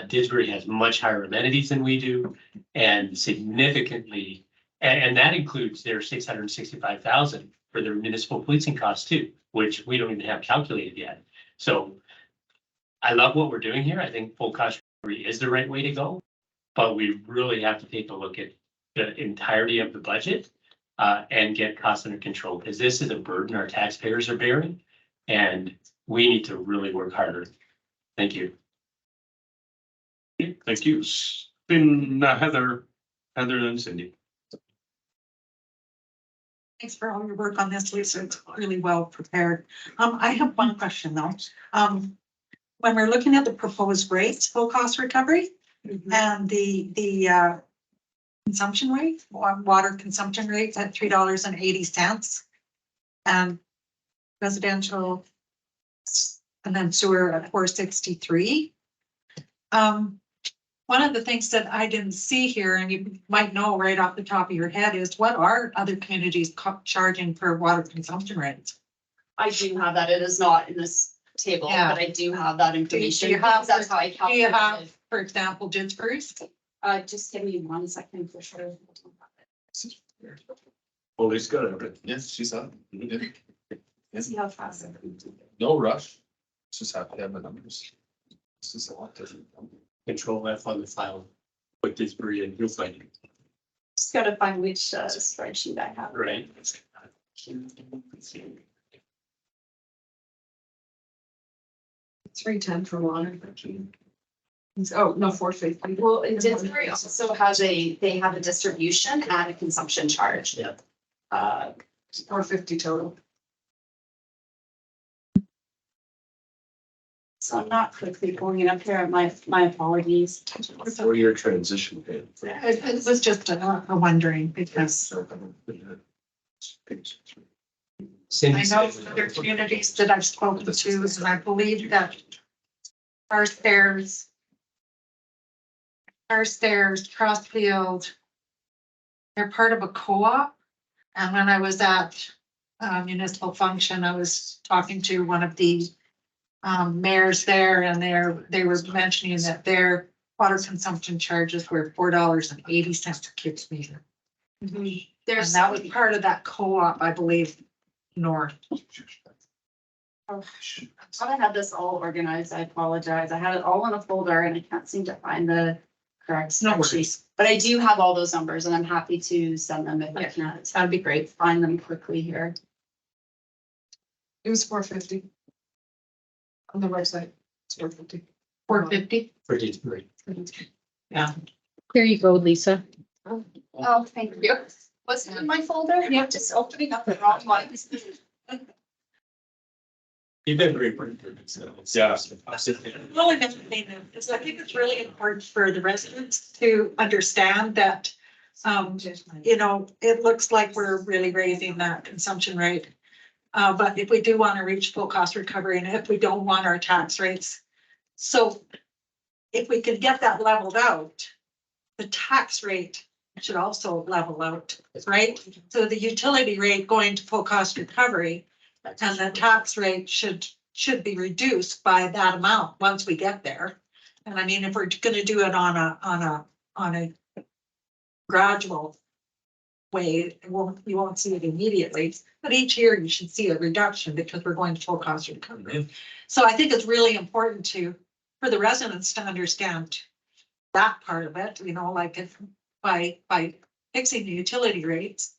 Speaker 15: Didsbury has much higher amenities than we do, and significantly, and that includes their 665,000 for their municipal policing costs too, which we don't even have calculated yet. So I love what we're doing here. I think full cost recovery is the right way to go, but we really have to take a look at the entirety of the budget and get costs under control, because this is a burden our taxpayers are bearing, and we need to really work harder. Thank you.
Speaker 1: Thank you. Been Heather and Cindy.
Speaker 3: Thanks for all your work on this, Lisa. It's really well prepared. I have one question though. When we're looking at the proposed rates, full cost recovery and the consumption rate, water consumption rates at $3.80 and residential and then sewer at $4.63. One of the things that I didn't see here, and you might know right off the top of your head, is what are other communities charging for water consumption rates?
Speaker 21: I do have that. It is not in this table,
Speaker 3: Yeah.
Speaker 21: but I do have that information.
Speaker 3: Do you have,
Speaker 21: That's how I
Speaker 3: do you
Speaker 21: calculated.
Speaker 3: have, for example, Didsbury's?
Speaker 21: Just give me 1 second for sure.
Speaker 1: Well, he's got it.
Speaker 2: Yes, she's up.
Speaker 21: See how fast.
Speaker 2: No rush. Just have to have the numbers. This is a lot different.
Speaker 15: Control F on the file with Didsbury, and you'll find it.
Speaker 21: Just gotta find which spreadsheet I have.
Speaker 15: Right.
Speaker 16: 310 for water. Oh, no, 450.
Speaker 21: Well, and Didsbury also has they have a distribution and a consumption charge.
Speaker 15: Yeah.
Speaker 16: 450 total.
Speaker 21: So I'm not quickly pulling it up here. My apologies.
Speaker 1: 4-year transition pay.
Speaker 3: It was just a wondering because I know other communities that I've spoken to, and I believe that Carstairs, Crossfield, they're part of a co-op. And when I was at municipal function, I was talking to one of the mayors there, and they were mentioning that their water consumption charges were $4.80 a cubic meter. And that was part of that co-op, I believe, north.
Speaker 21: I thought I had this all organized. I apologize. I had it all in a folder and I can't seem to find the correct
Speaker 3: No
Speaker 21: spreadsheet.
Speaker 3: worries.
Speaker 21: But I do have all those numbers and I'm happy to send them if I
Speaker 3: Yeah,
Speaker 21: can't
Speaker 3: that'd be great.
Speaker 21: find them quickly here.
Speaker 16: It was 450. On the website, it's 450.
Speaker 3: 450?
Speaker 15: For Didsbury.
Speaker 3: Yeah.
Speaker 4: There you go, Lisa.
Speaker 21: Oh, thank you. Was it in my folder? Yeah. Just opening up the wrong one.
Speaker 1: You've been very good. Yeah.
Speaker 3: Well, another thing is I think it's really important for the residents to understand that, you know, it looks like we're really raising that consumption rate. But if we do want to reach full cost recovery and if we don't want our tax rates, so if we could get that leveled out, the tax rate should also level out, right? So the utility rate going to full cost recovery and the tax rate should be reduced by that amount once we get there. And I mean, if we're gonna do it on a gradual way, you won't see it immediately, but each year you should see a reduction because we're going to full cost recovery. So I think it's really important for the residents to understand that part of it, you know, like if by fixing the utility rates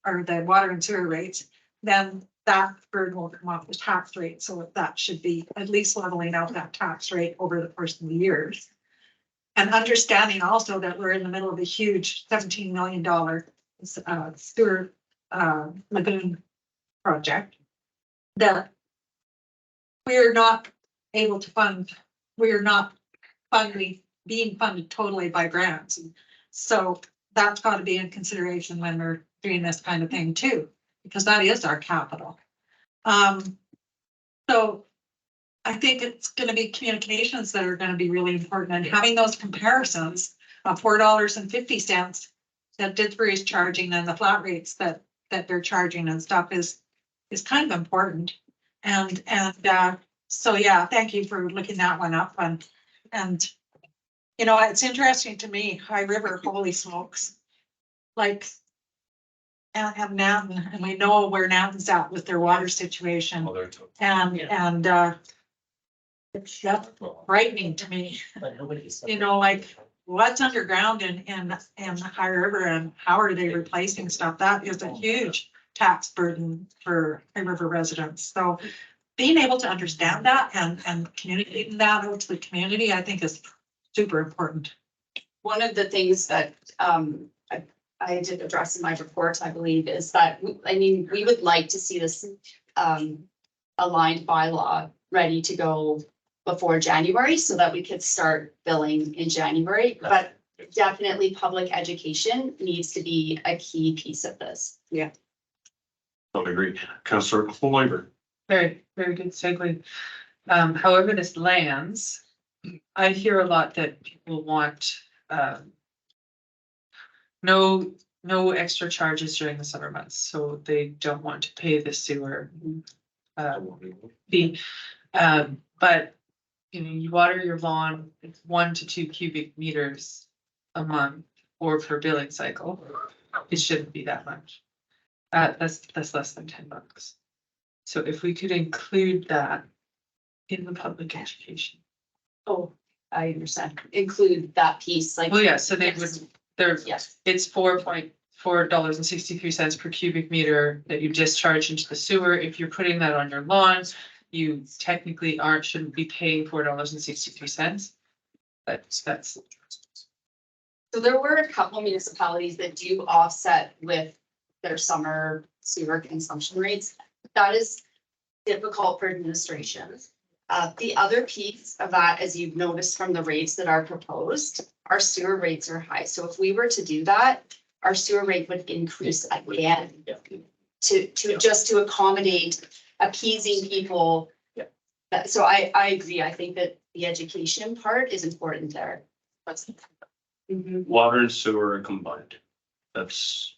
Speaker 3: or the water and sewer rates, then that burden will come off the tax rate. So that should be at least leveling out that tax rate over the course of the years. And understanding also that we're in the middle of a huge $17 million sewer lagoon project that we're not able to fund, we're not being funded totally by grants. So that's got to be in consideration when we're doing this kind of thing too, because that is our capital. So I think it's going to be communications that are going to be really important, and having those comparisons of $4.50 that Didsbury is charging and the flat rates that they're charging and stuff is kind of important. And so yeah, thank you for looking that one up. And you know, it's interesting to me, High River, holy smokes, like and Nanton, and we know where Nanton's at with their water situation. And it's just frightening to me. You know, like what's underground in High River and how are they replacing stuff? That is a huge tax burden for High River residents. So being able to understand that and communicating that out to the community, I think is super important.
Speaker 21: One of the things that I did address in my report, I believe, is that, I mean, we would like to see this aligned bylaw ready to go before January so that we could start billing in January. But definitely public education needs to be a key piece of this.
Speaker 3: Yeah.
Speaker 1: Totally agree. Councillor Foiber.
Speaker 20: Very, very good segue. However this lands, I hear a lot that people want, no extra charges during the summer months, so they don't want to pay the sewer fee. But you know, you water your lawn, it's 1 to 2 cubic meters a month or per billing cycle. It shouldn't be that much. That's less than $10. So if we could include that in the public education.
Speaker 21: Oh, I understand. Include that piece, like.
Speaker 20: Oh, yeah, so they would, they're,
Speaker 21: Yes.
Speaker 20: it's $4.63 per cubic meter that you discharge into the sewer. If you're putting that on your lawn, you technically shouldn't be paying $4.63. That's.
Speaker 21: So there were a couple municipalities that do offset with their summer sewer consumption rates. That is difficult for administration. The other piece of that, as you've noticed from the rates that are proposed, our sewer rates are high. So if we were to do that, our sewer rate would increase again to just to accommodate appeasing people. So I agree. I think that the education part is important there.
Speaker 1: Water and sewer are combined. That's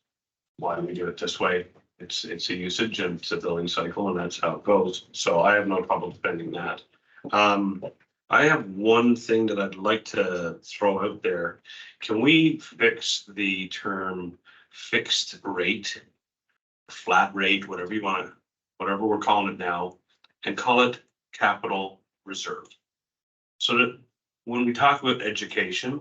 Speaker 1: why we do it this way. It's a usage and it's a billing cycle, and that's how it goes. So I have no problem spending that. I have one thing that I'd like to throw out there. Can we fix the term fixed rate, flat rate, whatever you want, whatever we're calling it now, and call it capital reserve? So that when we talk about education,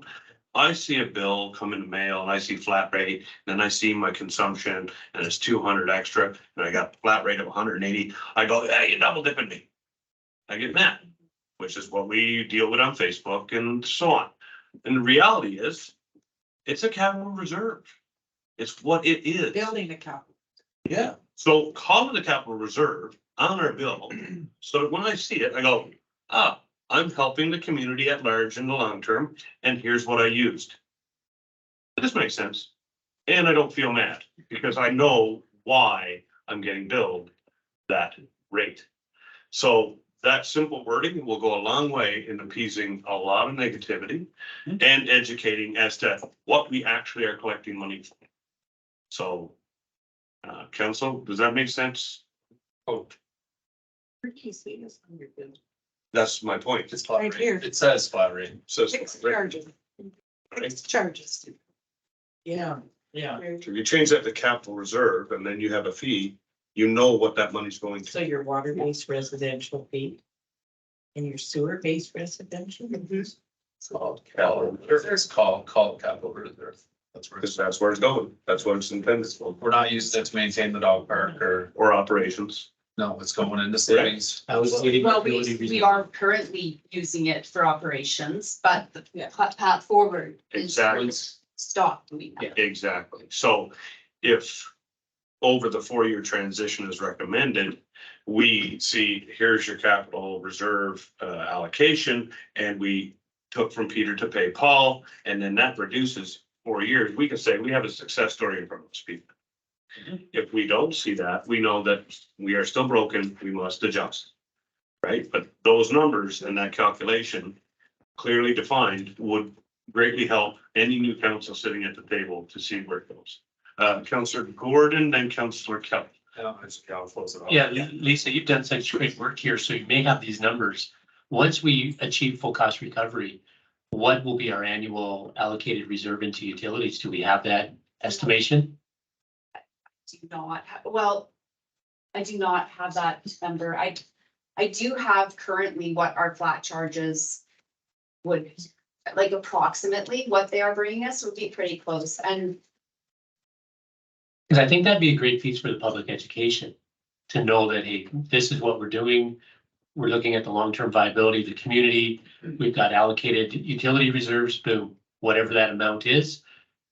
Speaker 1: I see a bill come in the mail and I see flat rate, and then I see my consumption and it's 200 extra, and I got flat rate of 180. I go, hey, you double dipping me. I get mad, which is what we deal with on Facebook and so on. And the reality is, it's a capital reserve. It's what it is.
Speaker 3: Building a capital.
Speaker 1: Yeah. So call it a capital reserve on our bill, so that when I see it, I go, I'm helping the community at large in the long term, and here's what I used. This makes sense. And I don't feel mad because I know why I'm getting billed that rate. So that simple wording will go a long way in appeasing a lot of negativity and educating as to what we actually are collecting money for. So, council, does that make sense? Oh. That's my point.
Speaker 2: It's flat
Speaker 3: Right
Speaker 2: rate.
Speaker 3: here.
Speaker 2: It says flat rate.
Speaker 1: So
Speaker 3: Fixed charges. Fixed charges.
Speaker 17: Yeah.
Speaker 12: Yeah.
Speaker 1: if you change that to capital reserve and then you have a fee, you know what that money's going
Speaker 17: So
Speaker 1: to.
Speaker 17: your water-based residential fee and your sewer-based residential?
Speaker 2: It's called capital reserve. It's called capital reserve. That's where
Speaker 1: Because that's where it's going. That's what it's intended for.
Speaker 2: we're not using it to maintain the dog park
Speaker 1: Or operations.
Speaker 2: no, it's going into savings.
Speaker 15: I was getting.
Speaker 21: Well, we are currently using it for operations, but the path forward is
Speaker 1: Exactly.
Speaker 21: stop doing that.
Speaker 1: Exactly. So if over the 4-year transition is recommended, we see, here's your capital reserve allocation, and we took from Peter to pay Paul, and then that reduces 4 years, we can say we have a success story in front of us, people. If we don't see that, we know that we are still broken, we must adjust. Right? But those numbers and that calculation clearly defined would greatly help any new council sitting at the table to see where it goes. Councillor Gordon, then Councillor Kelly.
Speaker 15: Yeah, Lisa, you've done such great work here, so you may have these numbers. Once we achieve full cost recovery, what will be our annual allocated reserve into utilities? Do we have that estimation?
Speaker 21: Do not, well, I do not have that number. I do have currently what our flat charges would, like approximately what they are bringing us would be pretty close. And
Speaker 15: Because I think that'd be a great piece for the public education to know that, hey, this is what we're doing. We're looking at the long-term viability of the community. We've got allocated utility reserves, boom, whatever that amount is.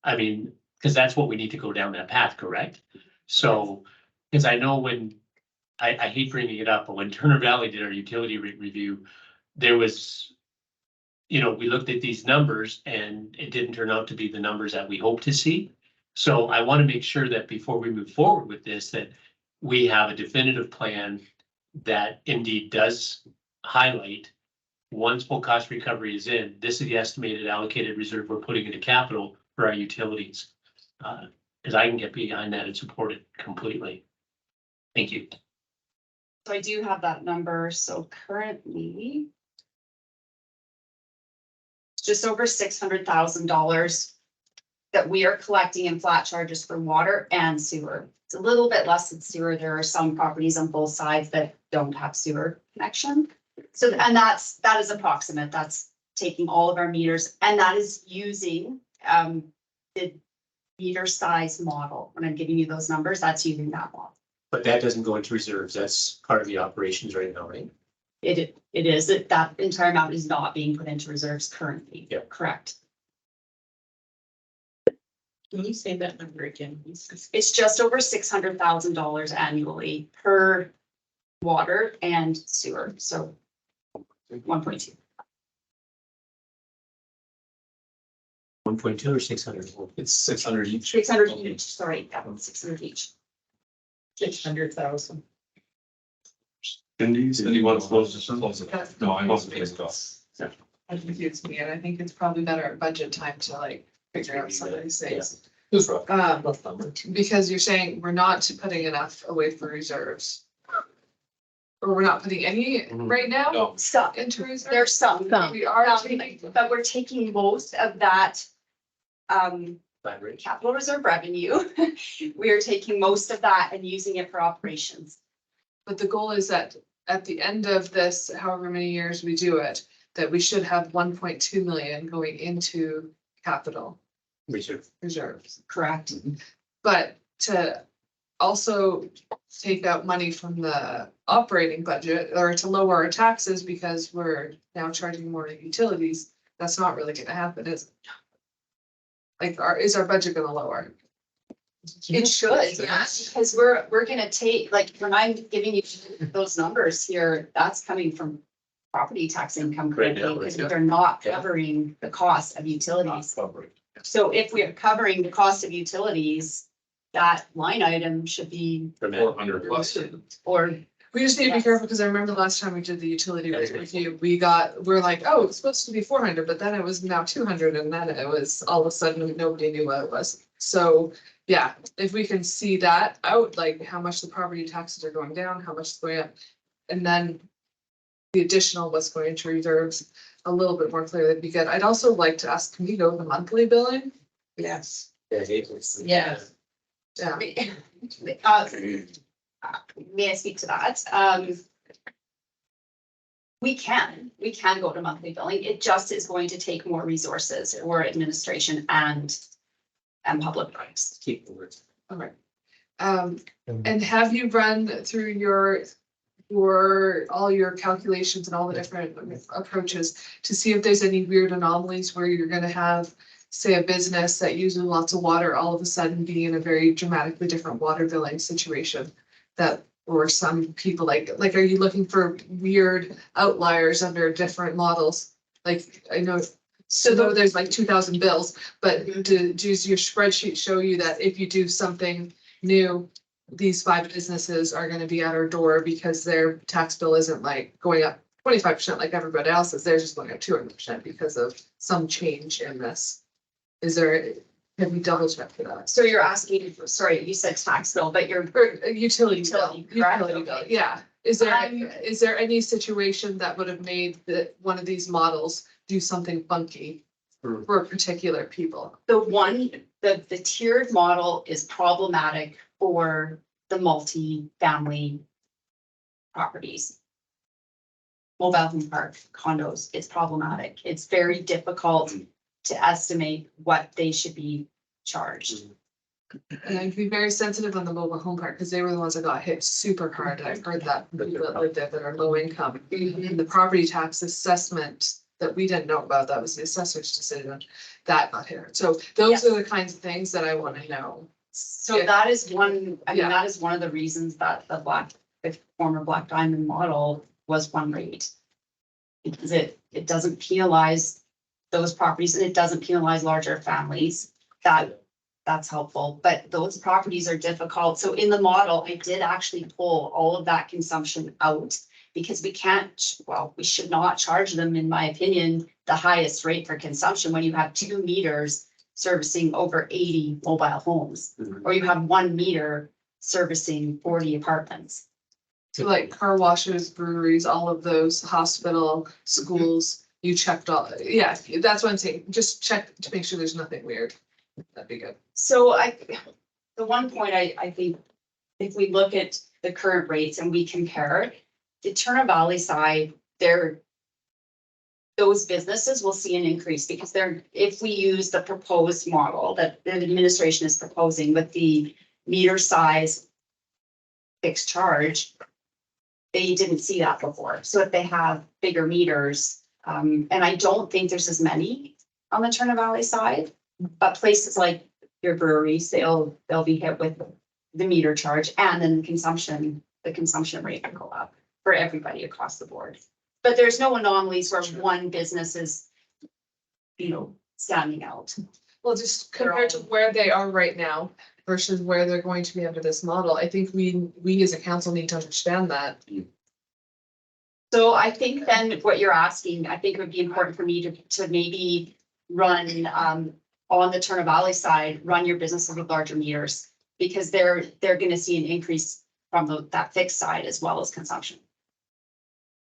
Speaker 15: I mean, because that's what we need to go down that path, correct? So, because I know when, I hate bringing it up, but when Turner Valley did our utility rate review, there was, we looked at these numbers and it didn't turn out to be the numbers that we hope to see. So I want to make sure that before we move forward with this, that we have a definitive plan that indeed does highlight, once full cost recovery is in, this is the estimated allocated reserve we're putting into capital for our utilities. Because I can get behind that and support it completely. Thank you.
Speaker 21: so I do have that number. So currently it's just over $600,000 that we are collecting in flat charges for water and sewer. It's a little bit less than sewer. There are some properties on both sides that don't have sewer connection. So, and that is approximate. That's taking all of our meters, and that is using the meter size model. When I'm giving you those numbers, that's using that model.
Speaker 15: But that doesn't go into reserves. That's part of the operations right now, right?
Speaker 21: It is that entire amount is not being put into reserves currently.
Speaker 15: Yeah.
Speaker 21: Correct.
Speaker 17: Can you say that number again, please?
Speaker 21: It's just over $600,000 annually per water and sewer. So 1.2.
Speaker 15: 1.2 or 600?
Speaker 2: It's 600 each.
Speaker 21: 600 each. Sorry, yeah, 600 each.
Speaker 17: 600,000.
Speaker 1: Cindy, you want to close this?
Speaker 2: No, I wasn't.
Speaker 16: That confused me, and I think it's probably better at budget time to like figure out some of these things.
Speaker 2: Who's rough?
Speaker 16: Because you're saying we're not putting enough away for reserves. Or we're not putting any right now
Speaker 2: No.
Speaker 21: Some.
Speaker 16: into reserves?
Speaker 21: There's some.
Speaker 16: We are
Speaker 21: Some,
Speaker 16: taking,
Speaker 21: but we're taking most of that
Speaker 15: Flat rate.
Speaker 21: capital reserve revenue. We are taking most of that and using it for operations.
Speaker 16: but the goal is that at the end of this, however many years we do it, that we should have 1.2 million going into capital reserves.
Speaker 21: Correct.
Speaker 16: But to also take out money from the operating budget or to lower our taxes because we're now charging more utilities, that's not really gonna happen, is it? Like, is our budget gonna lower?
Speaker 21: It should, yeah, because we're gonna take, like, when I'm giving you those numbers here, that's coming from property tax income
Speaker 15: Right
Speaker 21: currently,
Speaker 15: now,
Speaker 21: because
Speaker 15: yeah.
Speaker 21: they're not
Speaker 15: Yeah.
Speaker 21: covering the cost of utilities. So if we are covering the cost of utilities, that line item should be,
Speaker 2: 400 plus.
Speaker 21: or
Speaker 16: We just need to be
Speaker 21: Yes.
Speaker 16: careful because I remember the last time we did the utility rate review, we're like, oh, it's supposed to be 400, but then it was now 200 and then it was all of a sudden, nobody knew what it was. So, yeah, if we can see that out, like how much the property taxes are going down, how much is going up. And then the additional what's going into reserves a little bit more clearly, that'd be good. I'd also like to ask, can we go to the monthly billing?
Speaker 3: Yes.
Speaker 17: Yeah.
Speaker 16: Yeah.
Speaker 21: May I speak to that? We can go to monthly billing. It just is going to take more resources for administration and public works.
Speaker 12: Keep the words.
Speaker 16: Okay. And have you run through all your calculations and all the different approaches to see if there's any weird anomalies where you're gonna have, say, a business that uses lots of water all of a sudden be in a very dramatically different water billing situation? That, or some people like, are you looking for weird outliers under different models? Like, I know, so there's like 2,000 bills, but does your spreadsheet show you that if you do something new, these 5 businesses are gonna be at our door because their tax bill isn't like going up 25% like everybody else's, they're just going up 200% because of some change in this? Is there, have we double checked for that?
Speaker 21: So you're asking, sorry, you said tax bill, but you're.
Speaker 16: Or utility bill,
Speaker 21: correct?
Speaker 16: utility bill, yeah. Is there any situation that would have made one of these models do something funky for particular people?
Speaker 21: The tiered model is problematic for the multi-family properties. Mobile home park, condos, it's problematic. It's very difficult to estimate what they should be charged.
Speaker 16: And I'd be very sensitive on the mobile home park, because they were the ones that got hit super hard. I've heard that from people that live there that are low income. And the property tax assessment that we didn't know about, that was the assessor's decision, that got hit. So those are the kinds of things that I want to know.
Speaker 21: So that is one, I mean, that is one of the reasons that the former Black Diamond model was one rate. Because it doesn't penalize those properties, and it doesn't penalize larger families. That's helpful, but those properties are difficult. So in the model, I did actually pull all of that consumption out, because we should not charge them, in my opinion, the highest rate for consumption when you have 2 meters servicing over 80 mobile homes, or you have 1 meter servicing 40 apartments.
Speaker 16: So like car washes, breweries, all of those, hospital, schools, you checked all, yeah, that's what I'm saying. Just check to make sure there's nothing weird. That'd be good.
Speaker 21: So the one point I think, if we look at the current rates and we compare, the Turner Valley side, those businesses will see an increase, because if we use the proposed model that the administration is proposing with the meter size fixed charge, they didn't see that before. So if they have bigger meters, and I don't think there's as many on the Turner Valley side, but places like your breweries, they'll be hit with the meter charge, and then the consumption rate will go up for everybody across the board. But there's no anomalies where one business is, standing out.
Speaker 16: Well, just compared to where they are right now versus where they're going to be under this model, I think we as a council need to understand that.
Speaker 21: So I think then what you're asking, I think it would be important for me to maybe run on the Turner Valley side, run your businesses with larger meters, because they're going to see an increase from that fixed side as well as consumption.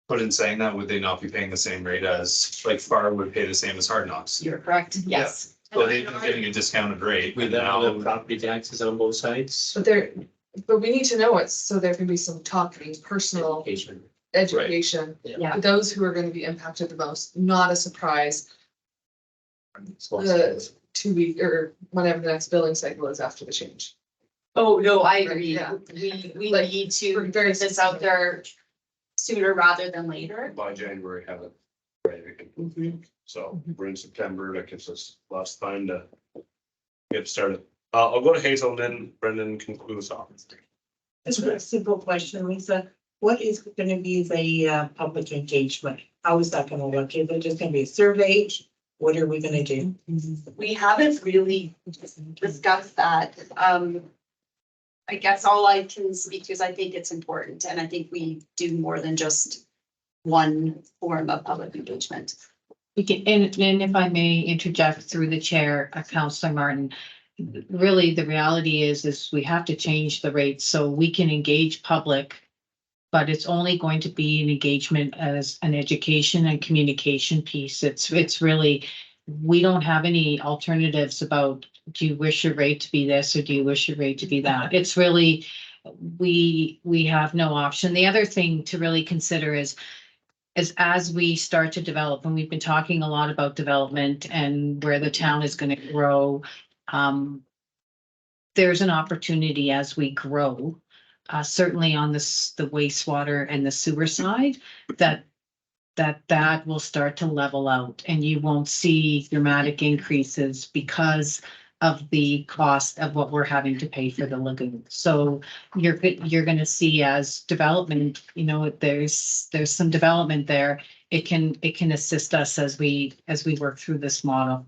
Speaker 9: But in saying that, would they not be paying the same rate as, like, Far would pay the same as Hard Knocks?
Speaker 21: You're correct, yes.
Speaker 9: So they've been getting a discounted rate,
Speaker 12: With
Speaker 9: but now,
Speaker 12: the property taxes on both sides.
Speaker 16: But we need to know it, so there can be some talking, personal education.
Speaker 21: Yeah.
Speaker 16: For those who are going to be impacted the most, not a surprise. The 2 week or whenever the next billing cycle is after the change.
Speaker 21: Oh, no, I agree.
Speaker 16: Yeah.
Speaker 21: We need to put this out there sooner rather than later.
Speaker 1: By January, have it ready. So we're in September, that gives us lots of time to get started. I'll go to Hazel, and then Brendan can conclude us off.
Speaker 17: It's a simple question, Lisa. What is gonna be the public engagement? How is that gonna look? Is it just gonna be a survey? What are we gonna do?
Speaker 21: We haven't really discussed that. I guess all I can speak to is I think it's important, and I think we do more than just one form of public engagement.
Speaker 4: We can, and if I may interject through the chair, Councillor Martin, really the reality is we have to change the rates so we can engage public, but it's only going to be an engagement as an education and communication piece. It's really, we don't have any alternatives about, do you wish your rate to be this or do you wish your rate to be that? It's really, we have no option. The other thing to really consider is as we start to develop, and we've been talking a lot about development and where the town is going to grow. There's an opportunity as we grow, certainly on the wastewater and the sewer side, that will start to level out and you won't see dramatic increases because of the cost of what we're having to pay for the lagoon. So you're going to see as development, there's some development there. It can assist us as we work through this model.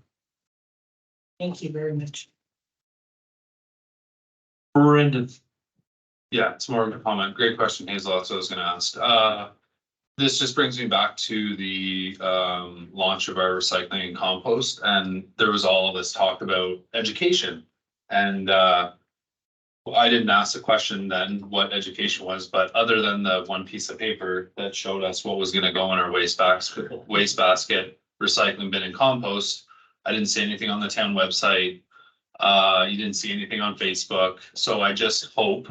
Speaker 3: Thank you very much.
Speaker 2: Brendan. Yeah, it's more of a comment. Great question, Hazel. That's what I was gonna ask. This just brings me back to the launch of our recycling and compost, and there was all of this talk about education. And I didn't ask the question then what education was, but other than the one piece of paper that showed us what was gonna go in our waste basket, recycling bin and compost, I didn't see anything on the town website. You didn't see anything on Facebook, so I just hope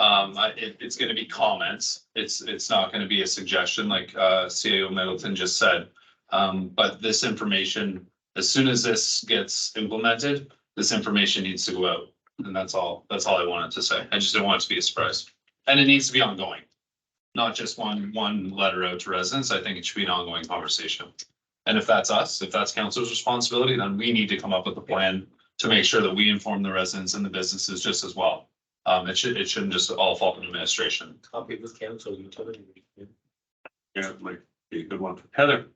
Speaker 2: it's going to be comments. It's not going to be a suggestion like CAO Middleton just said. But this information, as soon as this gets implemented, this information needs to go out, and that's all I wanted to say. I just don't want it to be a surprise, and it needs to be ongoing, not just one letter out to residents. I think it should be an ongoing conversation. And if that's us, if that's council's responsibility, then we need to come up with a plan to make sure that we inform the residents and the businesses just as well. It shouldn't just all fall on administration.
Speaker 1: Copy with council utility. Yeah, it might be a good one. Heather.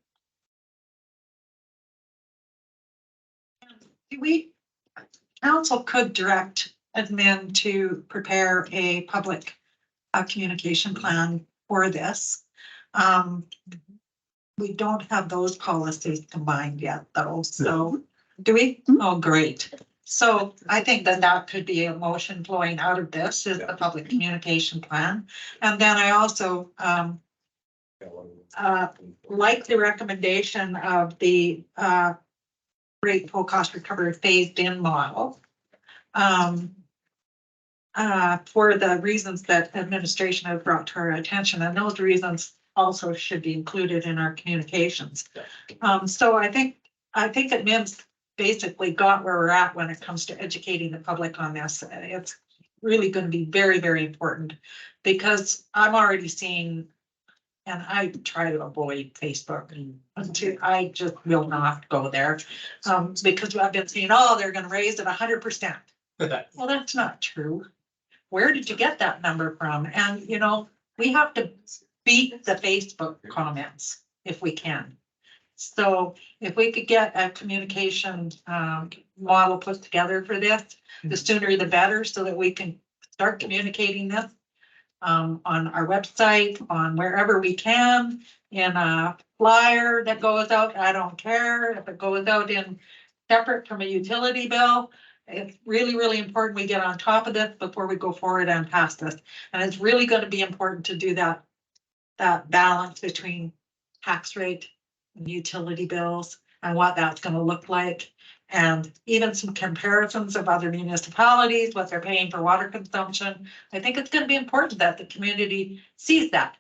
Speaker 3: Council could direct admin to prepare a public communication plan for this. We don't have those policies combined yet though, so do we? Oh, great. So I think that could be a motion flowing out of this is the public communication plan. And then I also like the recommendation of the rate full cost recovery phased in model. For the reasons that administration has brought to our attention, and those reasons also should be included in our communications. So I think admin's basically got where we're at when it comes to educating the public on this. It's really going to be very, very important because I'm already seeing, and I try to avoid Facebook and I just will not go there because I've been seeing, oh, they're going to raise it 100%. Well, that's not true. Where did you get that number from? And we have to beat the Facebook comments if we can. So if we could get a communication model put together for this, the sooner the better, so that we can start communicating this on our website, on wherever we can, in a flyer that goes out. I don't care if it goes out in separate from a utility bill. It's really, really important we get on top of this before we go forward and pass this. And it's really going to be important to do that balance between tax rate and utility bills and what that's going to look like. And even some comparisons of other municipalities, what they're paying for water consumption. I think it's going to be important that the community sees that.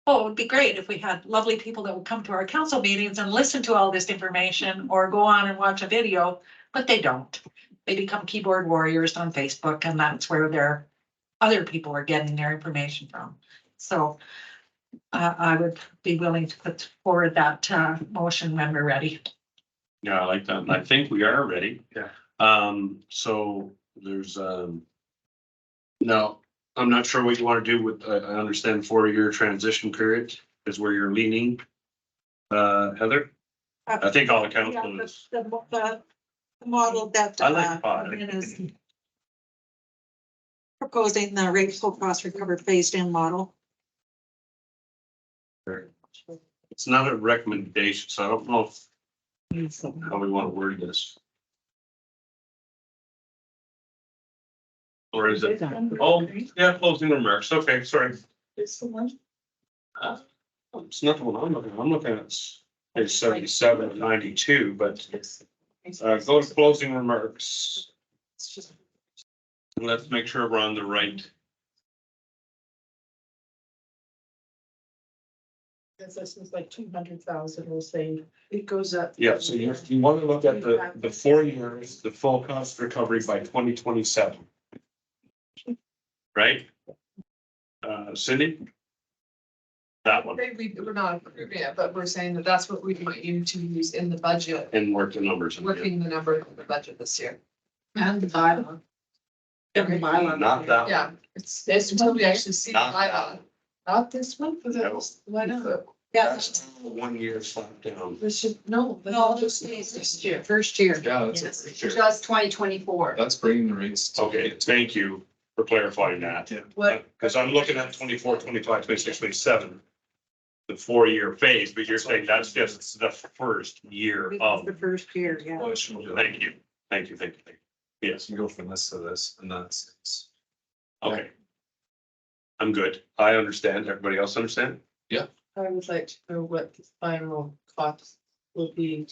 Speaker 3: Oh, it would be great if we had lovely people that would come to our council meetings and listen to all this information or go on and watch a video, but they don't. They become keyboard warriors on Facebook, and that's where their other people are getting their information from. So I would be willing to put forward that motion when we're ready.
Speaker 1: Yeah, I like that. And I think we are ready.
Speaker 7: Yeah.
Speaker 1: So there's no, I'm not sure what you want to do with, I understand 4-year transition period is where you're leaning. Heather? I think all the council is.
Speaker 3: The model that
Speaker 1: I like 5.
Speaker 3: is proposing the rate full cost recovered phased in model.
Speaker 1: It's not a recommendation, so I don't know how we want to word this. Or is it? Oh, yeah, closing remarks. Okay, sorry.
Speaker 17: It's the one.
Speaker 1: It's not the one I'm looking at, it's 77 and 92, but go to closing remarks.
Speaker 17: It's just.
Speaker 1: Let's make sure we're on the right.
Speaker 17: This is like 200,000, we'll say. It goes up.
Speaker 1: Yeah, so you want to look at the 4 years, the full cost recovery by 2027. Right? Cindy? That one,
Speaker 20: We're not approving it, but we're saying that that's what we want you to use in the budget,
Speaker 1: and work the numbers.
Speaker 20: working the number of the budget this year.
Speaker 17: And the bylaw. And the bylaw.
Speaker 1: Not that one.
Speaker 20: Yeah, it's this until we actually see the
Speaker 1: Not that
Speaker 20: bylaw.
Speaker 17: Not this one, for
Speaker 1: No.
Speaker 20: Why not?
Speaker 17: Yeah.
Speaker 1: That's 1 year slap down.
Speaker 17: This should, no, this is this year, first year.
Speaker 9: Yeah,
Speaker 21: Just 2024.
Speaker 9: that's bringing the rates. to-
Speaker 1: Okay, thank you for clarifying that.
Speaker 17: What?
Speaker 1: Because I'm looking at 24, 25, 26, 27. The 4 year phase, but you're saying that's just the first year of.
Speaker 17: The first year, yeah.
Speaker 9: Well, it should be like-
Speaker 1: Thank you, thank you, thank you, thank you. Yes,
Speaker 9: You go from this to this, and that's.
Speaker 1: okay. I'm good. I understand. Everybody else understand?
Speaker 20: I would like to know what the final cost will be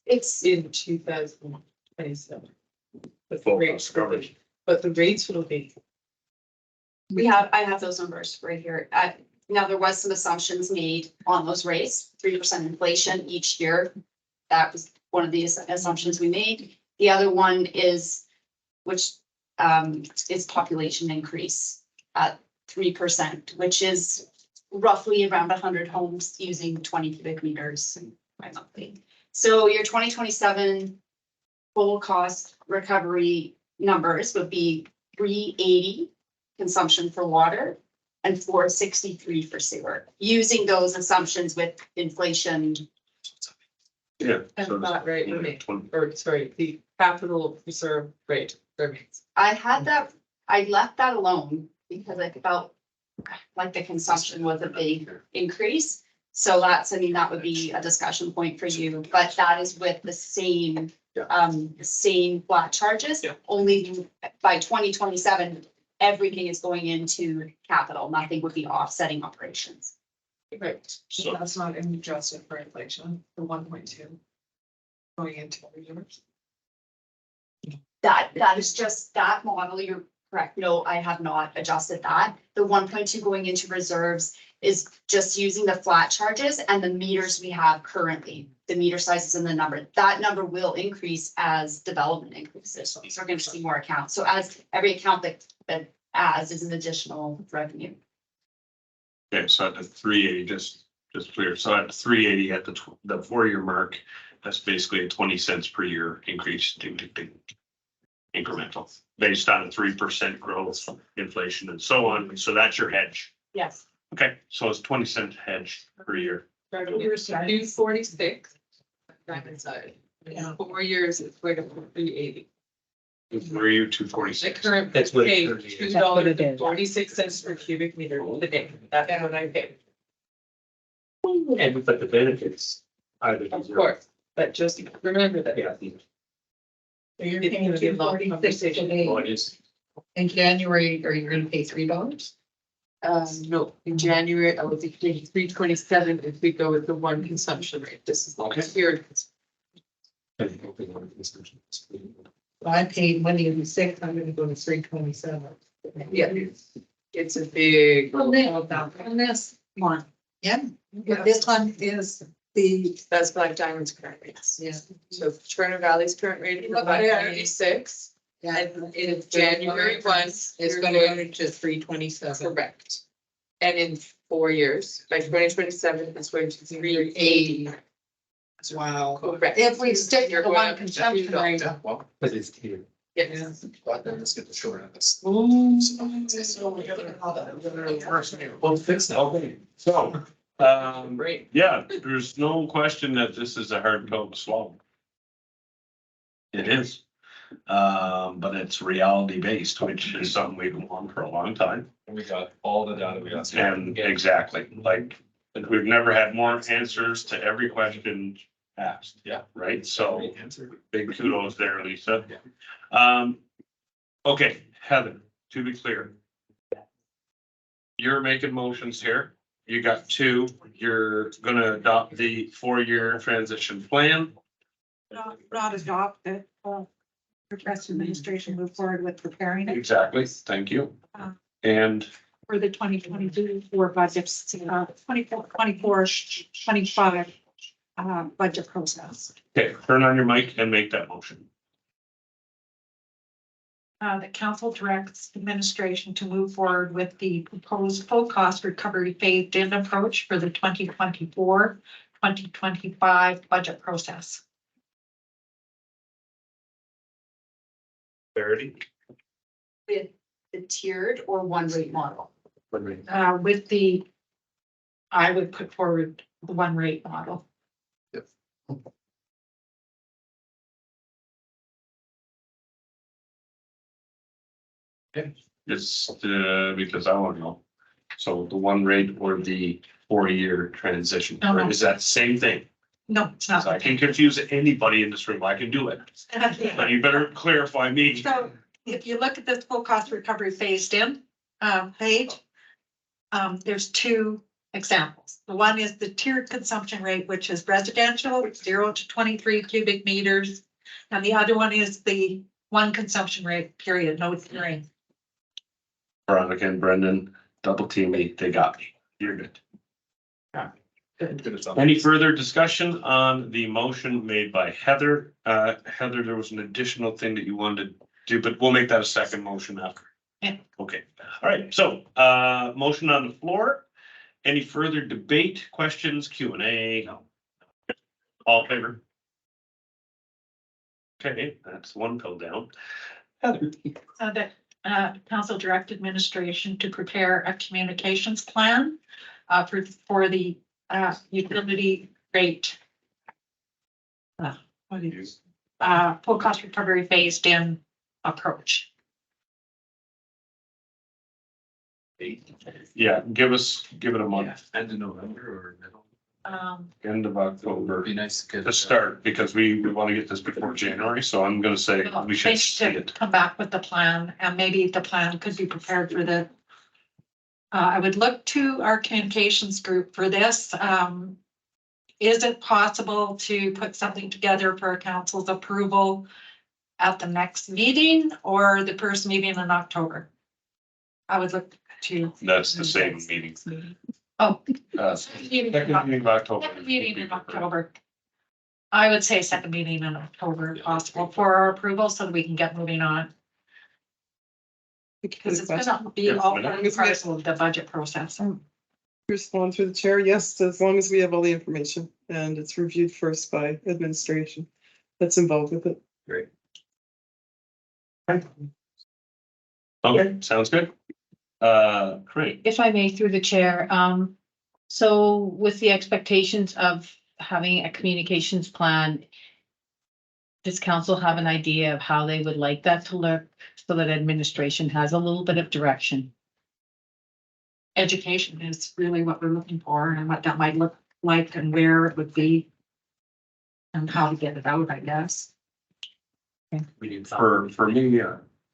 Speaker 21: It's
Speaker 20: in 2027. But the
Speaker 1: Full
Speaker 20: rates
Speaker 1: cost
Speaker 20: will
Speaker 1: coverage.
Speaker 20: be, but the rates will be.
Speaker 21: I have those numbers right here. Now, there was some assumptions made on those rates, 3% inflation each year. That was one of the assumptions we made. The other one is, which is population increase at 3%, which is roughly around 100 homes using 20 cubic meters by monthly. So your 2027 full cost recovery numbers would be 380 consumption for water and 463 for sewer, using those assumptions with inflation.
Speaker 1: Yeah.
Speaker 20: And
Speaker 1: so
Speaker 20: that rate remains,
Speaker 1: 20.
Speaker 20: or sorry, the capital reserve rate remains.
Speaker 21: I had that, I left that alone because I felt like the consumption was a big increase. So that's, I mean, that would be a discussion point for you, but that is with the same, same flat charges. Only by 2027, everything is going into capital. Nothing would be offsetting operations.
Speaker 20: Right,
Speaker 1: So-
Speaker 20: so that's not adjusted for inflation, the 1.2. Going into reserves.
Speaker 21: That is just that model, you're correct. No, I have not adjusted that. The 1.2 going into reserves is just using the flat charges and the meters we have currently, the meter sizes and the number. That number will increase as development increases. So we're going to see more accounts. So as every account that adds is an additional revenue.
Speaker 1: Okay, so at the 380, just clear. So at 380 at the 4 year mark, that's basically a 20 cents per year increase. Ding, ding, ding. Incremental, based on a 3% growth, inflation and so on. So that's your hedge.
Speaker 21: Yes.
Speaker 1: Okay, so it's 20 cent hedge per year.
Speaker 20: Revenue is 246. Diamond side. In 4 years, it's going to 380.
Speaker 1: Where are you,
Speaker 20: The
Speaker 1: 246?
Speaker 20: current
Speaker 15: That's what
Speaker 20: pay
Speaker 15: it is.
Speaker 20: $2.46 per cubic meter a day. That's what I pay.
Speaker 15: And but the benefits are the.
Speaker 20: Of course, but just remember that.
Speaker 15: Yeah.
Speaker 17: So you're
Speaker 20: It's
Speaker 17: paying
Speaker 20: gonna be a long
Speaker 17: 246
Speaker 20: conversation.
Speaker 17: today.
Speaker 15: Oh, it is.
Speaker 17: In January, are you gonna pay $3?
Speaker 20: No, in January, I will be paying 327 if we go with the one consumption rate. This is
Speaker 1: Okay.
Speaker 20: here.
Speaker 17: I paid money in the six, I'm gonna go to 327.
Speaker 20: Yeah. It's a big.
Speaker 17: On this one, yeah, but this one is the,
Speaker 20: That's Black Diamond's current rates.
Speaker 17: yeah.
Speaker 20: So Turner Valley's current rate is
Speaker 17: Look there.
Speaker 20: 196.
Speaker 17: Yeah.
Speaker 20: And in January
Speaker 17: It's gonna go to 327.
Speaker 20: Correct. And in 4 years, by 2027, it's going to 380.
Speaker 17: Wow.
Speaker 20: Correct.
Speaker 17: If we stick to
Speaker 20: You're
Speaker 17: the
Speaker 20: going
Speaker 17: one
Speaker 20: up to
Speaker 17: consumption
Speaker 20: $2.
Speaker 17: rate.
Speaker 9: Well,
Speaker 15: But it's here.
Speaker 20: Yes.
Speaker 9: but then let's get the short end of this.
Speaker 1: Well, fix that. Okay, so,
Speaker 20: Great.
Speaker 1: yeah, there's no question that this is a hard pill to swallow. It is. But it's reality based, which is something we've been on for a long time.
Speaker 9: And we got all the data we got.
Speaker 1: And exactly, like, we've never had more answers to every question asked.
Speaker 9: Yeah.
Speaker 1: Right, so
Speaker 9: Great answer.
Speaker 1: big kudos there, Lisa.
Speaker 9: Yeah.
Speaker 1: Okay, Heather, to be clear. you're making motions here. You got two. You're gonna adopt the 4-year transition plan.
Speaker 3: Not adopt it, request administration move forward with preparing it
Speaker 1: Exactly. Thank you. And
Speaker 3: for the 2022 budgets, 24, 25 budget process.
Speaker 1: okay, turn on your mic and make that motion.
Speaker 3: The council directs administration to move forward with the proposed full cost recovery phased in approach for the 2024-2025 budget process.
Speaker 1: Verity.
Speaker 21: With the tiered or one rate model.
Speaker 3: With the, I would put forward the one rate model.
Speaker 1: Just because I want to know. So the one rate or the 4-year transition,
Speaker 3: No, no.
Speaker 1: is that the same thing?
Speaker 3: No, it's not.
Speaker 1: I can confuse anybody in this room. I can do it. But you better clarify me.
Speaker 3: So if you look at this full cost recovery phased in page, there's two examples. The one is the tiered consumption rate, which is residential, 0 to 23 cubic meters. And the other one is the one consumption rate, period, no tiering.
Speaker 1: Veronica and Brendan, double team me. They got me. You're good. Any further discussion on the motion made by Heather? Heather, there was an additional thing that you wanted to do, but we'll make that a second motion after.
Speaker 3: Yeah.
Speaker 1: Okay, all right, so motion on the floor. Any further debate, questions, Q&A? No. All in favor? Okay, that's one pill down. Heather.
Speaker 3: That council direct administration to prepare a communications plan for the utility rate. Full cost recovery phased in approach.
Speaker 1: Yeah, give it a month.
Speaker 2: End of November or middle?
Speaker 1: End of October.
Speaker 2: Be nice to get
Speaker 1: To start, because we want to get this before January, so I'm gonna say we should see
Speaker 3: They
Speaker 1: it.
Speaker 3: come back with the plan, and maybe the plan could be prepared for the. I would look to our communications group for this. Is it possible to put something together for council's approval at the next meeting or the first meeting in October? I would look to.
Speaker 1: That's the same meeting.
Speaker 3: Oh.
Speaker 1: Second meeting of October.
Speaker 3: Second meeting in October. I would say second meeting in October if possible for our approval so that we can get moving on. Because it's gonna be all part and parcel of the budget process.
Speaker 10: Respond through the chair, yes, as long as we have all the information and it's reviewed first by administration that's involved with it.
Speaker 1: Great. Okay, sounds good. Great.
Speaker 4: If I may, through the chair, so with the expectations of having a communications plan, does council have an idea of how they would like that to look so that administration has a little bit of direction?
Speaker 3: Education is really what we're looking for and what that might look like and where it would be. And how to get it out, I guess.
Speaker 1: For me,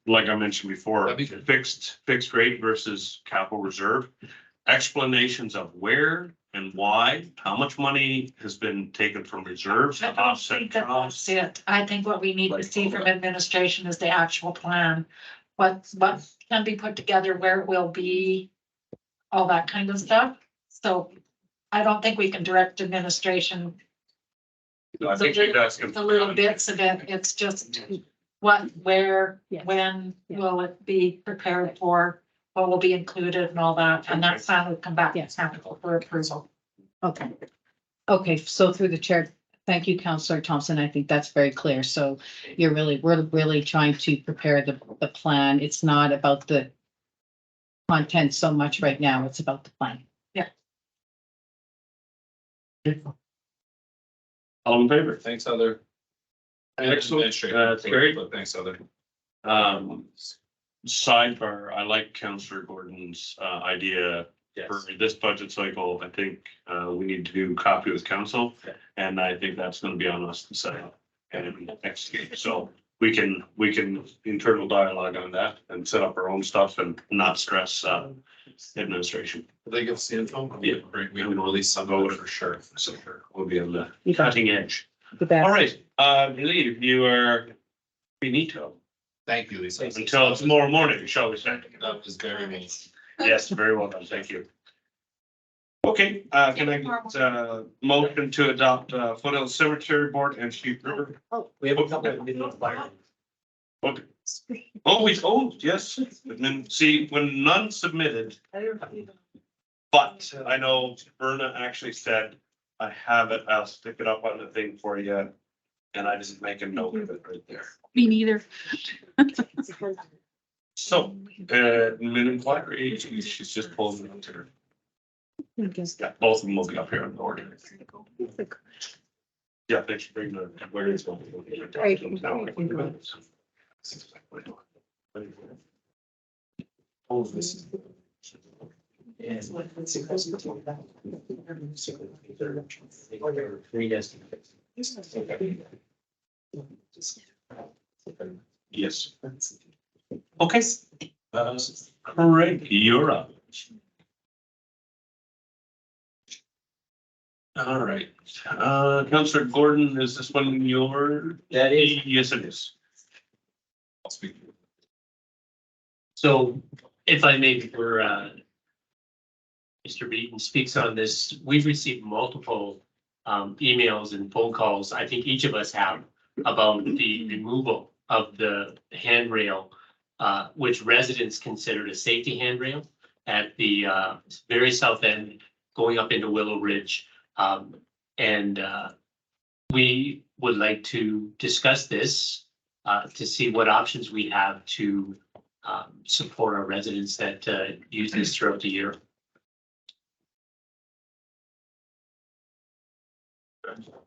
Speaker 1: like I mentioned before, fixed rate versus capital reserve. Explanations of where and why, how much money has been taken from reserves to offset costs.
Speaker 3: That's it. I think what we need to see from administration is the actual plan. What can be put together, where it will be, all that kind of stuff. So I don't think we can direct administration.
Speaker 1: I think you'd ask him.
Speaker 3: The little bits of it, it's just what, where, when will it be prepared for, what will be included and all that, and that's how we come back to council for approval.
Speaker 4: Okay. Okay, so through the chair, thank you, Councillor Thompson. I think that's very clear. So we're really trying to prepare the plan. It's not about the content so much right now. It's about the plan.
Speaker 3: Yeah.
Speaker 1: All in favor?
Speaker 2: Thanks, Heather.
Speaker 1: Excellent. Great.
Speaker 2: Thanks, Heather.
Speaker 1: Sidebar, I like Councillor Gordon's idea for this budget cycle. I think we need to do copy with council, and I think that's going to be on us to set up and execute. So we can internal dialogue on that and set up our own stuff and not stress administration.
Speaker 2: They give us the info.
Speaker 1: Yeah.
Speaker 2: Great, we will release some of it for sure, for sure.
Speaker 1: We'll be on the cutting edge.
Speaker 14: The best.
Speaker 1: All right, I believe you are finito
Speaker 2: Thank you, Lisa.
Speaker 1: until tomorrow morning, shall we say?
Speaker 2: That was very nice.
Speaker 1: Yes, very well done, thank you. Okay, can I get motion to adopt Foothills Cemetery Board and Sheep River?
Speaker 18: We have a couple of minutes.
Speaker 1: Okay. Oh, yes, and then see, when none submitted, but I know Berna actually said, I have it, I'll stick it up on the thing for you. And I just make a note of it right there.
Speaker 19: Me neither.
Speaker 1: So, admin inquiry, she's just pulling it up to her. Yeah, both of them will be up here on the order. Yeah, they should bring the, where it's going. Yes. Okay. Craig, you're up. All right, Councillor Gordon, is this one your?
Speaker 15: That is.
Speaker 1: Yes, it is.
Speaker 2: I'll speak.
Speaker 15: So if I may, before Mr. Beaton speaks on this, we've received multiple emails and phone calls, I think each of us have, about the removal of the handrail, which residents considered a safety handrail at the very south end, going up into Willow Ridge. And we would like to discuss this to see what options we have to support our residents that use this throughout the year.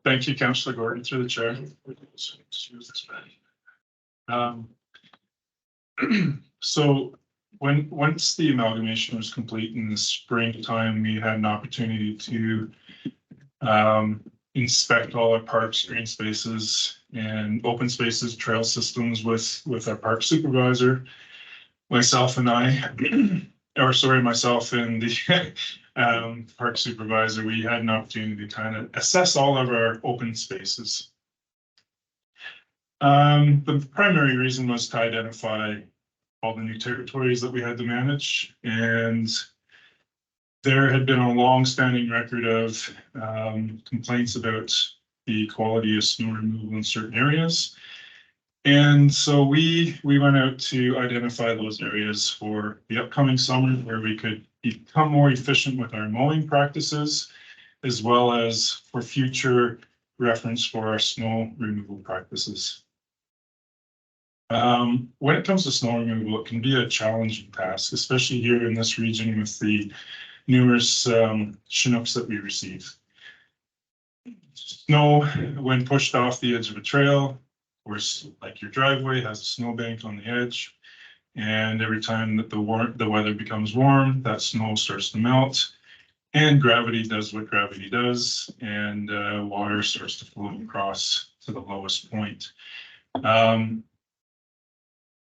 Speaker 5: Thank you, Councillor Gordon, through the chair. So once the amalgamation was complete in the springtime, we had an opportunity to inspect all our parks, green spaces and open spaces, trail systems with our park supervisor, myself and the park supervisor. We had an opportunity to kind of assess all of our open spaces. The primary reason was to identify all the new territories that we had to manage, and there had been a long-standing record of complaints about the quality of snow removal in certain areas. And so we went out to identify those areas for the upcoming summer where we could become more efficient with our mowing practices, as well as for future reference for our snow removal practices. When it comes to snow removal, it can be a challenging task, especially here in this region with the numerous Chinooks that we receive. Snow, when pushed off the edge of a trail, of course, like your driveway has a snowbank on the edge, and every time that the weather becomes warm, that snow starts to melt, and gravity does what gravity does, and water starts to flow across to the lowest point.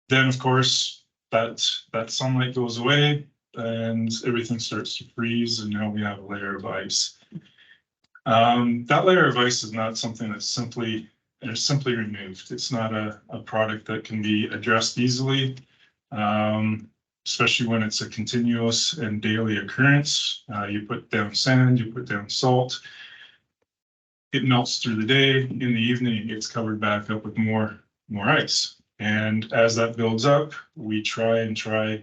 Speaker 5: Then, of course, that sunlight goes away and everything starts to freeze, and now we have a layer of ice. That layer of ice is not something that's simply removed. It's not a product that can be addressed easily, especially when it's a continuous and daily occurrence. You put down sand, you put down salt, it melts through the day. In the evening, it gets covered back up with more ice. And as that builds up, we try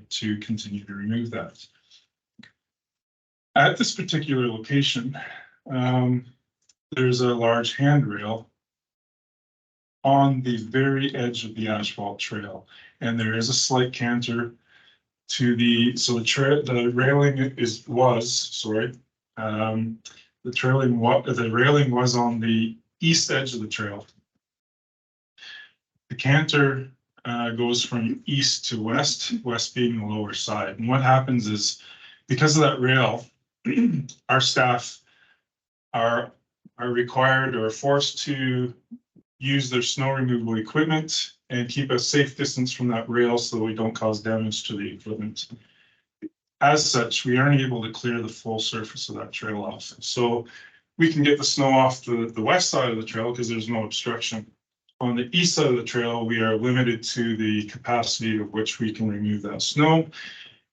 Speaker 5: to continue to remove that. At this particular location, there's a large handrail on the very edge of the asphalt trail, and there is a slight canter to the railing was on the east edge of the trail. The canter goes from east to west, west being the lower side. And what happens is, because of that rail, our staff are required or forced to use their snow removal equipment and keep a safe distance from that rail so we don't cause damage to the equipment. as such, we aren't able to clear the full surface of that trail off. So we can get the snow off the west side of the trail because there's no obstruction. On the east side of the trail, we are limited to the capacity of which we can remove that snow.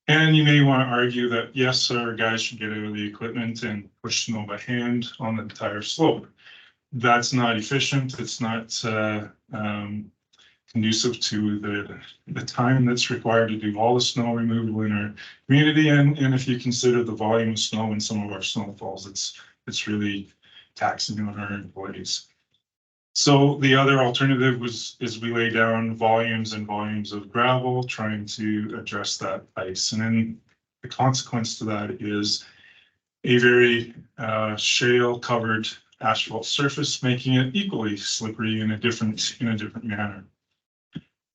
Speaker 5: And you may want to argue that, yes, our guys should get out of the equipment and push snow by hand on the entire slope. That's not efficient. It's not conducive to the time that's required to do all the snow removal in our community. And if you consider the volume of snow in some of our snowfalls, it's really taxing on our employees. So the other alternative is we lay down volumes and volumes of gravel trying to address that ice. And then the consequence to that is a very shale covered asphalt surface, making it equally slippery in a different manner.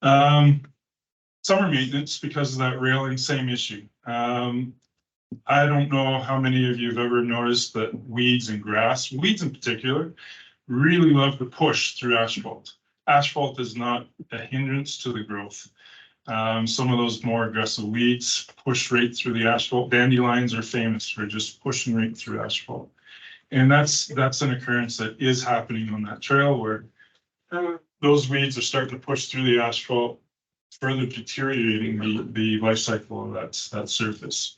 Speaker 5: Summer maintenance, because of that railing, same issue. I don't know how many of you have ever noticed that weeds and grass, weeds in particular, really love to push through asphalt. Asphalt is not a hindrance to the growth. Some of those more aggressive weeds push right through the asphalt. Dandelions are famous for just pushing right through asphalt. And that's an occurrence that is happening on that trail where those weeds are starting to push through the asphalt, further deteriorating the life cycle of that surface.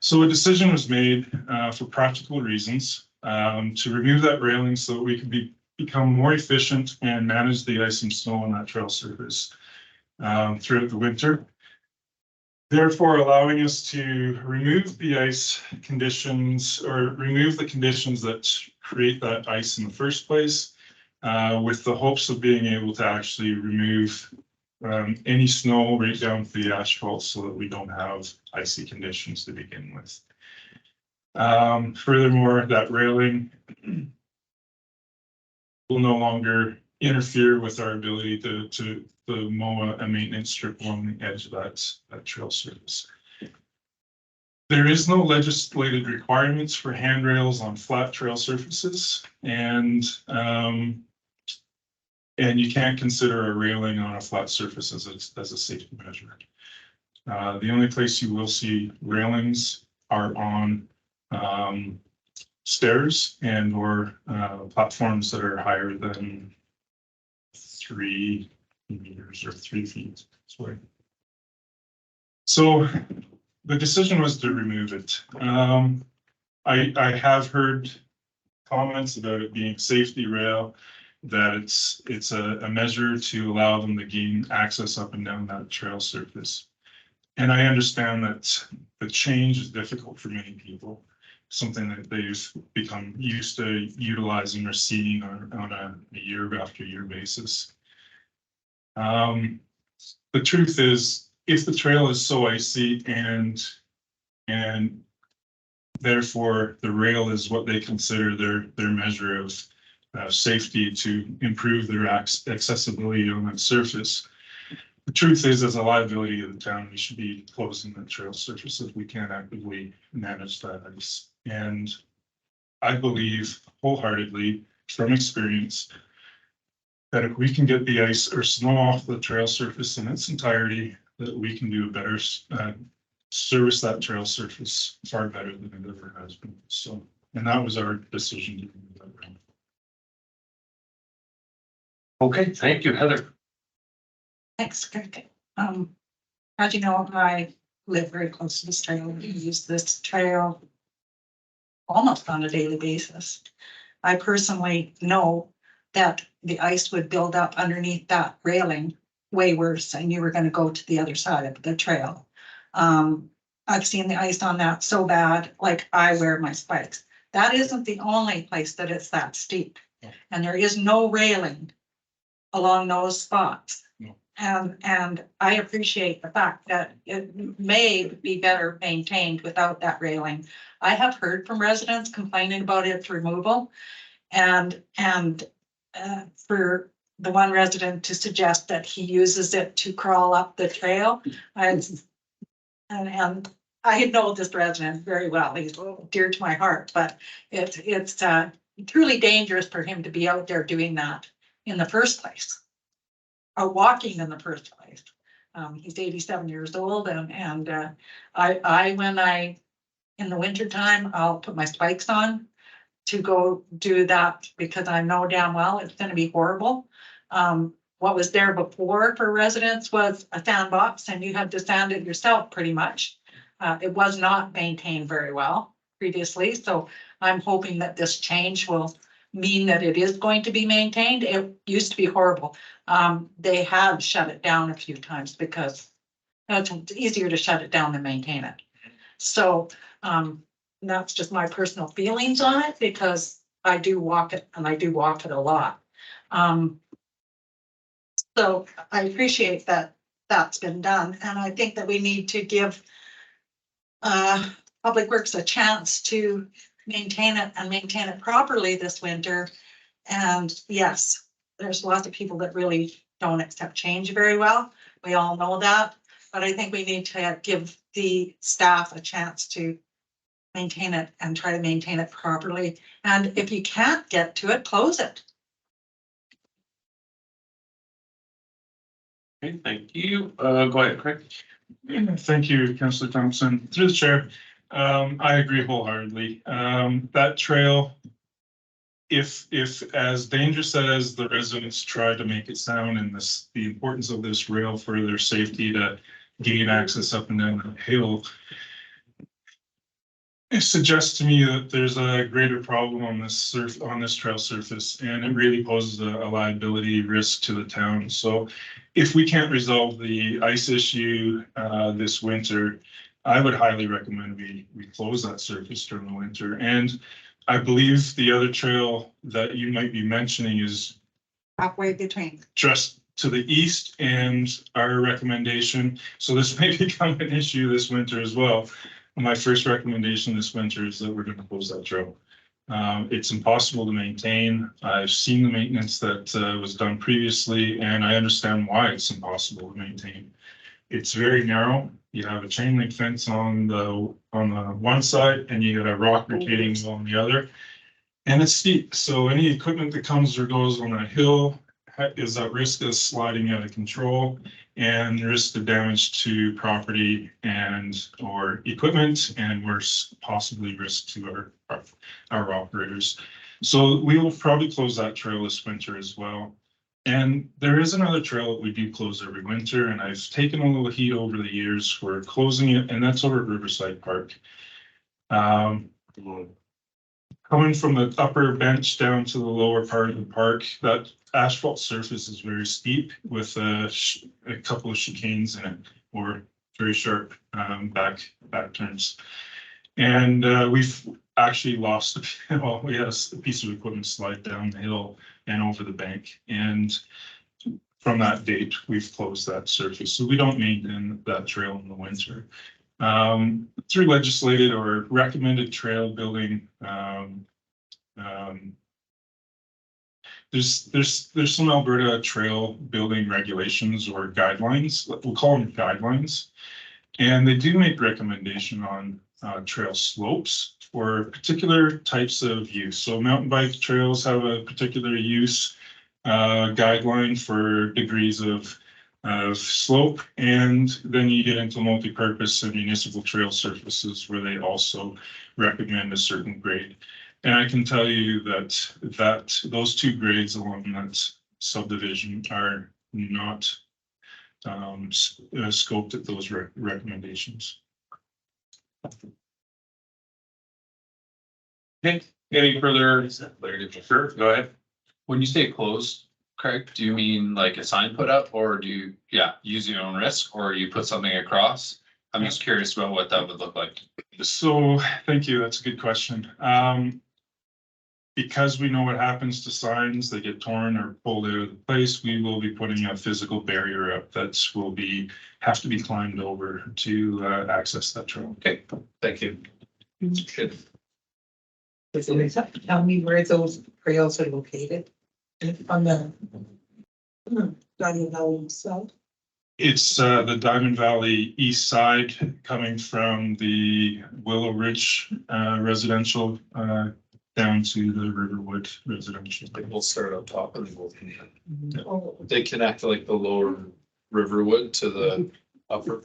Speaker 5: So a decision was made for practical reasons to remove that railing so that we could become more efficient and manage the ice and snow on that trail surface throughout the winter. Therefore, allowing us to remove the ice conditions or remove the conditions that create that ice in the first place, with the hopes of being able to actually remove any snow right down to the asphalt so that we don't have icy conditions to begin with. Furthermore, that railing will no longer interfere with our ability to mow a maintenance strip along the edge of that trail surface. There is no legislated requirements for handrails on flat trail surfaces, and you can't consider a railing on a flat surface as a safety measure. The only place you will see railings are on stairs and or platforms that are higher than 3 meters or 3 feet. Sorry. So the decision was to remove it. I have heard comments about it being safety rail, that it's a measure to allow them to gain access up and down that trail surface. And I understand that the change is difficult for many people, something that they've become used to utilizing or seeing on a year after year basis. The truth is, if the trail is so icy and therefore the rail is what they consider their measure of safety to improve their accessibility on that surface. The truth is, as a liability of the town, we should be closing the trail surface if we can't actively manage that ice. And I believe wholeheartedly from experience that if we can get the ice or snow off the trail surface in its entirety, that we can do a better service that trail surface far better than it ever has been. So, and that was our decision to do that.
Speaker 1: Okay, thank you, Heather.
Speaker 3: Thanks, Greg. As you know, I live very close to this trail. We use this trail almost on a daily basis. I personally know that the ice would build up underneath that railing way worse, and you were going to go to the other side of the trail. I've seen the ice on that so bad, like I wear my spikes. That isn't the only place that it's that steep, and there is no railing along those spots. And I appreciate the fact that it may be better maintained without that railing. I have heard from residents complaining about its removal, and for the one resident to suggest that he uses it to crawl up the trail. And I know this resident very well. He's dear to my heart, but it's truly dangerous for him to be out there doing that in the first place, or walking in the first place. He's 87 years old and in the winter time, I'll put my spikes on to go do that because I know damn well it's gonna be horrible. What was there before for residents was a sandbox and you had to sand it yourself pretty much. It was not maintained very well previously, so I'm hoping that this change will mean that it is going to be maintained. It used to be horrible. They have shut it down a few times because it's easier to shut it down than maintain it. So, that's just my personal feelings on it because I do walk it and I do walk it a lot. So I appreciate that that's been done. And I think that we need to give Public Works a chance to maintain it and maintain it properly this winter. And yes, there's lots of people that really don't accept change very well. We all know that, but I think we need to give the staff a chance to maintain it and try to maintain it properly. And if you can't get to it, close it.
Speaker 1: Okay, thank you. Go ahead, Craig.
Speaker 5: Thank you, Councillor Thompson. Through the chair, I agree wholeheartedly. That trail, if as dangerous as the residents try to make it sound and the importance of this rail for their safety to gain access up and down the hill, it suggests to me that there's a greater problem on this trail surface, and it really poses a liability risk to the town. So if we can't resolve the ice issue this winter, I would highly recommend we close that surface during the winter. And I believe the other trail that you might be mentioning is
Speaker 3: halfway between.
Speaker 5: Just to the east, and our recommendation, so this may become an issue this winter as well. My first recommendation this winter is that we're going to close that trail. It's impossible to maintain. I've seen the maintenance that was done previously, and I understand why it's impossible to maintain. It's very narrow. You have a chain link fence on the one side, and you got a rock retaining wall on the other, and it's steep. So any equipment that comes or goes on that hill is at risk of sliding out of control and risk of damage to property and or equipment, and worse, possibly risk to our operators. So we will probably close that trail this winter as well. And there is another trail that we do close every winter, and I've taken a little heat over the years for closing it, and that's over at Riverside Park. Coming from the upper bench down to the lower part of the park, that asphalt surface is very steep with a couple of chicanes in it, or very sharp back turns. And we've actually lost, we had a piece of equipment slide down the hill and over the bank. And from that date, we've closed that surface. So we don't maintain that trail in the winter. Through legislated or recommended trail building, there's some Alberta trail building regulations or guidelines. We'll call them guidelines, and they do make recommendation on trail slopes for particular types of use. So mountain bike trails have a particular use guideline for degrees of slope, and then you get into multi-purpose and municipal trail surfaces where they also recommend a certain grade. And I can tell you that those two grades along that subdivision are not scoped at those recommendations.
Speaker 1: Okay, any further? Sure, go ahead.
Speaker 2: When you say closed, Craig, do you mean like a sign put up, or do you, use your own risk, or you put something across? I'm just curious about what that would look like.
Speaker 5: So, thank you, that's a good question. Because we know what happens to signs, they get torn or pulled out of the place, we will be putting a physical barrier up that will have to be climbed over to access that trail.
Speaker 2: Okay, thank you. Good.
Speaker 3: Tell me where those trails are located on the Diamond Valley side.
Speaker 5: It's the Diamond Valley east side, coming from the Willow Ridge residential down to the Riverwood residential.
Speaker 9: We'll start up top and we'll, they connect like the lower
Speaker 2: Riverwood to the upper.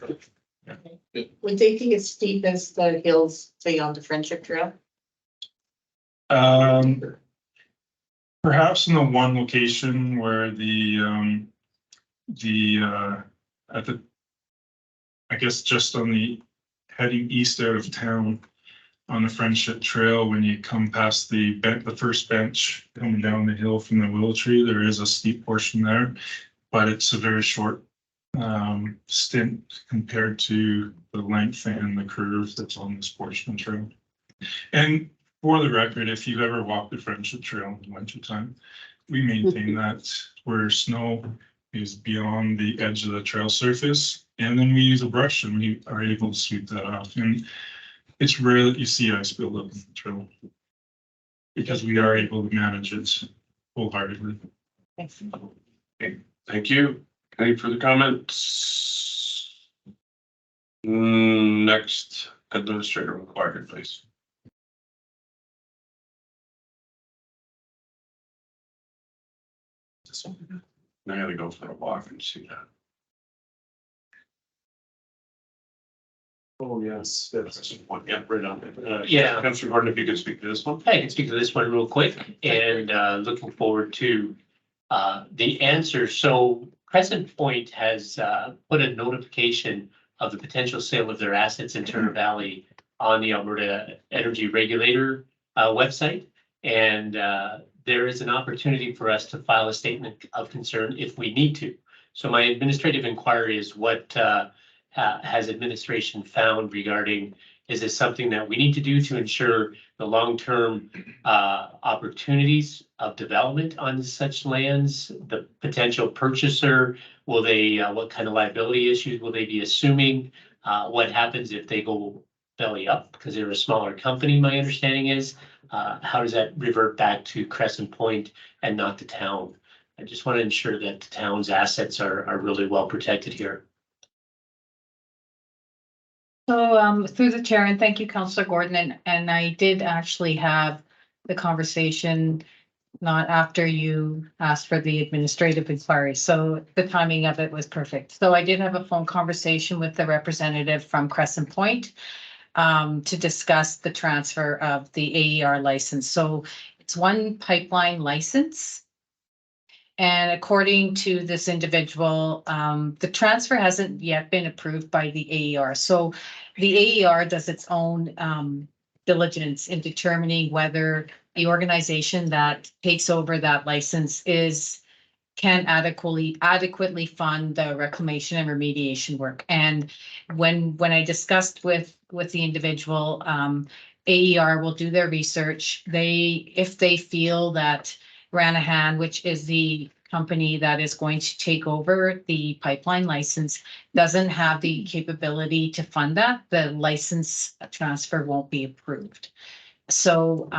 Speaker 17: Would they be as steep as the hills, say on the Friendship Trail?
Speaker 5: Perhaps in the one location where at the, I guess just on the heading east out of town on the Friendship Trail, when you come past the first bench coming down the hill from the willow tree, there is a steep portion there, but it's a very short stint compared to the length and the curve that's on this portion of trail. And for the record, if you ever walk the Friendship Trail in wintertime, we maintain that where snow is beyond the edge of the trail surface, and then we use a brush and we are able to sweep that off. And it's rare that you see ice build up in the trail because we are able to manage it wholeheartedly.
Speaker 1: Okay, thank you. Any further comments? Next, administrator required, please. I gotta go for a walk and see that.
Speaker 7: Oh, yes.
Speaker 1: That's one. Yeah, right on it.
Speaker 15: Yeah.
Speaker 1: Councilor Gordon, if you could speak to this one.
Speaker 15: I can speak to this one real quick and looking forward to the answer. So Crescent Point has put a notification of the potential sale of their assets in Turner Valley on the Alberta Energy Regulator website. And there is an opportunity for us to file a statement of concern if we need to. So my administrative inquiry is what has administration found regarding, is this something that we need to do to ensure the long-term opportunities of development on such lands? The potential purchaser, will they, what kind of liability issues will they be assuming? What happens if they go belly up because they're a smaller company, my understanding is? How does that revert back to Crescent Point and not the town? I just want to ensure that the town's assets are really well protected here.
Speaker 4: So through the chair, and thank you, Councillor Gordon, and I did actually have the conversation not after you asked for the administrative inquiry, so the timing of it was perfect. So I did have a phone conversation with the representative from Crescent Point to discuss the transfer of the AER license. So it's one pipeline license. And according to this individual, the transfer hasn't yet been approved by the AER. So the AER does its own diligence in determining whether the organization that takes over that license can adequately fund the reclamation and remediation work. And when I discussed with the individual, AER will do their research. If they feel that Ranahan, which is the company that is going to take over the pipeline license, doesn't have the capability to fund that, the license transfer won't be approved. So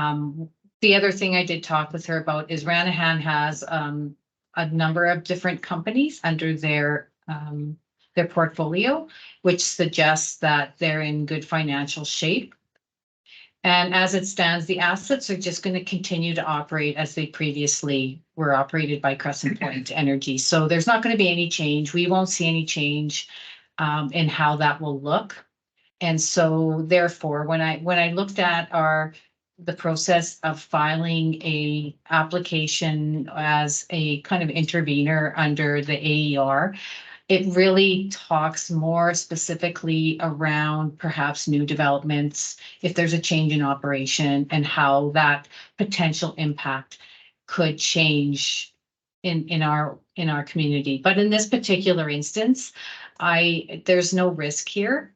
Speaker 4: the other thing I did talk with her about is Ranahan has a number of different companies under their portfolio, which suggests that they're in good financial shape. And as it stands, the assets are just going to continue to operate as they previously were operated by Crescent Point Energy. So there's not going to be any change. We won't see any change in how that will look. And so therefore, when I looked at the process of filing a application as a kind of intervener under the AER, it really talks more specifically around perhaps new developments, if there's a change in operation and how that potential impact could change in our community. But in this particular instance, there's no risk here.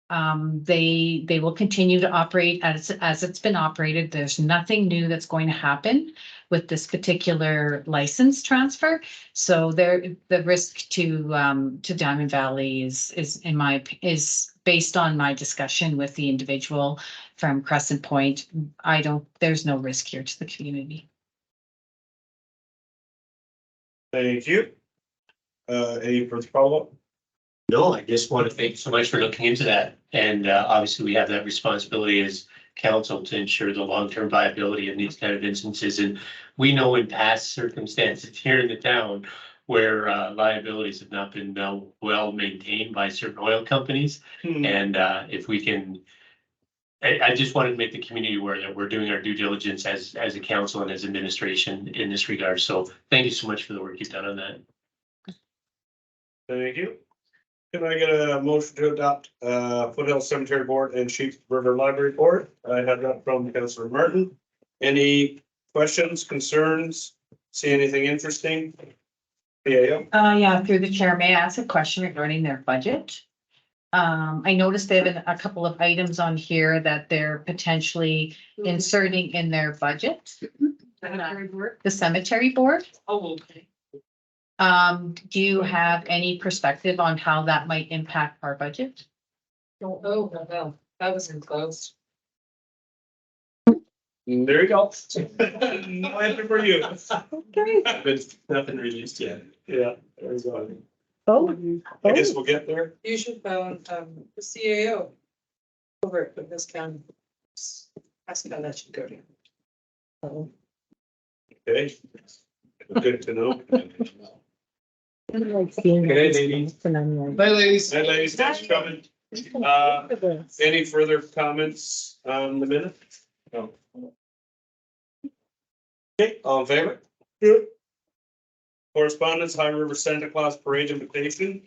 Speaker 4: They will continue to operate as it's been operated. There's nothing new that's going to happen with this particular license transfer. So the risk to Diamond Valley is based on my discussion with the individual from Crescent Point. There's no risk here to the community.
Speaker 7: Thank you. Any further follow-up?
Speaker 15: No, I just want to thank you so much for looking into that. And obviously we have that responsibility as council to ensure the long-term viability of these kind of instances. And we know in past circumstances here in the town where liabilities have not been well maintained by certain oil companies. And if we can, I just wanted to make the community aware that we're doing our due diligence as a council and as administration in this regard. So thank you so much for the work you've done on that.
Speaker 1: Thank you. Can I get a motion to adopt Foothill Cemetery Board and Sheep River Library Board? I have that from Councillor Martin. Any questions, concerns? See anything interesting? Yeah.
Speaker 4: Yeah, through the chair, may I ask a question regarding their budget? I noticed they have a couple of items on here that they're potentially inserting in their budget. The cemetery board.
Speaker 17: Oh, okay.
Speaker 4: Do you have any perspective on how that might impact our budget?
Speaker 20: Oh, no, that was enclosed.
Speaker 1: There you go. No answer for you. Okay. But nothing released yet. Yeah, there's one.
Speaker 4: Oh.
Speaker 1: I guess we'll get there.
Speaker 20: You should phone, the CAO over at this county. Ask how that should go down.
Speaker 1: Okay. Good to know.
Speaker 4: Okay,
Speaker 1: ladies.
Speaker 2: Bye, ladies.
Speaker 1: Hi, ladies, thanks for coming. Any further comments on the minute? No. Okay, all in favor? Good. Correspondence, High River Santa Claus Parade invitation.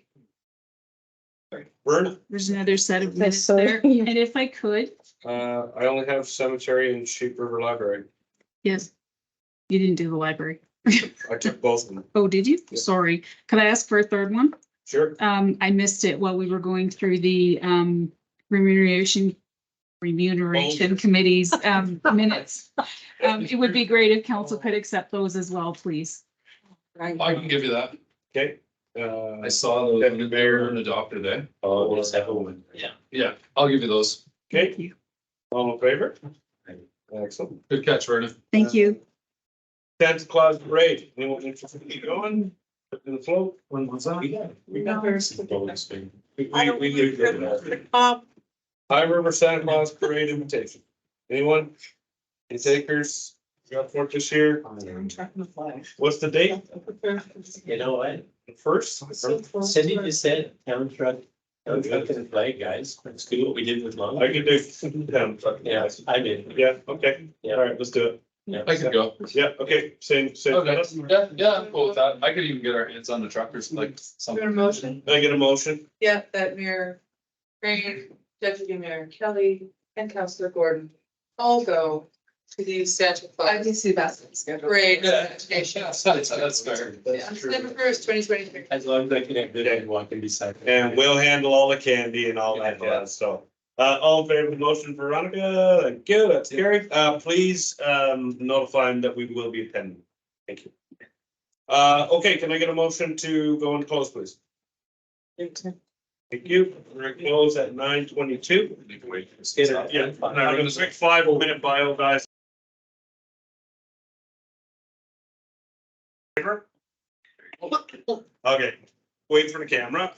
Speaker 1: Vern,
Speaker 19: There's another set of minutes there, and if I could,
Speaker 1: I only have cemetery and Sheep River Library.
Speaker 19: yes. You didn't do the library.
Speaker 1: I took both of them.
Speaker 19: Oh, did you?
Speaker 1: Yeah.
Speaker 19: Sorry. Could I ask for a third one?
Speaker 1: Sure.
Speaker 19: I missed it while we were going through the remuneration committee's minutes. It would be great if council could accept those as well, please.
Speaker 2: I can give you that.
Speaker 1: Okay.
Speaker 2: I saw those when they were adopted, eh?
Speaker 1: Oh, we'll have a woman.
Speaker 2: Yeah, I'll give you those.
Speaker 1: Okay. All in favor? Excellent.
Speaker 2: Good catch, Vernon.
Speaker 19: Thank you.
Speaker 1: Santa Claus Parade, anyone interested in keep going? In the float? When was that? We got there. We leave it. High River Santa Claus Parade invitation. Anyone? Any takers? Got for it this year?
Speaker 17: I'm trying to fly.
Speaker 1: What's the date?
Speaker 6: You know what?
Speaker 1: The first?
Speaker 6: Cindy just said town truck and flag, guys. Let's do what we did with Long.
Speaker 1: I can do town truck.
Speaker 6: Yeah, I did.
Speaker 1: Yeah, okay.
Speaker 6: Yeah.
Speaker 1: All right, let's do it.
Speaker 6: Yeah.
Speaker 2: I could go.
Speaker 1: Yeah, okay, same.
Speaker 2: Okay, yeah, I'm cool with that. I could even get our hands on the truckers, like
Speaker 20: Is
Speaker 2: some.
Speaker 20: there a motion?
Speaker 1: Can I get a motion?
Speaker 20: Yeah, that Mayor Crane, Deputy Mayor Kelly, and Councillor Gordon all go to the Santa Claus. I can see that schedule. Great.
Speaker 2: That's fair.
Speaker 20: Yeah, December 1st, 2023.
Speaker 6: As long as I can have good everyone can decide.
Speaker 1: And we'll handle all the candy and all that jazz, so. All in favor of the motion, Veronica? Thank you, that's carried. Please, notify them that we will be attending. Thank you. Okay, can I get a motion to go into close, please? Thank you. We're gonna close at 9:22. Yeah, I'm gonna take 5-minute bio, guys. Okay, wait for the camera.